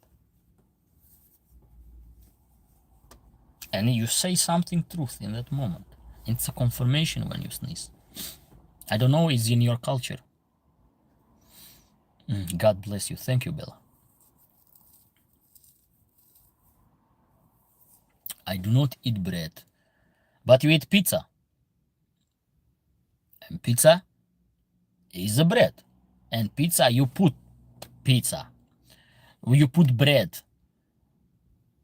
And you say something truth in that moment. It's a confirmation when you sneeze. I don't know, it's in your culture. God bless you. Thank you, Bella. I do not eat bread, but you eat pizza. And pizza is a bread. And pizza, you put pizza. You put bread.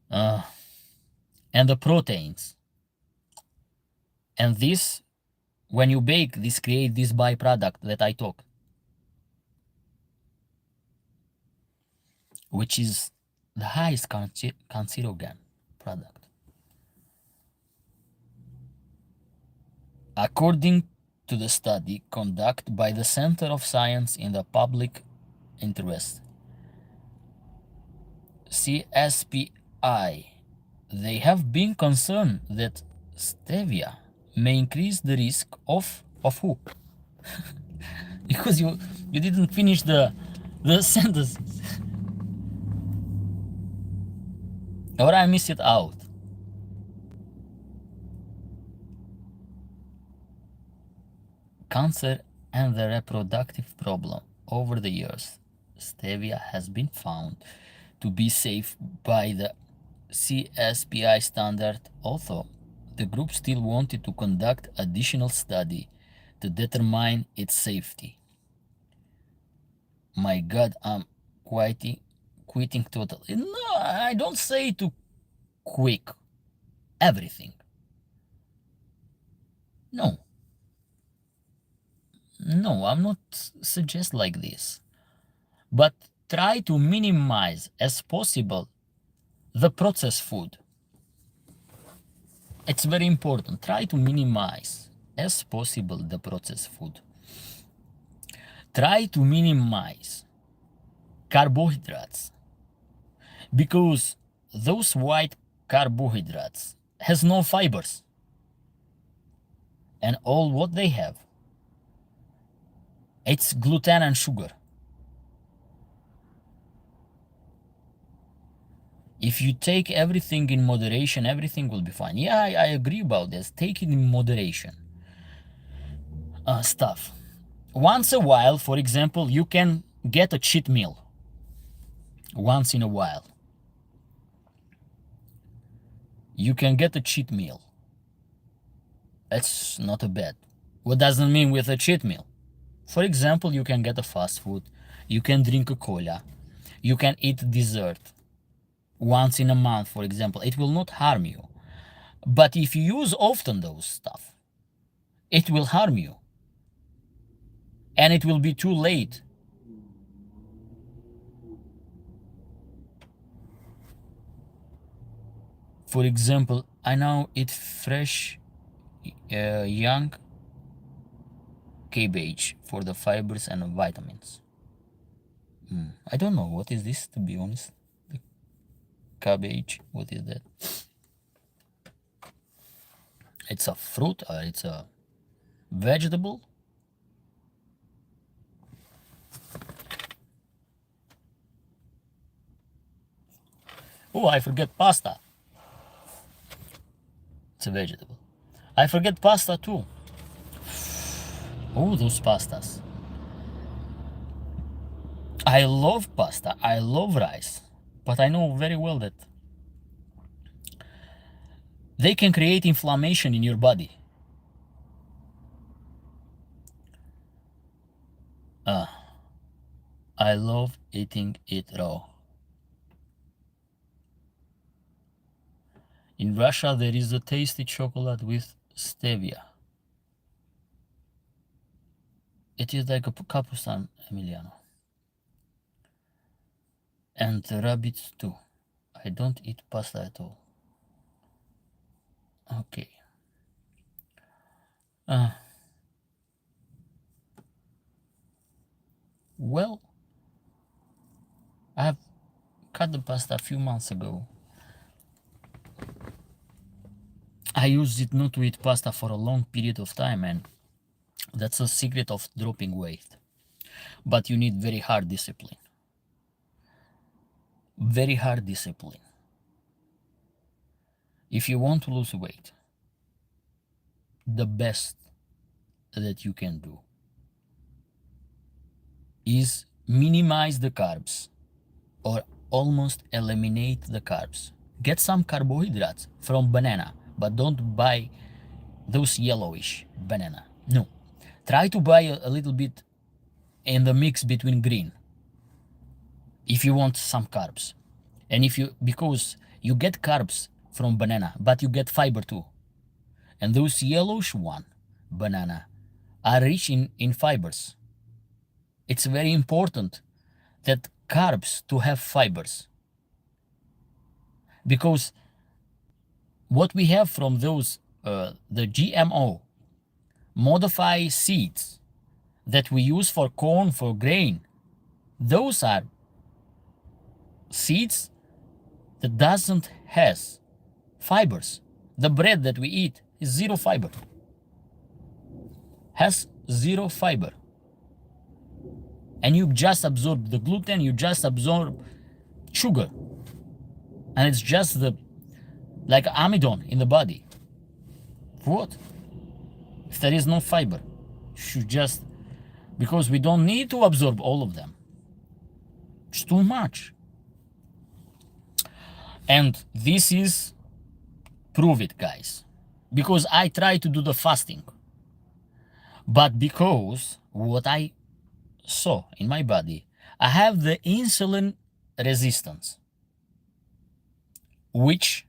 And the proteins. And this, when you bake, this create this byproduct that I talk, which is the highest cancerogen product. According to the study conducted by the Center of Science in the Public Interest, CSPI, they have been concerned that stevia may increase the risk of who? Because you didn't finish the sentence. Or I miss it out. Cancer and the reproductive problem. Over the years, stevia has been found to be safe by the CSPI standard, although the group still wanted to conduct additional study to determine its safety. My God, I'm quitting totally. No, I don't say to quit everything. No. No, I'm not suggest like this. But try to minimize as possible the processed food. It's very important. Try to minimize as possible the processed food. Try to minimize carbohydrates, because those white carbohydrates has no fibers, and all what they have, it's gluten and sugar. If you take everything in moderation, everything will be fine. Yeah, I agree about this. Take it in moderation. Stuff. Once a while, for example, you can get a cheat meal. Once in a while. You can get a cheat meal. That's not a bad. What does it mean with a cheat meal? For example, you can get a fast food. You can drink a cola. You can eat dessert. Once in a month, for example, it will not harm you. But if you use often those stuff, it will harm you. And it will be too late. For example, I now eat fresh, young cabbage for the fibers and vitamins. I don't know what is this, to be honest. Cabbage, what is that? It's a fruit, or it's a vegetable? Oh, I forget pasta. It's a vegetable. I forget pasta too. Oh, those pastas. I love pasta, I love rice, but I know very well that they can create inflammation in your body. I love eating it raw. In Russia, there is a tasty chocolate with stevia. It is like a Capustan Emiliano. And rabbits too. I don't eat pasta at all. Okay. Well, I have cut the pasta a few months ago. I used it not to eat pasta for a long period of time, and that's a secret of dropping weight. But you need very hard discipline. Very hard discipline. If you want to lose weight, the best that you can do is minimize the carbs or almost eliminate the carbs. Get some carbohydrates from banana, but don't buy those yellowish banana. No. Try to buy a little bit in the mix between green if you want some carbs. And because you get carbs from banana, but you get fiber too. And those yellowish one, banana, are rich in fibers. It's very important that carbs to have fibers. Because what we have from those, the GMO, modified seeds that we use for corn, for grain, those are seeds that doesn't has fibers. The bread that we eat is zero fiber. Has zero fiber. And you just absorb the gluten, you just absorb sugar. And it's just like amidon in the body. What? If there is no fiber, should just, because we don't need to absorb all of them. It's too much. And this is, prove it, guys, because I try to do the fasting, but because what I saw in my body, I have the insulin resistance, which,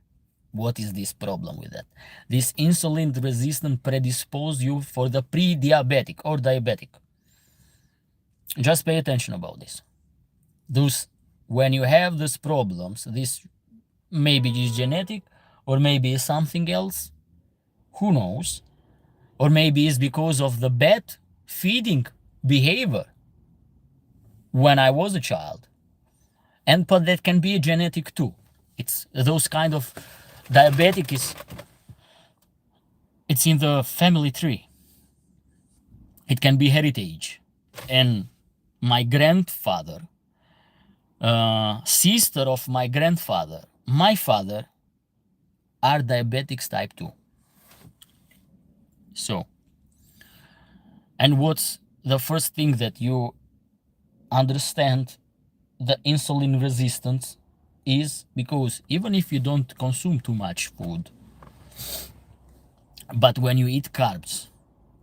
what is this problem with that? This insulin resistance predispose you for the pre-diabetic or diabetic. Just pay attention about this. Those, when you have these problems, this maybe is genetic, or maybe is something else, who knows? Or maybe it's because of the bad feeding behavior when I was a child. And but that can be genetic too. It's those kind of diabetic is, it's in the family tree. It can be heritage. And my grandfather, sister of my grandfather, my father, are diabetics type 2. So, and what's the first thing that you understand the insulin resistance is because even if you don't consume too much food, but when you eat carbs,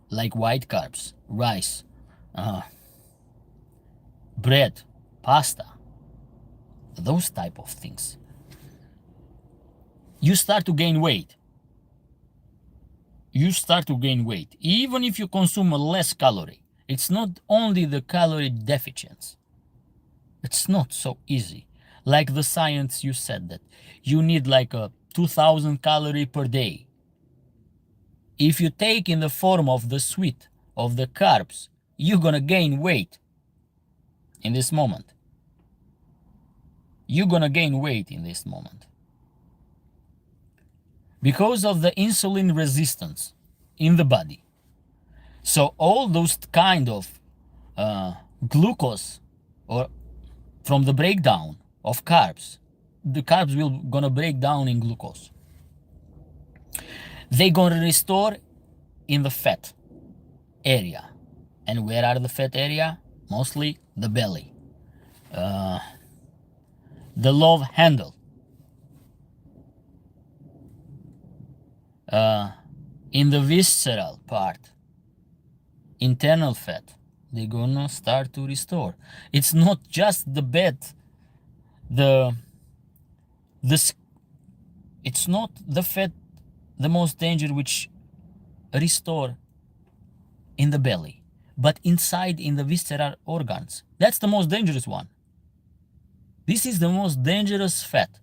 like white carbs, rice, bread, pasta, those type of things, you start to gain weight. You start to gain weight, even if you consume a less calorie. It's not only the calorie deficiency. It's not so easy. Like the science, you said that you need like a 2000 calorie per day. If you take in the form of the sweet, of the carbs, you're gonna gain weight in this moment. You're gonna gain weight in this moment. Because of the insulin resistance in the body. So all those kind of glucose, or from the breakdown of carbs, the carbs will gonna break down in glucose. They gonna restore in the fat area. And where are the fat area? Mostly the belly, the love handle, in the visceral part, internal fat, they're gonna start to restore. It's not just the bed, it's not the fat, the most danger which restore in the belly, but inside in the visceral organs. That's the most dangerous one. This is the most dangerous fat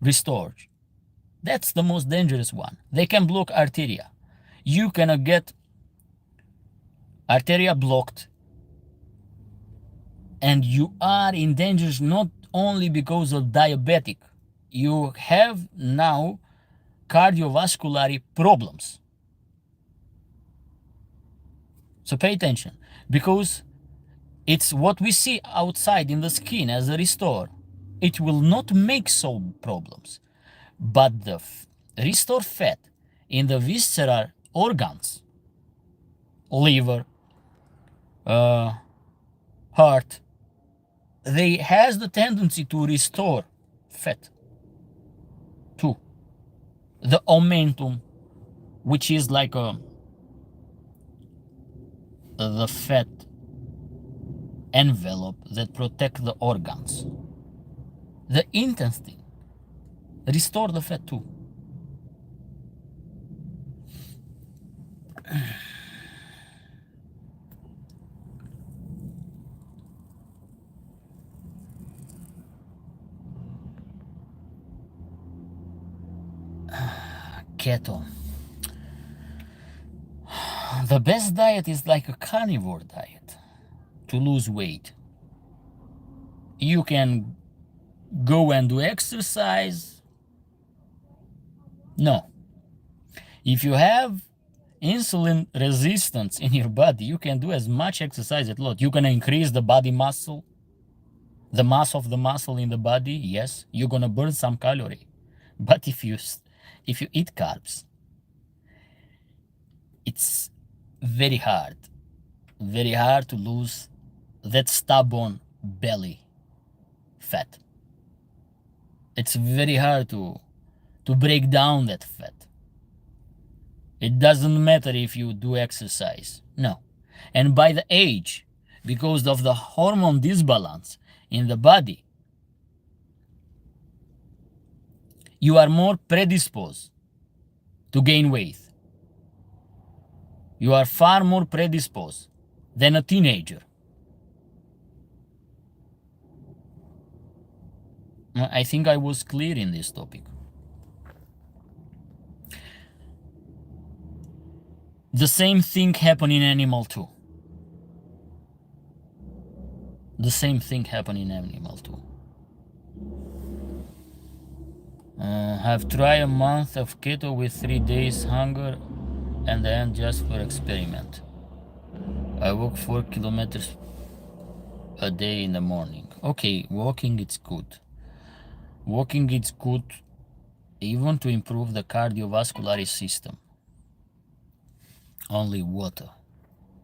restored. That's the most dangerous one. They can block arteria. You cannot get arteria blocked, and you are in danger not only because of diabetic. You have now cardiovascular problems. So pay attention, because it's what we see outside in the skin as a restore. It will not make so problems, but the restore fat in the visceral organs, liver, heart, they has the tendency to restore fat too. The omentum, which is like the fat envelope that protect the organs. The intestine restore the fat too. Keto. The best diet is like a carnivore diet to lose weight. You can go and do exercise. No. If you have insulin resistance in your body, you can do as much exercise as lot. You can increase the body muscle, the mass of the muscle in the body. Yes, you're gonna burn some calorie. But if you eat carbs, it's very hard to lose that stubborn belly fat. It's very hard to break down that fat. It doesn't matter if you do exercise, no. And by the age, because of the hormone disbalance in the body, you are more predisposed to gain weight. You are far more predisposed than a teenager. I think I was clear in this topic. The same thing happen in animal too. The same thing happen in animal too. Have tried a month of keto with 3 days hunger and then just for experiment. I walk 4 kilometers a day in the morning. Okay, walking it's good. Walking is good even to improve the cardiovascular system. Only water.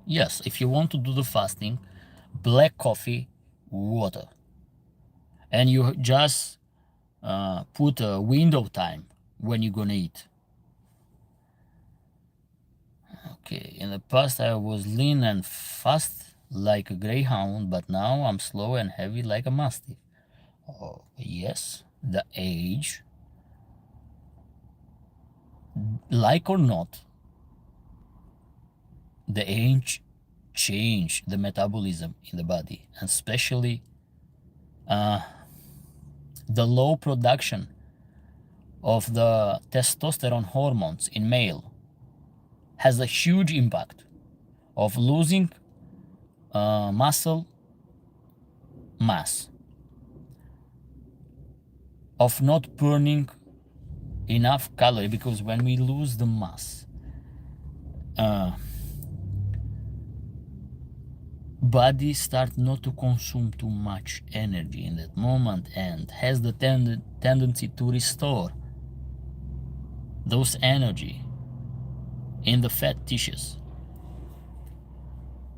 Yes, if you want to do the fasting, black coffee, water. And you just put a window time when you're gonna eat. Okay, in the past I was lean and fast like a greyhound, but now I'm slow and heavy like a mastiff. Oh, yes, the age, like or not, the age change the metabolism in the body, and especially the low production of the testosterone hormones in male has a huge impact of losing muscle mass, of not burning enough calorie, because when we lose the mass, body start not to consume too much energy in that moment and has the tendency to restore those energy in the fat tissues.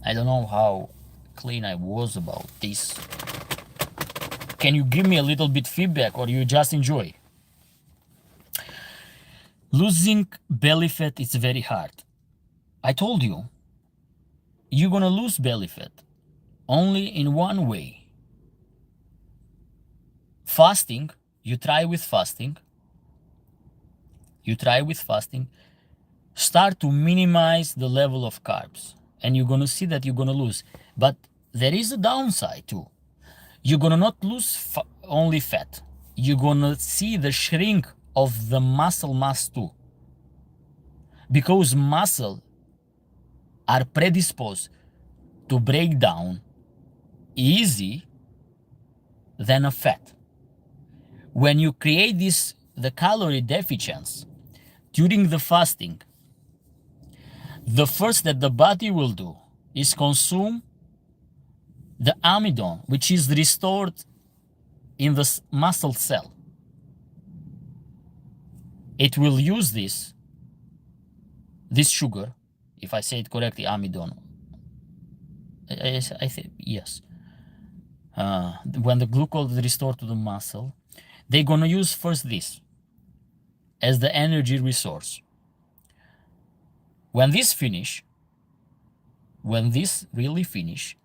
I don't know how clean I was about this. Can you give me a little bit feedback, or you just enjoy? Losing belly fat is very hard. I told you, you're gonna lose belly fat only in one way. Fasting, you try with fasting, start to minimize the level of carbs, and you're gonna see that you're gonna lose. But there is a downside too. You're gonna not lose only fat, you're gonna see the shrink of the muscle mass too, because muscle are predisposed to break down easy than a fat. When you create the calorie deficiency during the fasting, the first that the body will do is consume the amidon, which is restored in the muscle cell. It will use this sugar, if I say it correctly, amidon. I think yes. When the glucose is restored to the muscle, they're gonna use first this as the energy resource. When this really finish,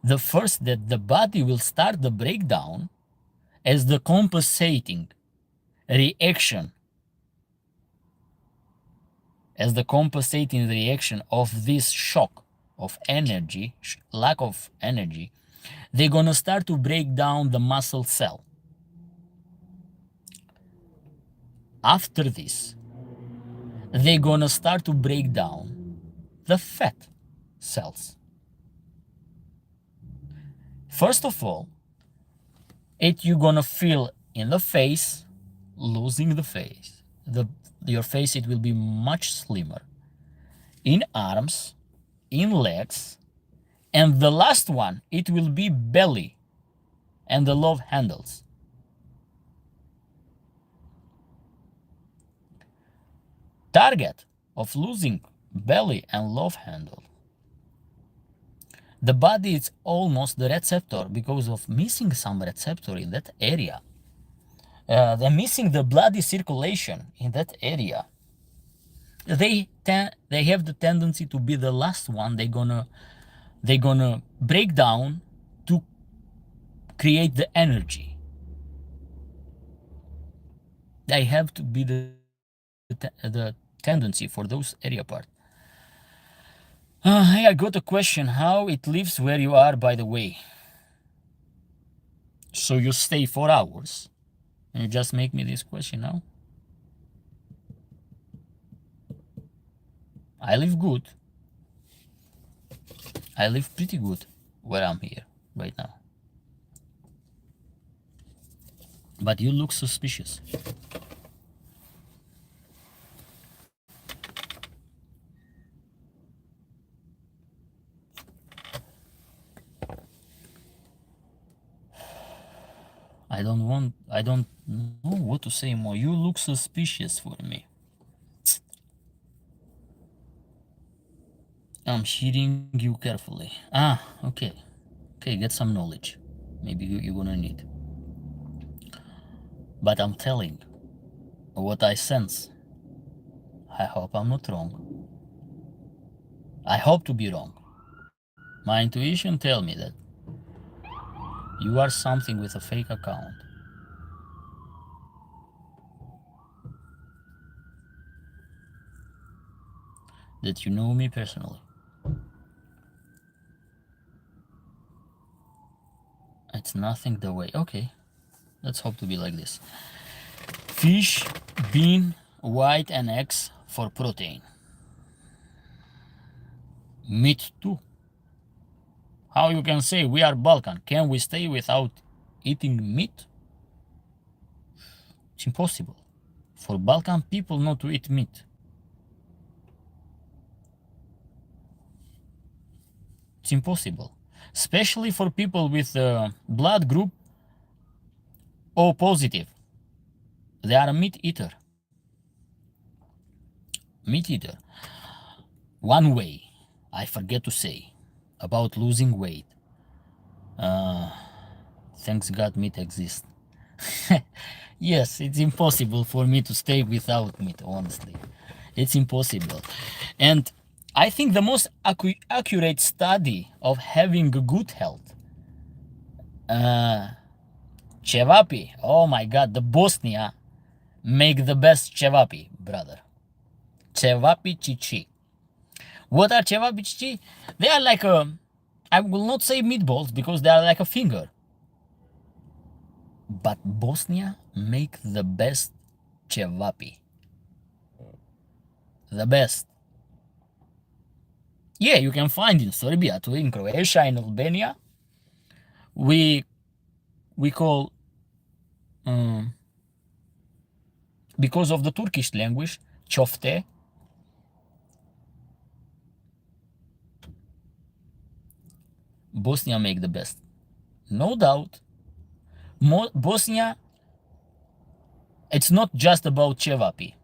the first that the body will start the breakdown as the compensating reaction, of this shock of energy, lack of energy, they're gonna start to break down the muscle cell. After this, they're gonna start to break down the fat cells. First of all, you're gonna feel in the face, losing the face. Your face, it will be much slimmer. In arms, in legs, and the last one, it will be belly and the love handles. Target of losing belly and love handle. The body is almost the receptor because of missing some receptor in that area. they're missing the bloody circulation in that area. They have the tendency to be the last one they're gonna break down to create the energy. They have to be the tendency for those area part. Hey, I got a question. How it lives where you are, by the way? So you stay 4 hours and you just make me this question now? I live good. I live pretty good where I'm here right now. But you look suspicious. I don't know what to say more. You look suspicious for me. I'm hearing you carefully. Okay. Okay, get some knowledge. Maybe you're gonna need. But I'm telling what I sense. I hope I'm not wrong. I hope to be wrong. My intuition tell me that you are something with a fake account. That you know me personally. It's nothing the way. Okay, let's hope to be like this. Fish, bean, white and eggs for protein. Meat too. How you can say we are Balkan? Can we stay without eating meat? It's impossible for Balkan people not to eat meat. It's impossible, especially for people with blood group O positive. They are a meat eater. Meat eater. One way, I forget to say, about losing weight. Thanks God meat exists. Yes, it's impossible for me to stay without meat, honestly. It's impossible. And I think the most accurate study of having good health, cevapi, oh my God, the Bosnia make the best cevapi, brother. Cevapi cici. What are cevapi cici? They are like I will not say meatballs because they are like a finger. But Bosnia make the best cevapi. The best. Yeah, you can find in Serbia too, in Croatia, in Albania. We call, because of the Turkish language, chofte. Bosnia make the best. No doubt. Bosnia, it's not just about cevapi.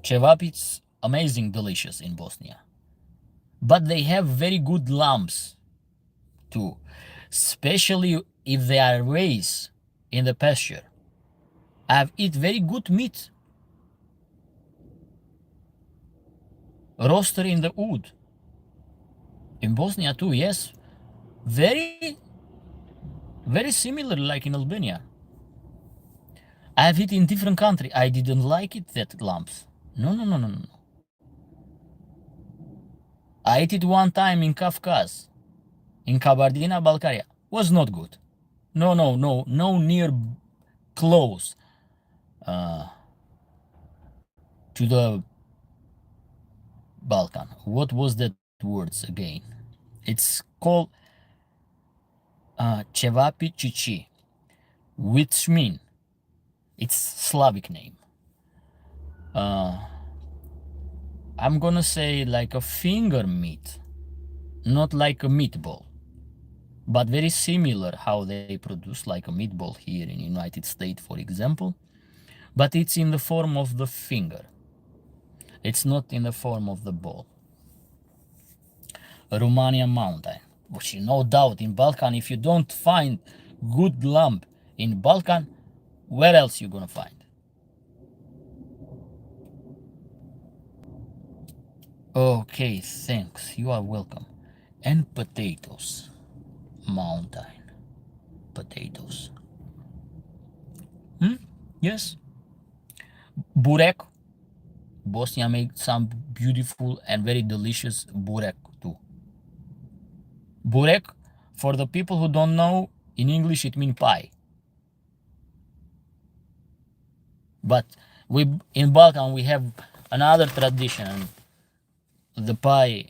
Cevapi is amazing, delicious in Bosnia. But they have very good lambs too, especially if they are raised in the pasture. I've eaten very good meat. Roasted in the wood. In Bosnia too, yes. Very, very similar like in Albania. I've eaten in different country. I didn't like it, that lambs. No. I ate it one time in Kafkaz, in Kabardina-Balkaria. Was not good. No near close to the Balkan. What was that words again? It's called cevapi cici, which mean it's Slavic name. I'm gonna say like a finger meat, not like a meatball, but very similar how they produce like a meatball here in United States, for example, but it's in the form of the finger. It's not in the form of the ball. A Romanian mountain, which no doubt in Balkan, if you don't find good lamb in Balkan, where else you gonna find? Okay, thanks. You are welcome. And potatoes. Mountain potatoes. Yes. Burek. Bosnia makes some beautiful and very delicious burek too. Burek, for the people who don't know, in English it means pie. But we in Balkan we have another tradition. The pie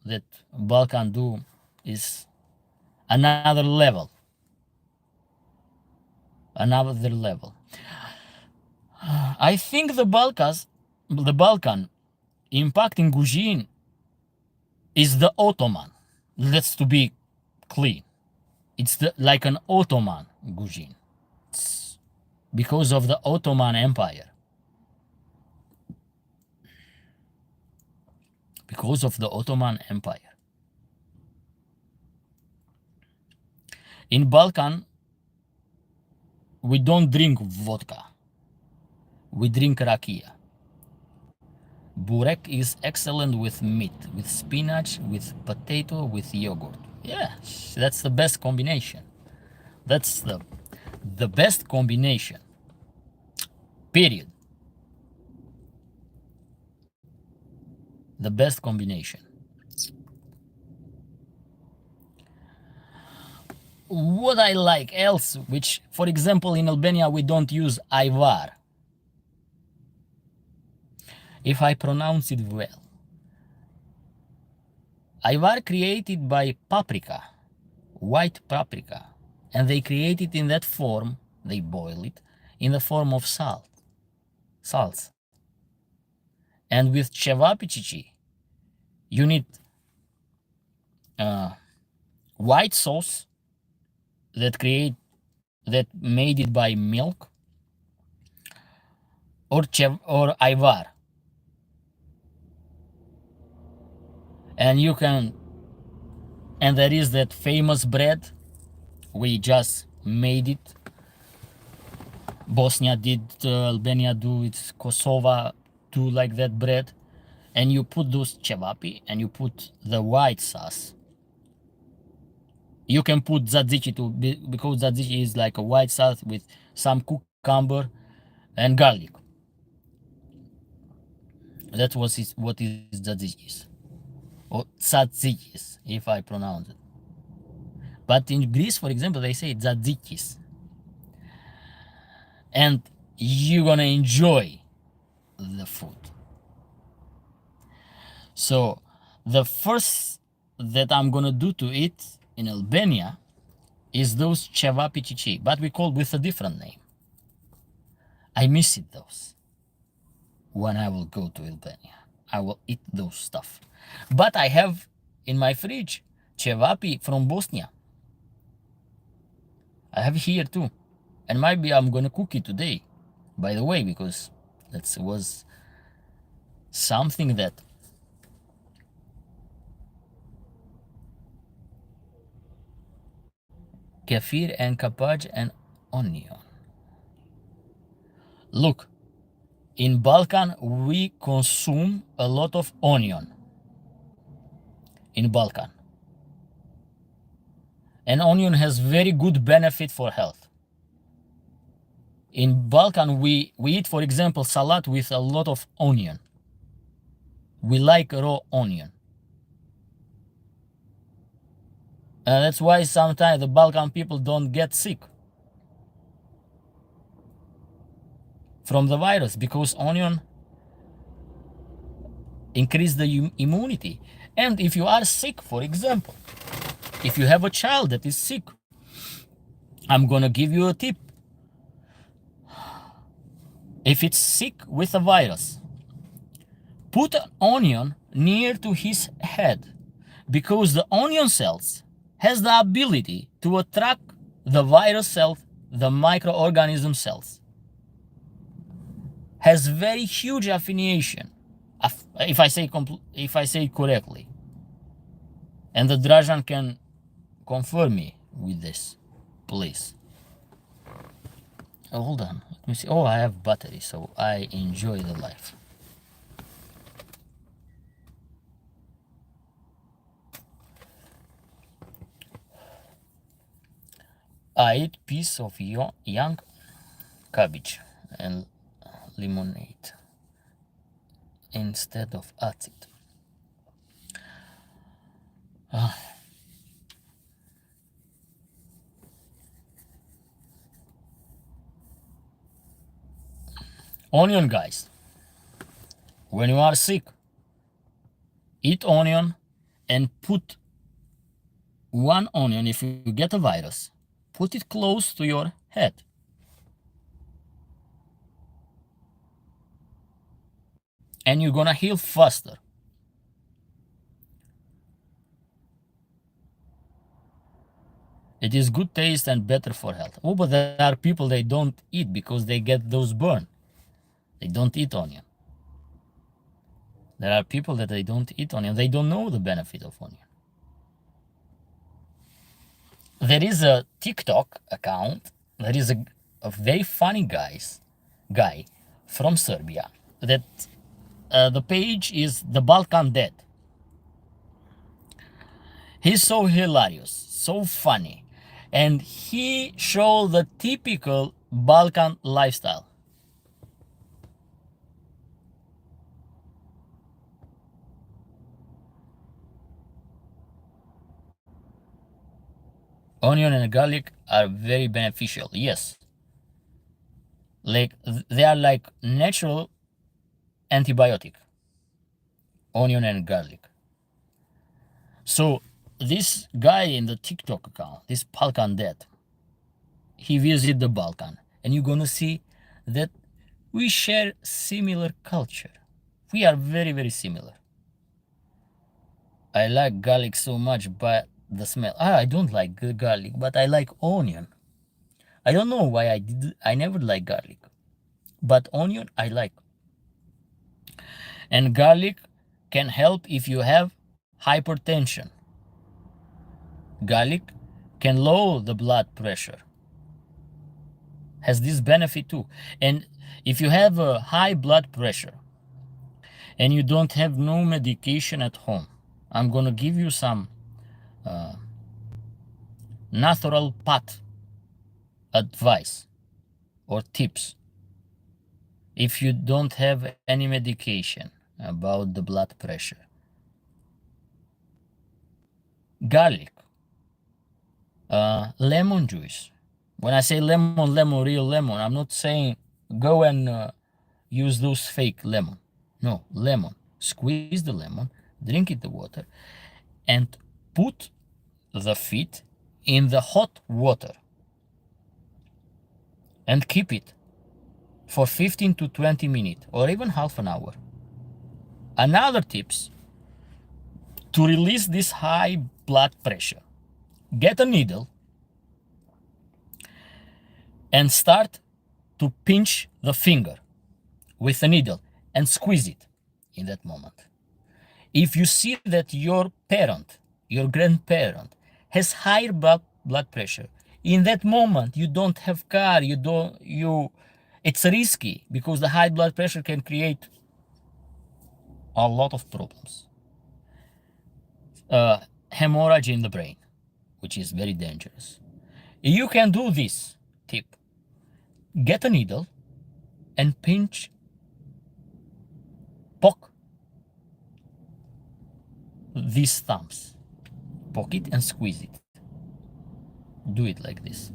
that Balkan do is another level. Another level. I think the Balkan impact in cuisine is the Ottoman. Let's to be clean. It's like an Ottoman cuisine. It's because of the Ottoman Empire. Because of the Ottoman Empire. In Balkan, we don't drink vodka. We drink rakia. Burek is excellent with meat, with spinach, with potato, with yogurt. Yeah, that's the best combination. That's the best combination. Period. The best combination. What I like else, which, for example, in Albania we don't use ivar. If I pronounce it well. Ivar created by paprika, white paprika, and they create it in that form, they boil it, in the form of salts. And with cevapichichi, you need white sauce that made it by milk, or ivar. And there is that famous bread. We just made it. Bosnia did, Albania do it, Kosovo do like that bread. And you put those cevapi and you put the white sauce. You can put tzatziki too, because tzatziki is like a white sauce with some cucumber and garlic. That's what is tzatziki is. Or tzatzikis, if I pronounce it. But in Greece, for example, they say tzatzikis. And you're gonna enjoy the food. So the first that I'm gonna do to it in Albania is those cevapichichi, but we call with a different name. I miss it those. When I will go to Albania, I will eat those stuff. But I have in my fridge cevapi from Bosnia. I have here too. And maybe I'm gonna cook it today, by the way, because that was something that kefir and kapaj and onion. Look, in Balkan we consume a lot of onion. In Balkan. And onion has very good benefit for health. In Balkan, we eat, for example, salad with a lot of onion. We like raw onion. And that's why sometimes the Balkan people don't get sick from the virus, because onion increase the immunity. And if you are sick, for example, if you have a child that is sick, I'm gonna give you a tip. If it's sick with a virus, put an onion near to his head, because the onion cells has the ability to attract the virus cells, the microorganism cells. Has very huge affiliation, if I say correctly. And the Drajan can confirm me with this. please. Oh, hold on, let me see. Oh, I have battery, so I enjoy the life. I eat piece of young cabbage and lemonade instead of acid. Onion, guys. When you are sick, eat onion and put one onion. If you get a virus, put it close to your head. And you're gonna heal faster. It is good taste and better for health. Oh, but there are people they don't eat because they get those burn. They don't eat onion. There are people that they don't eat onion. They don't know the benefit of onion. There is a TikTok account. There is a very funny guy from Serbia that the page is the Balkan Dead. He's so hilarious, so funny, and he showed the typical Balkan lifestyle. Onion and garlic are very beneficial, yes. Like they are like natural antibiotic. Onion and garlic. So this guy in the TikTok account, this Balkan Dead, he visited the Balkan, and you're gonna see that we share similar culture. We are very, very similar. I like garlic so much, but the smell. I don't like garlic, but I like onion. I don't know why I never like garlic, but onion I like. And garlic can help if you have hypertension. Garlic can lower the blood pressure. Has this benefit too. And if you have a high blood pressure and you don't have no medication at home, I'm gonna give you some natural path advice or tips. If you don't have any medication about the blood pressure, garlic, lemon juice. When I say lemon, real lemon, I'm not saying go and use those fake lemon. No, lemon. Squeeze the lemon, drink it the water, and put the feet in the hot water and keep it for 15 to 20 minutes or even half an hour. Another tips to release this high blood pressure. Get a needle and start to pinch the finger with a needle and squeeze it in that moment. If you see that your parent, your grandparent, has higher blood pressure, in that moment you don't have car, it's risky because the high blood pressure can create a lot of problems. Hemorrhage in the brain, which is very dangerous. You can do this tip. Get a needle and poke these thumbs. Poke it and squeeze it. Do it like this.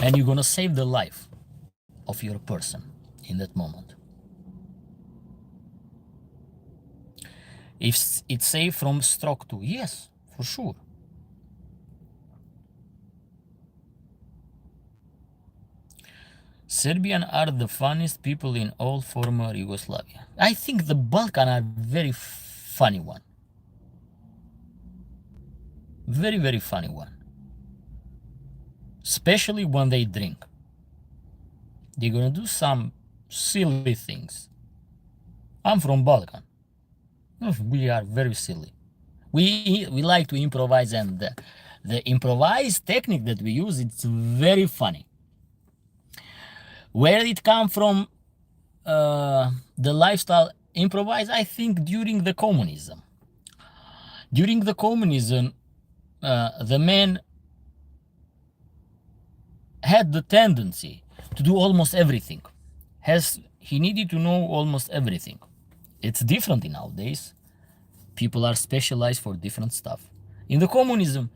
And you're gonna save the life of your person in that moment. If it's safe from stroke too, yes, for sure. Serbian are the funniest people in all former Yugoslavia. I think the Balkan are very funny one. Very, very funny one. Especially when they drink. They're gonna do some silly things. I'm from Balkan. We are very silly. We like to improvise, and the improvised technique that we use, it's very funny. Where it come from, the lifestyle improvise, I think during the communism. During the communism, the man had the tendency to do almost everything. He needed to know almost everything. It's different in nowadays. People are specialized for different stuff. In the communism,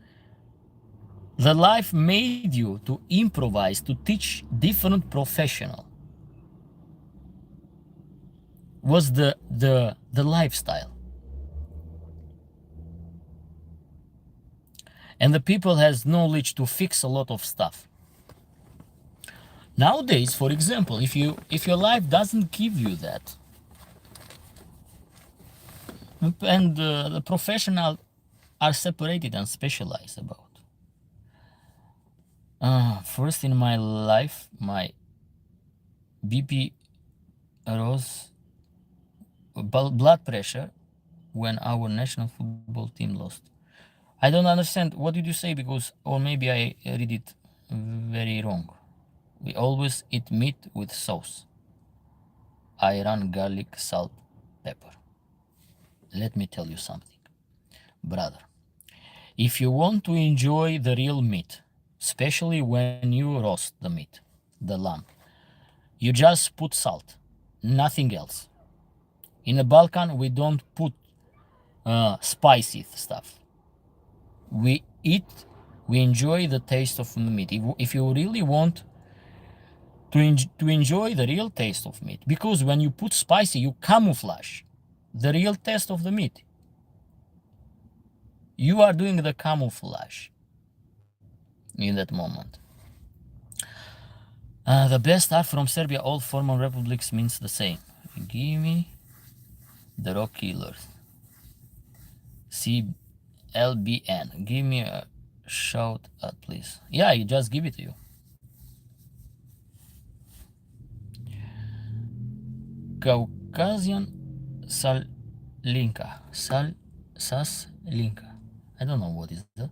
the life made you to improvise, to teach different professional. Was the lifestyle. And the people has knowledge to fix a lot of stuff. Nowadays, for example, if your life doesn't give you that, and the professional are separated and specialized about. First in my life, my BP rose, blood pressure, when our national football team lost. I don't understand. What did you say? Because, or maybe I read it very wrong. We always eat meat with sauce. Iron, garlic, salt, pepper. Let me tell you something, brother. If you want to enjoy the real meat, especially when you roast the meat, the lamb, you just put salt, nothing else. In the Balkan, we don't put spicy stuff. We enjoy the taste of the meat. If you really want to enjoy the real taste of meat, because when you put spicy, you camouflage the real taste of the meat. You are doing the camouflage in that moment. The best are from Serbia. All former republics means the same. Give me the rock killers. CLBN. Give me a shout out, please. Yeah, you just give it to you. Caucasian Salinka. Saslinka. I don't know what is that.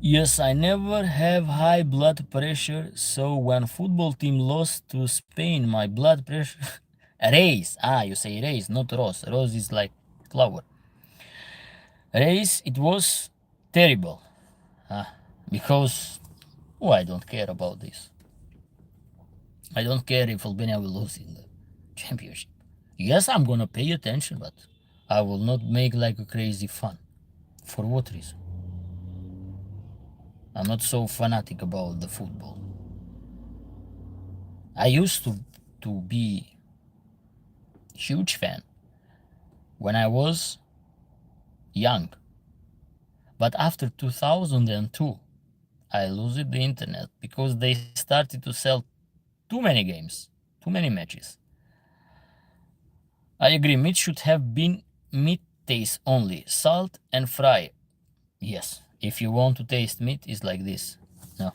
Yes, I never have high blood pressure, so when football team lost to Spain, my blood pressure raise. You say raise, not rose. Rose is like flower. Race, it was terrible. Because I don't care about this. I don't care if Albania will lose in the championship. Yes, I'm gonna pay attention, but I will not make like a crazy fun. For what reason? I'm not so fanatic about the football. I used to be huge fan when I was young. But after 2002, I lost the internet because they started to sell too many games, too many matches. I agree, meat should have been meat taste only, salt and fry. Yes, if you want to taste meat, it's like this. No.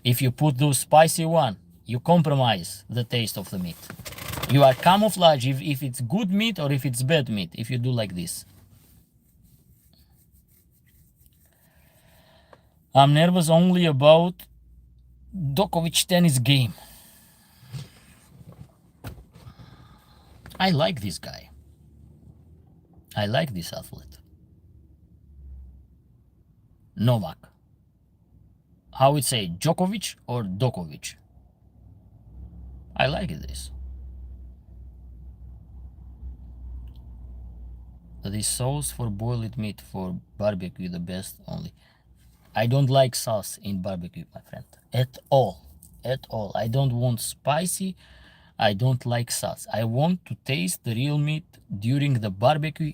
If you put those spicy one, you compromise the taste of the meat. You are camouflage if it's good meat or if it's bad meat, if you do like this. I'm nervous only about Djokovic tennis game. I like this guy. I like this athlete. Novak. How it say, Djokovic or Dokovic? I like this. The sauce for boiled meat, for barbecue, the best only. I don't like sauce in barbecue, my friend. At all. At all. I don't want spicy. I don't like sauce. I want to taste the real meat during the barbecue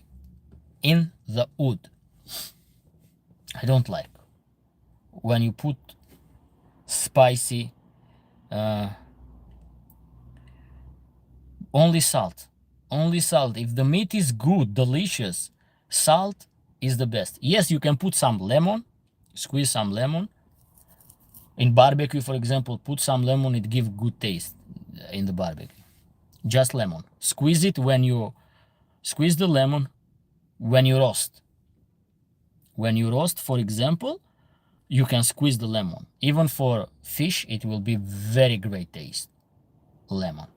in the wood. I don't like when you put spicy, only salt. Only salt. If the meat is good, delicious, Salt is the best. Yes, you can put some lemon, squeeze some lemon. In barbecue, for example, put some lemon, it gives good taste in the barbecue. Just lemon. Squeeze it when you squeeze the lemon when you roast. When you roast, for example, you can squeeze the lemon. Even for fish, it will be very great taste. Lemon.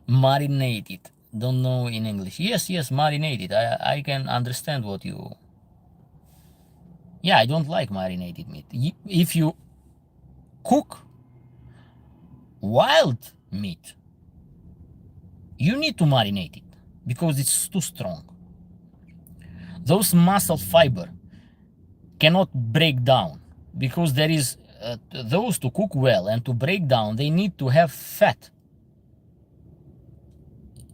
Marinated. Don't know in English. Yes, marinated. I can understand what you... Yeah, I don't like marinated meat. If you cook wild meat, you need to marinate it because it's too strong. Those muscle fiber cannot break down because there is those to cook well and to break down, they need to have fat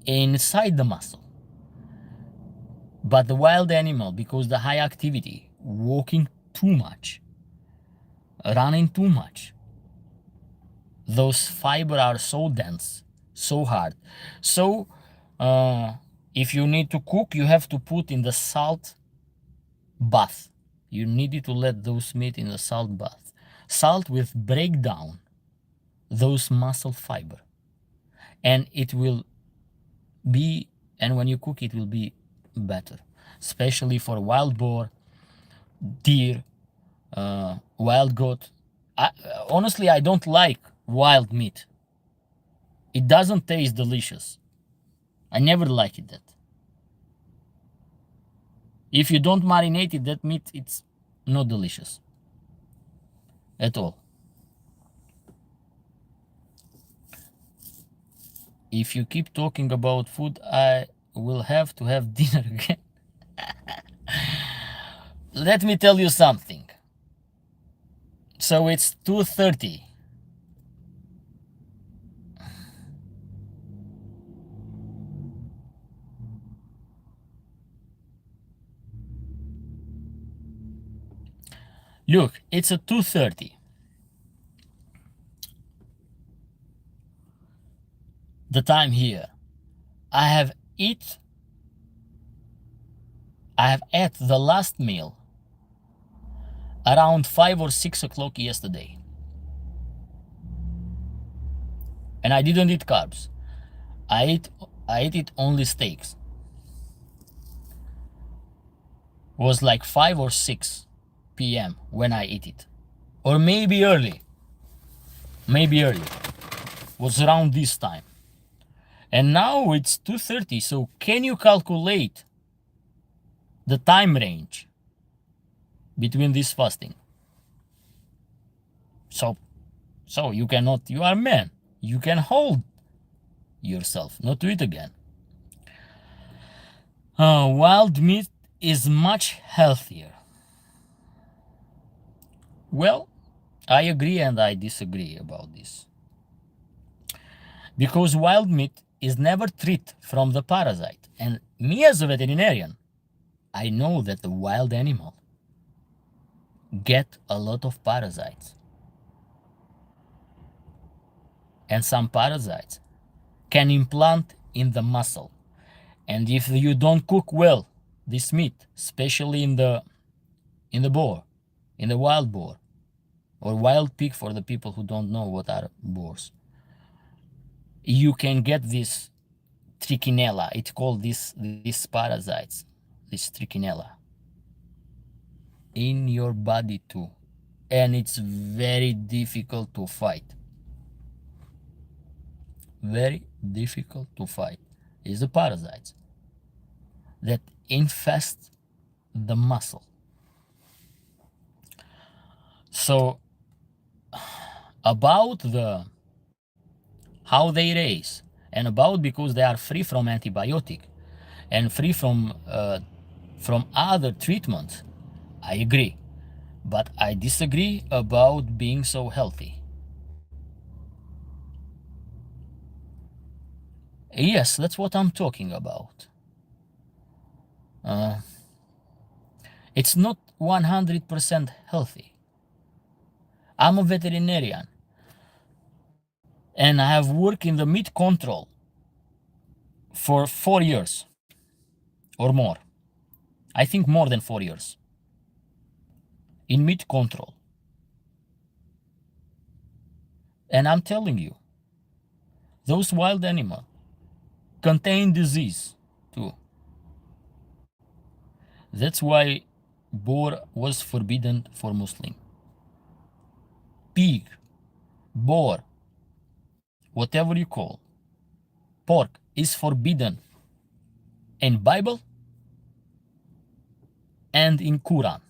inside the muscle. But the wild animal, because the high activity, walking too much, running too much, those fibers are so dense, so hard. So if you need to cook, you have to put in the salt bath. You need to let those meat in the salt bath. Salt will break down those muscle fiber, and it will be, and when you cook it will be better, especially for wild boar, deer, wild goat. Honestly, I don't like wild meat. It doesn't taste delicious. I never liked that. If you don't marinate it, that meat, it's not delicious at all. If you keep talking about food, I will have to have dinner again. Let me tell you something. So it's 2:30. Look, it's a 2:30. The time here. I have ate the last meal around 5 or 6 o'clock yesterday. And I didn't eat carbs. I ate it only steaks. It was like 5 or 6 p.m. when I ate it. Or maybe early. Maybe early. It was around this time. And now it's 2:30, so can you calculate the time range between this fasting? So you cannot, you are a man. You can hold yourself, not to eat again. Wild meat is much healthier. Well, I agree and I disagree about this. Because wild meat is never treated from the parasite. And me as a veterinarian, I know that the wild animal get a lot of parasites. And some parasites can implant in the muscle. And if you don't cook well this meat, especially in the boar, in the wild boar, or wild pig for the people who don't know what are boars, you can get this trichinella. It's called these parasites, this trichinella, in your body too. And it's very difficult to fight. Very difficult to fight. Is the parasites that infest the muscle. So about the how they raise, and about because they are free from antibiotic and free from other treatments, I agree. But I disagree about being so healthy. Yes, that's what I'm talking about. It's not 100% healthy. I'm a veterinarian and I have worked in the meat control for 4 years or more. I think more than 4 years in meat control. And I'm telling you, those wild animals contain disease too. That's why boar was forbidden for Muslim. Pig, boar, whatever you call, pork is forbidden in Bible and in Quran.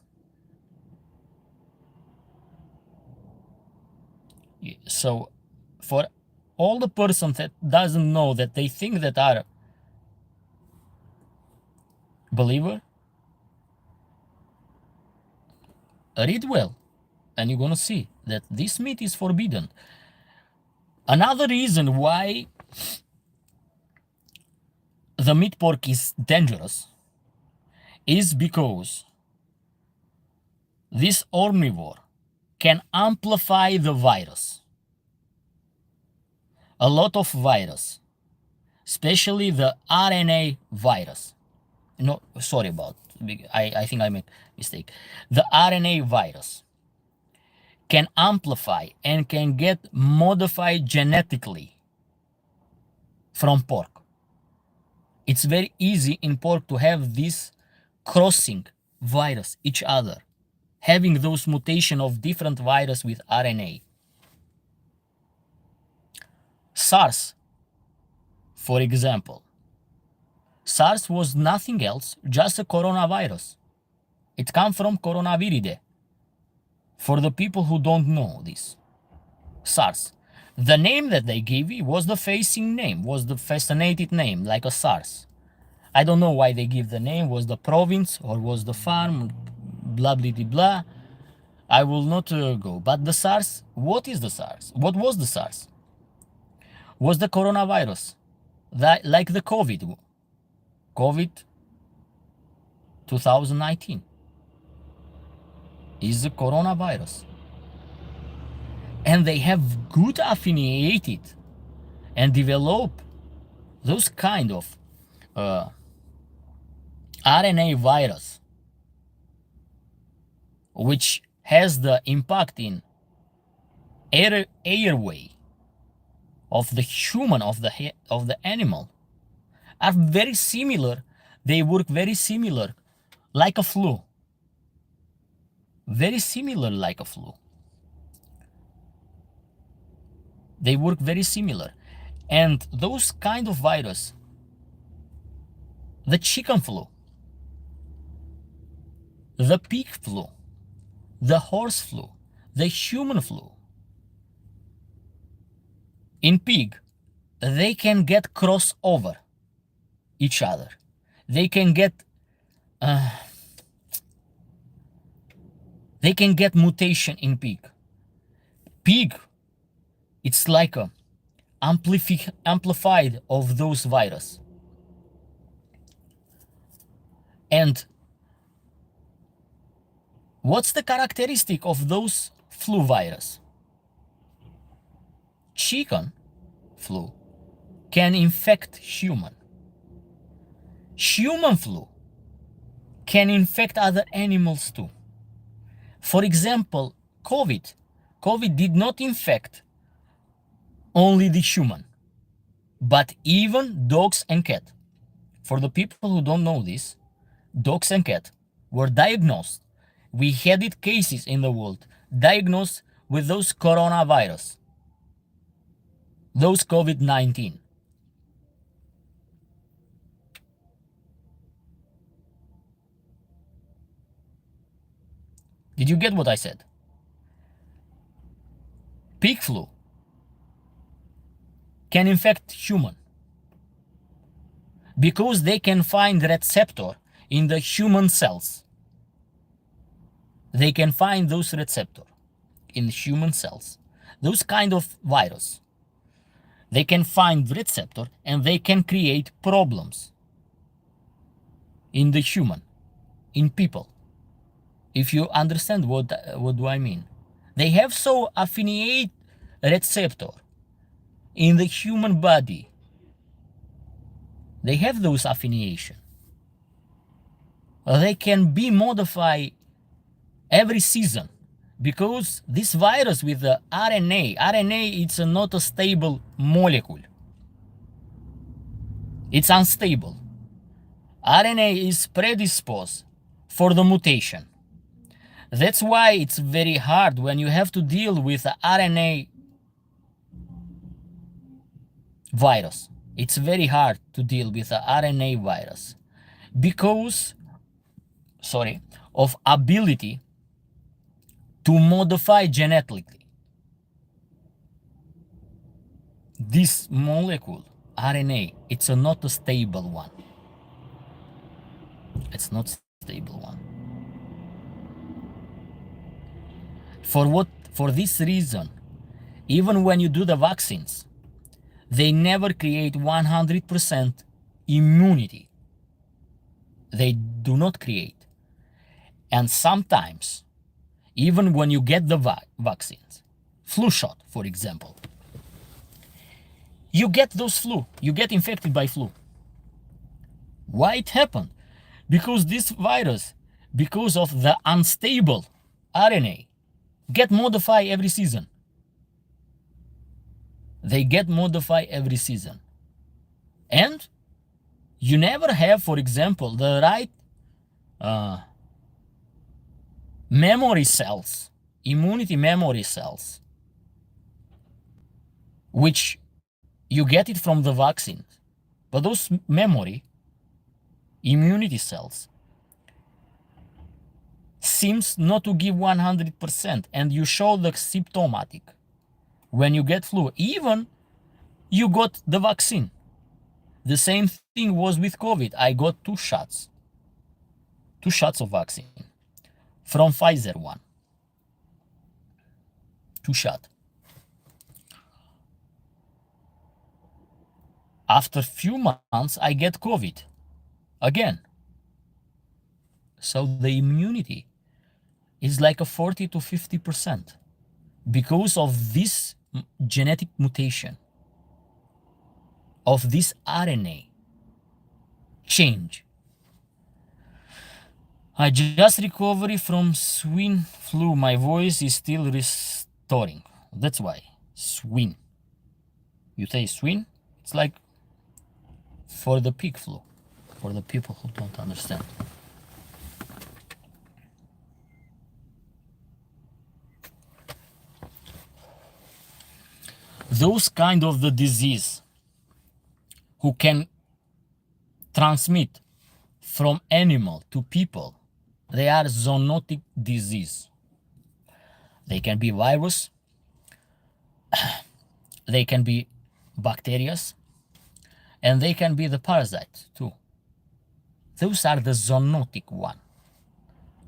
So for all the person that doesn't know, that they think that are believer, read well and you're gonna see that this meat is forbidden. Another reason why the meat pork is dangerous is because this omnivore can amplify the virus. A lot of virus, especially the RNA virus. No, sorry about, I think I made a mistake. The RNA virus can amplify and can get modified genetically from pork. It's very easy in pork to have this crossing virus each other, having those mutation of different virus with RNA. SARS, for example. SARS was nothing else, just a coronavirus. It comes from coronaviridae. For the people who don't know this, SARS. The name that they gave it was the facing name, was the fascinated name, like a SARS. I don't know why they give the name, was the province or was the farm, blah, blah, blah, blah. I will not go. But the SARS, what is the SARS? What was the SARS? Was the coronavirus, that, like the COVID 2019 is the coronavirus. And they have good affiliated and develop those kind of RNA virus, which has the impact in airway of the human, of the animal, are very similar. They work very similar, like a flu. Very similar like a flu. They work very similar. And those kind of virus, the chicken flu, the pig flu, the horse flu, the human flu. In pig, they can get cross over each other. They can get mutation in pig. Pig, it's like a amplified of those virus. And what's the characteristic of those flu virus? Chicken flu can infect human. Human flu can infect other animals too. For example, COVID did not infect only the human, but even dogs and cat. For the people who don't know this, dogs and cat were diagnosed. We had it cases in the world diagnosed with those coronavirus, those COVID-19. Did you get what I said? Pig flu can infect human because they can find receptor in the human cells. They can find those receptor in human cells. Those kind of virus. They can find receptor and they can create problems in the human, in people. If you understand what do I mean. They have so affiliate receptor in the human body They have those affiliation. They can be modified every season, because this virus with the RNA, it's not a stable molecule. It's unstable. RNA is predisposed for the mutation. That's why it's very hard when you have to deal with the RNA virus. It's very hard to deal with the RNA virus because, of ability to modify genetically. This molecule, RNA, it's not a stable one. It's not a stable one. For this reason, even when you do the vaccines, they never create 100% immunity. They do not create. And sometimes, even when you get the vaccines, flu shot, for example, you get those flu, you get infected by flu. Why it happened? Because this virus, because of the unstable RNA, get modified every season. They get modified every season. And you never have, for example, the right memory cells, immunity memory cells, which you get it from the vaccine. But those immunity cells, seems not to give 100%, and you show the symptomatic when you get flu, even you got the vaccine. The same thing was with COVID. I got 2 shots of vaccine from Pfizer one. 2 shots. After few months, I get COVID again. So the immunity is like a 40 to 50% because of this genetic mutation, of this RNA change. I just recovered from swine flu. My voice is still restoring. That's why. Swine. You say swine? It's like for the pig flu, for the people who don't understand. Those kind of the disease who can transmit from animal to people, they are zoonotic disease. They can be virus, they can be bacteria, and they can be the parasite too. Those are the zoonotic one,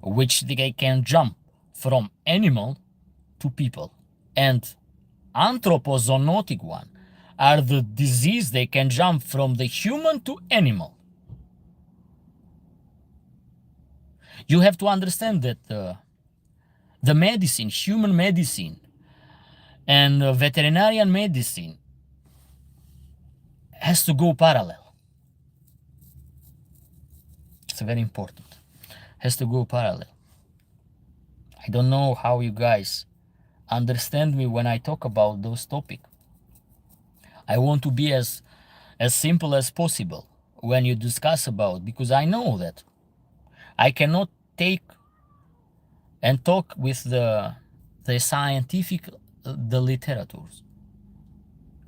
which they can jump from animal to people. And anthropozoonotic one are the disease they can jump from the human to animal. You have to understand that the medicine, human medicine, and veterinarian medicine has to go parallel. It's very important. Has to go parallel. I don't know how you guys understand me when I talk about those topics. I want to be as simple as possible when you discuss about, because I know that I cannot take and talk with the scientific, the literatures.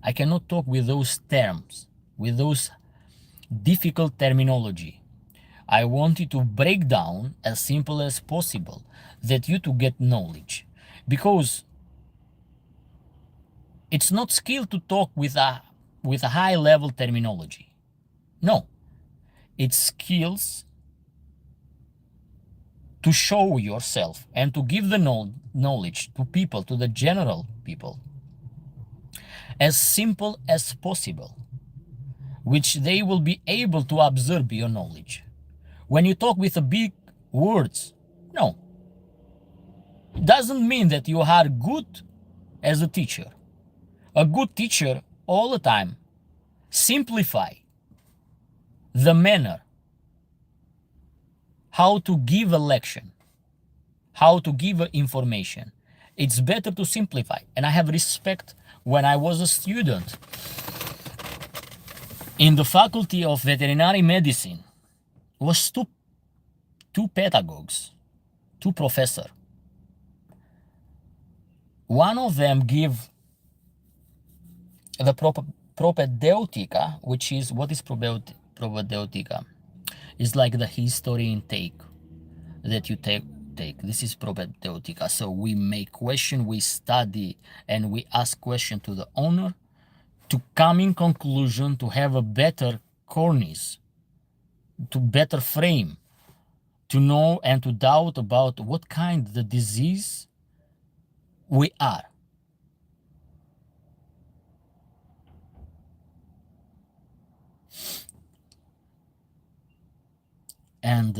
I cannot talk with those terms, with those difficult terminology. I wanted to break down as simple as possible that you to get knowledge, because it's not skill to talk with a high level terminology. No, it's skills to show yourself and to give the knowledge to people, to the general people, as simple as possible, which they will be able to absorb your knowledge. When you talk with the big words, no, it doesn't mean that you are good as a teacher. A good teacher all the time simplify the manner, how to give a lecture, how to give information. It's better to simplify. And I have respect. When I was a student in the faculty of veterinary medicine, was two pedagogues, two professors. One of them give the propedeutica, which is, what is propedeutica? It's like the history intake that you take. This is propedeutica. So we make question, we study, and we ask question to the owner to come in conclusion, to have a better cornice, to better frame, to know and to doubt about what kind of the disease we are. And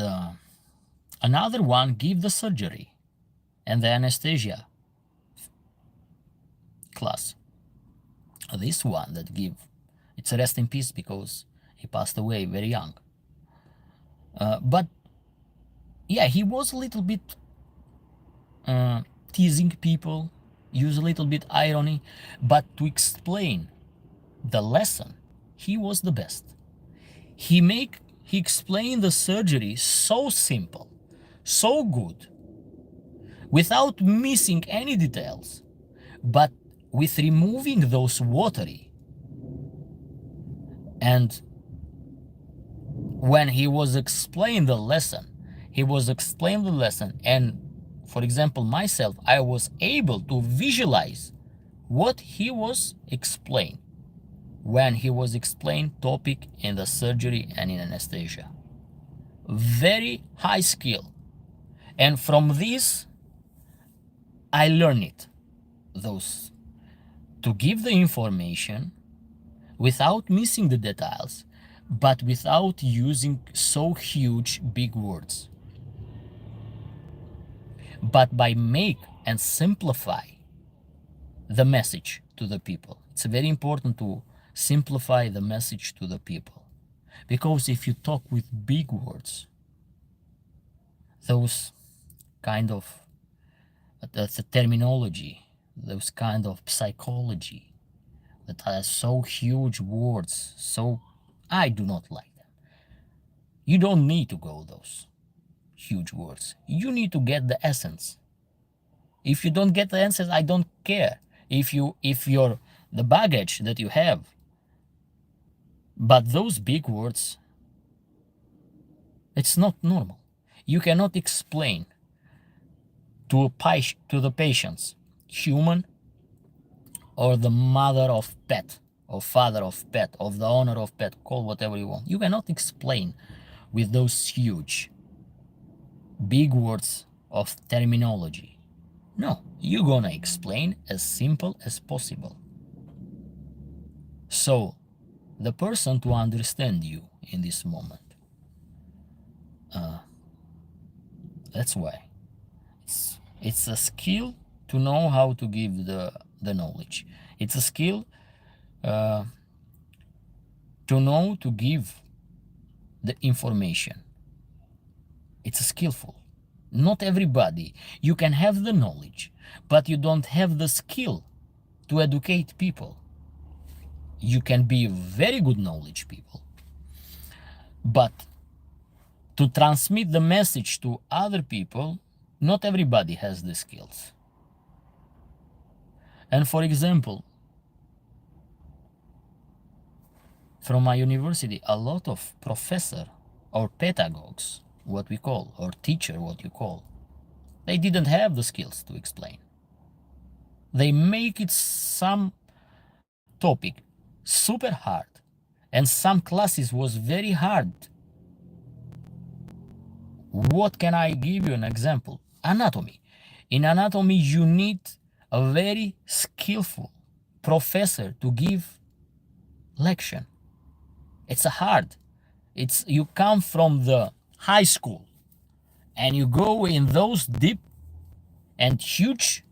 another one give the surgery and the anesthesia class. This one that give, it's a rest in peace because he passed away very young. But yeah, he was a little bit teasing people, use a little bit irony, but to explain the lesson, he was the best. He explained the surgery so simple, so good, without missing any details, but with removing those watery. And when he was explaining the lesson, and for example, myself, I was able to visualize what he was explaining when he was explaining topic in the surgery and in anesthesia. Very high skill. And from this, I learned it. Those, to give the information without missing the details, but without using so huge big words, but by make and simplify the message to the people. It's very important to simplify the message to the people, because if you talk with big words, those kind of the terminology, those kind of psychology that has so huge words, so I do not like them. You don't need to go those huge words. You need to get the essence. If you don't get the essence, I don't care if you're the baggage that you have. But those big words, it's not normal. You cannot explain to the patients, human or the mother of pet, or father of pet, of the owner of pet, call whatever you want. You cannot explain with those huge, big words of terminology. No, you're gonna explain as simple as possible. So, the person to understand you in this moment. That's why. It's a skill to know how to give the knowledge. It's a skill to know to give the information. It's a skillful. Not everybody. You can have the knowledge, but you don't have the skill to educate people. You can be very good knowledge people, but to transmit the message to other people, not everybody has the skills. And for example, from my university, a lot of professor or pedagogues, what we call, or teacher, what you call, they didn't have the skills to explain. They make it some topic super hard, and some classes was very hard. What can I give you an example? Anatomy. In anatomy, you need a very skillful professor to give lecture. It's hard. You come from the high school and you go in those deep and huge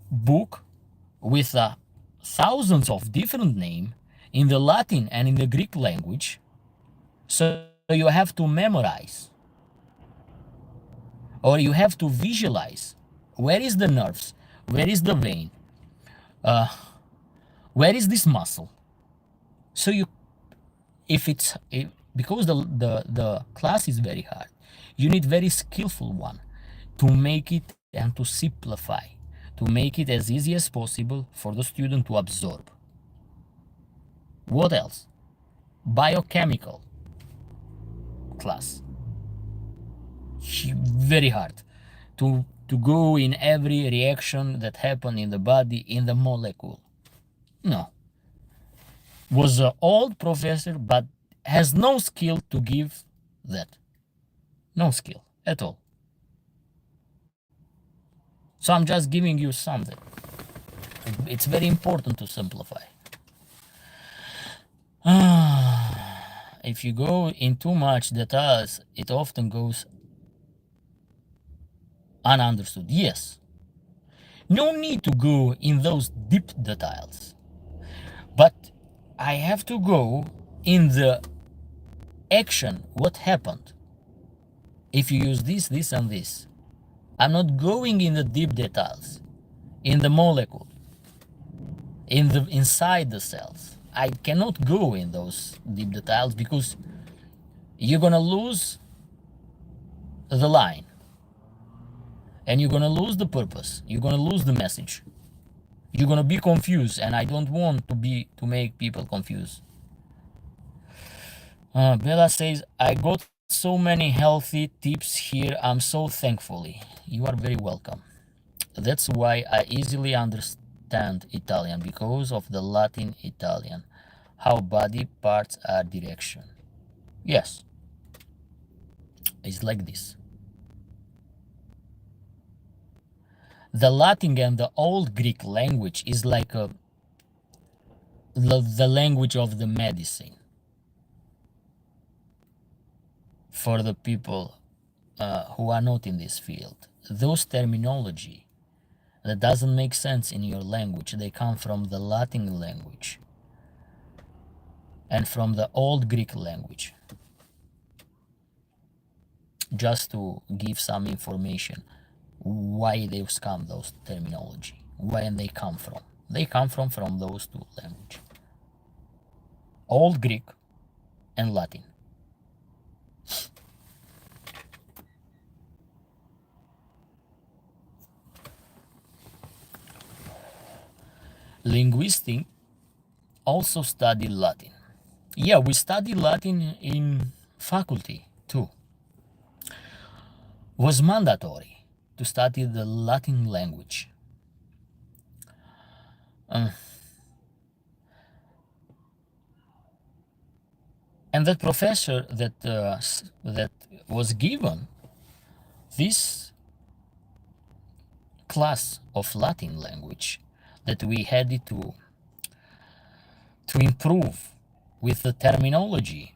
book with thousands of different names in the Latin and in the Greek language, So you have to memorize, or you have to visualize where is the nerves, where is the vein, uh, where is this muscle. So you, because the class is very hard, you need very skillful one to make it and to simplify, to make it as easy as possible for the student to absorb. What else? Biochemical class. Very hard to go in every reaction that happened in the body, in the molecule. No. Was an old professor, but has no skill to give that. No skill at all. So I'm just giving you something. It's very important to simplify. If you go in too much details, it often goes ununderstood. Yes. No need to go in those deep details. But I have to go in the action, what happened. If you use this, this, and this. I'm not going in the deep details, in the molecule, inside the cells. I cannot go in those deep details because you're gonna lose the line, and you're gonna lose the purpose. You're gonna lose the message. You're gonna be confused, and I don't want to make people confused. Bella says, I got so many healthy tips here. I'm so thankfully. You are very welcome. That's why I easily understand Italian, because of the Latin Italian, how body parts are direction. Yes, it's like this. The Latin and the Old Greek language is like the language of the medicine for the people who are not in this field. Those terminology that doesn't make sense in your language, they come from the Latin language and from the Old Greek language. Just to give some information why those terminology, where they come from. They come from those two languages, Old Greek and Latin. Linguistics also study Latin. Yeah, we study Latin in faculty too. Was mandatory to study the Latin language. And that professor that was given this class of Latin language, that we had it to improve with the terminology,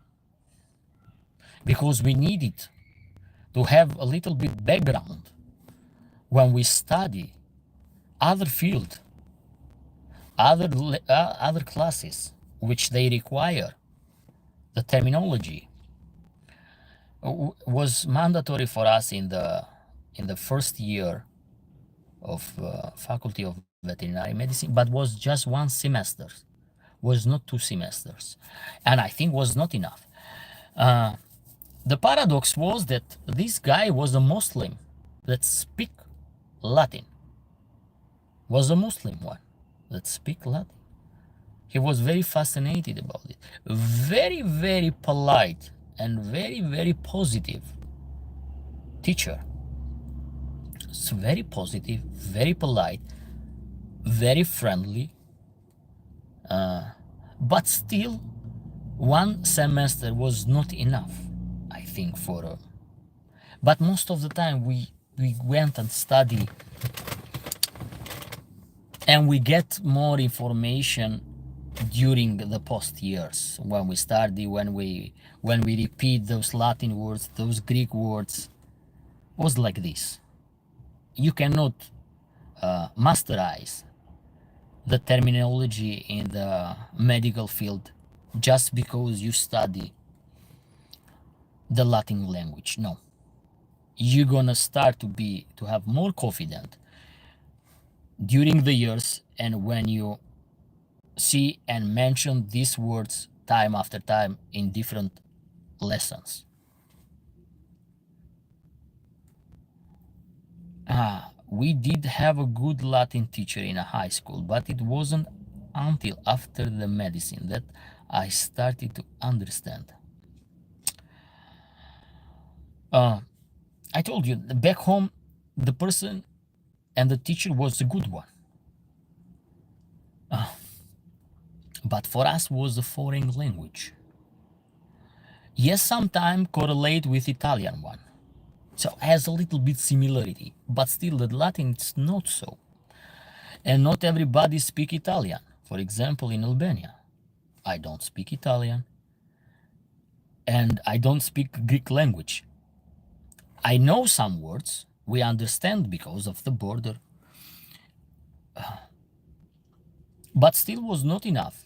because we needed to have a little bit background when we study other field, other classes, which they require the terminology. Was mandatory for us in the first year of Faculty of Veterinary Medicine, but was just 1 semester, was not 2 semesters, and I think was not enough. The paradox was that this guy was a Muslim that speak Latin, was a Muslim one that speak Latin. He was very fascinated about it. Very, very polite and very, very positive teacher. It's very positive, very polite, very friendly, but still 1 semester was not enough, I think, for but most of the time we went and studied, and we get more information during the post years, when we study, when we repeat those Latin words, those Greek words. It was like this. You cannot masterize the terminology in the medical field just because you study the Latin language. No. You're gonna start to have more confidence during the years, and when you see and mention these words time after time in different lessons. We did have a good Latin teacher in a high school, but it wasn't until after the medicine that I started to understand. I told you, back home, the person and the teacher was a good one. But for us was a foreign language. Yes, sometimes correlate with Italian one. So has a little bit similarity, but still the Latin is not so. And not everybody speak Italian. For example, in Albania, I don't speak Italian, and I don't speak Greek language. I know some words, we understand because of the border, but still was not enough.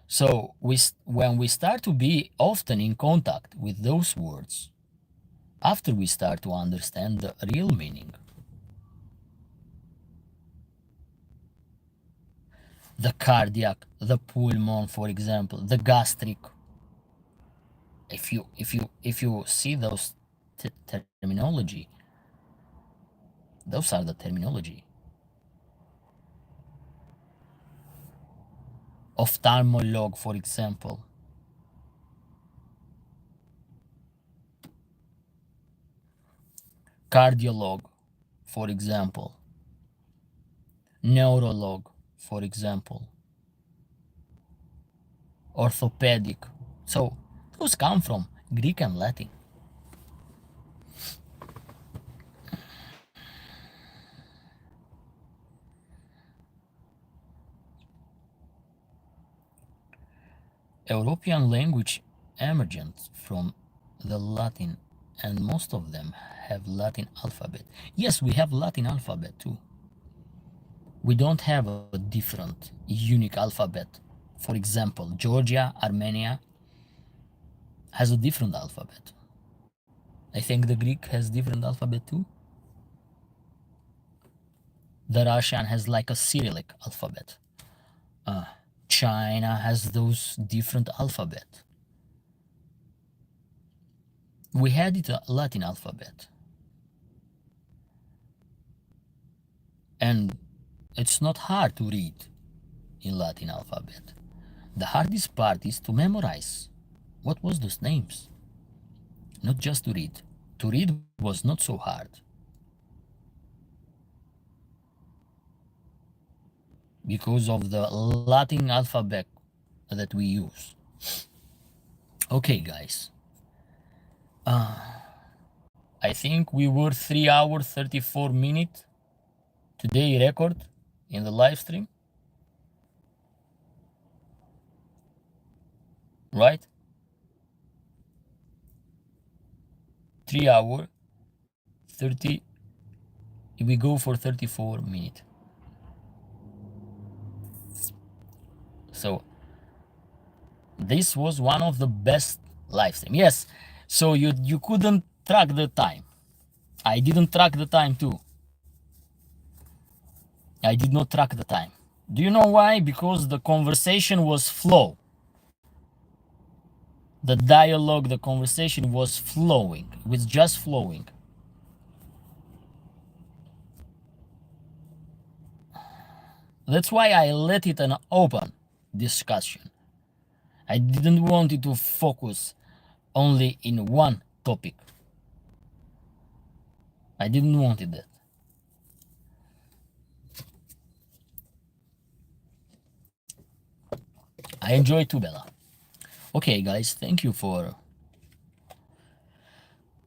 So when we start to be often in contact with those words, after we start to understand the real meaning, the cardiac, the pulmon, for example, the gastric. If you see those terminology, those are the terminology. Ophthalmolog, for example. Cardiolog, for example. Neurolog, for example. Orthopedic. So those come from Greek and Latin. European language emergent from the Latin, and most of them have Latin alphabet. Yes, we have Latin alphabet too. We don't have a different, unique alphabet. For example, Georgia, Armenia has a different alphabet. I think the Greek has different alphabet too. The Russian has like a Cyrillic alphabet. China has those different alphabet. We had it a Latin alphabet. And it's not hard to read in Latin alphabet. The hardest part is to memorize what was those names, not just to read. To read was not so hard, because of the Latin alphabet that we use. Okay, guys. I think we were 3 hours 34 minutes today record in the live stream. Right? 3 hours 30. We go for 34 minutes. So this was one of the best live stream. Yes. So you couldn't track the time. I didn't track the time too. I did not track the time. Do you know why? Because the conversation was flow. The dialogue, the conversation was flowing. It was just flowing. That's why I let it an open discussion. I didn't want it to focus only in one topic. I didn't want it that. I enjoy too, Bella. Okay, guys, thank you for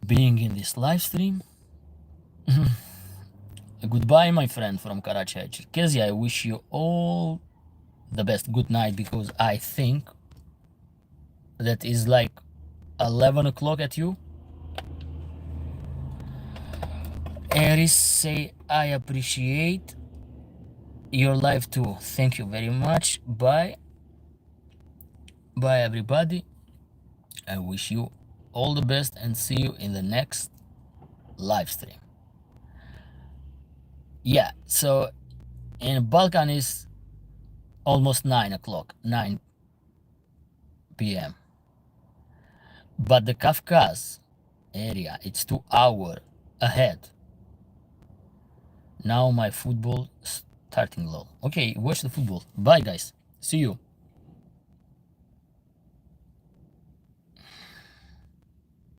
being in this live stream. Goodbye, my friend from Karachay, Cherkessia. I wish you all the best. Good night, because I think that is like 11 o'clock at you. Eris say I appreciate your life too. Thank you very much. Bye. Bye, everybody. I wish you all the best and see you in the next live stream. Yeah, so in Balkan is almost 9 o'clock, 9 p.m. But the Kafkas area, it's 2 hours ahead. Now my football starting low. Okay, watch the football. Bye guys. See you.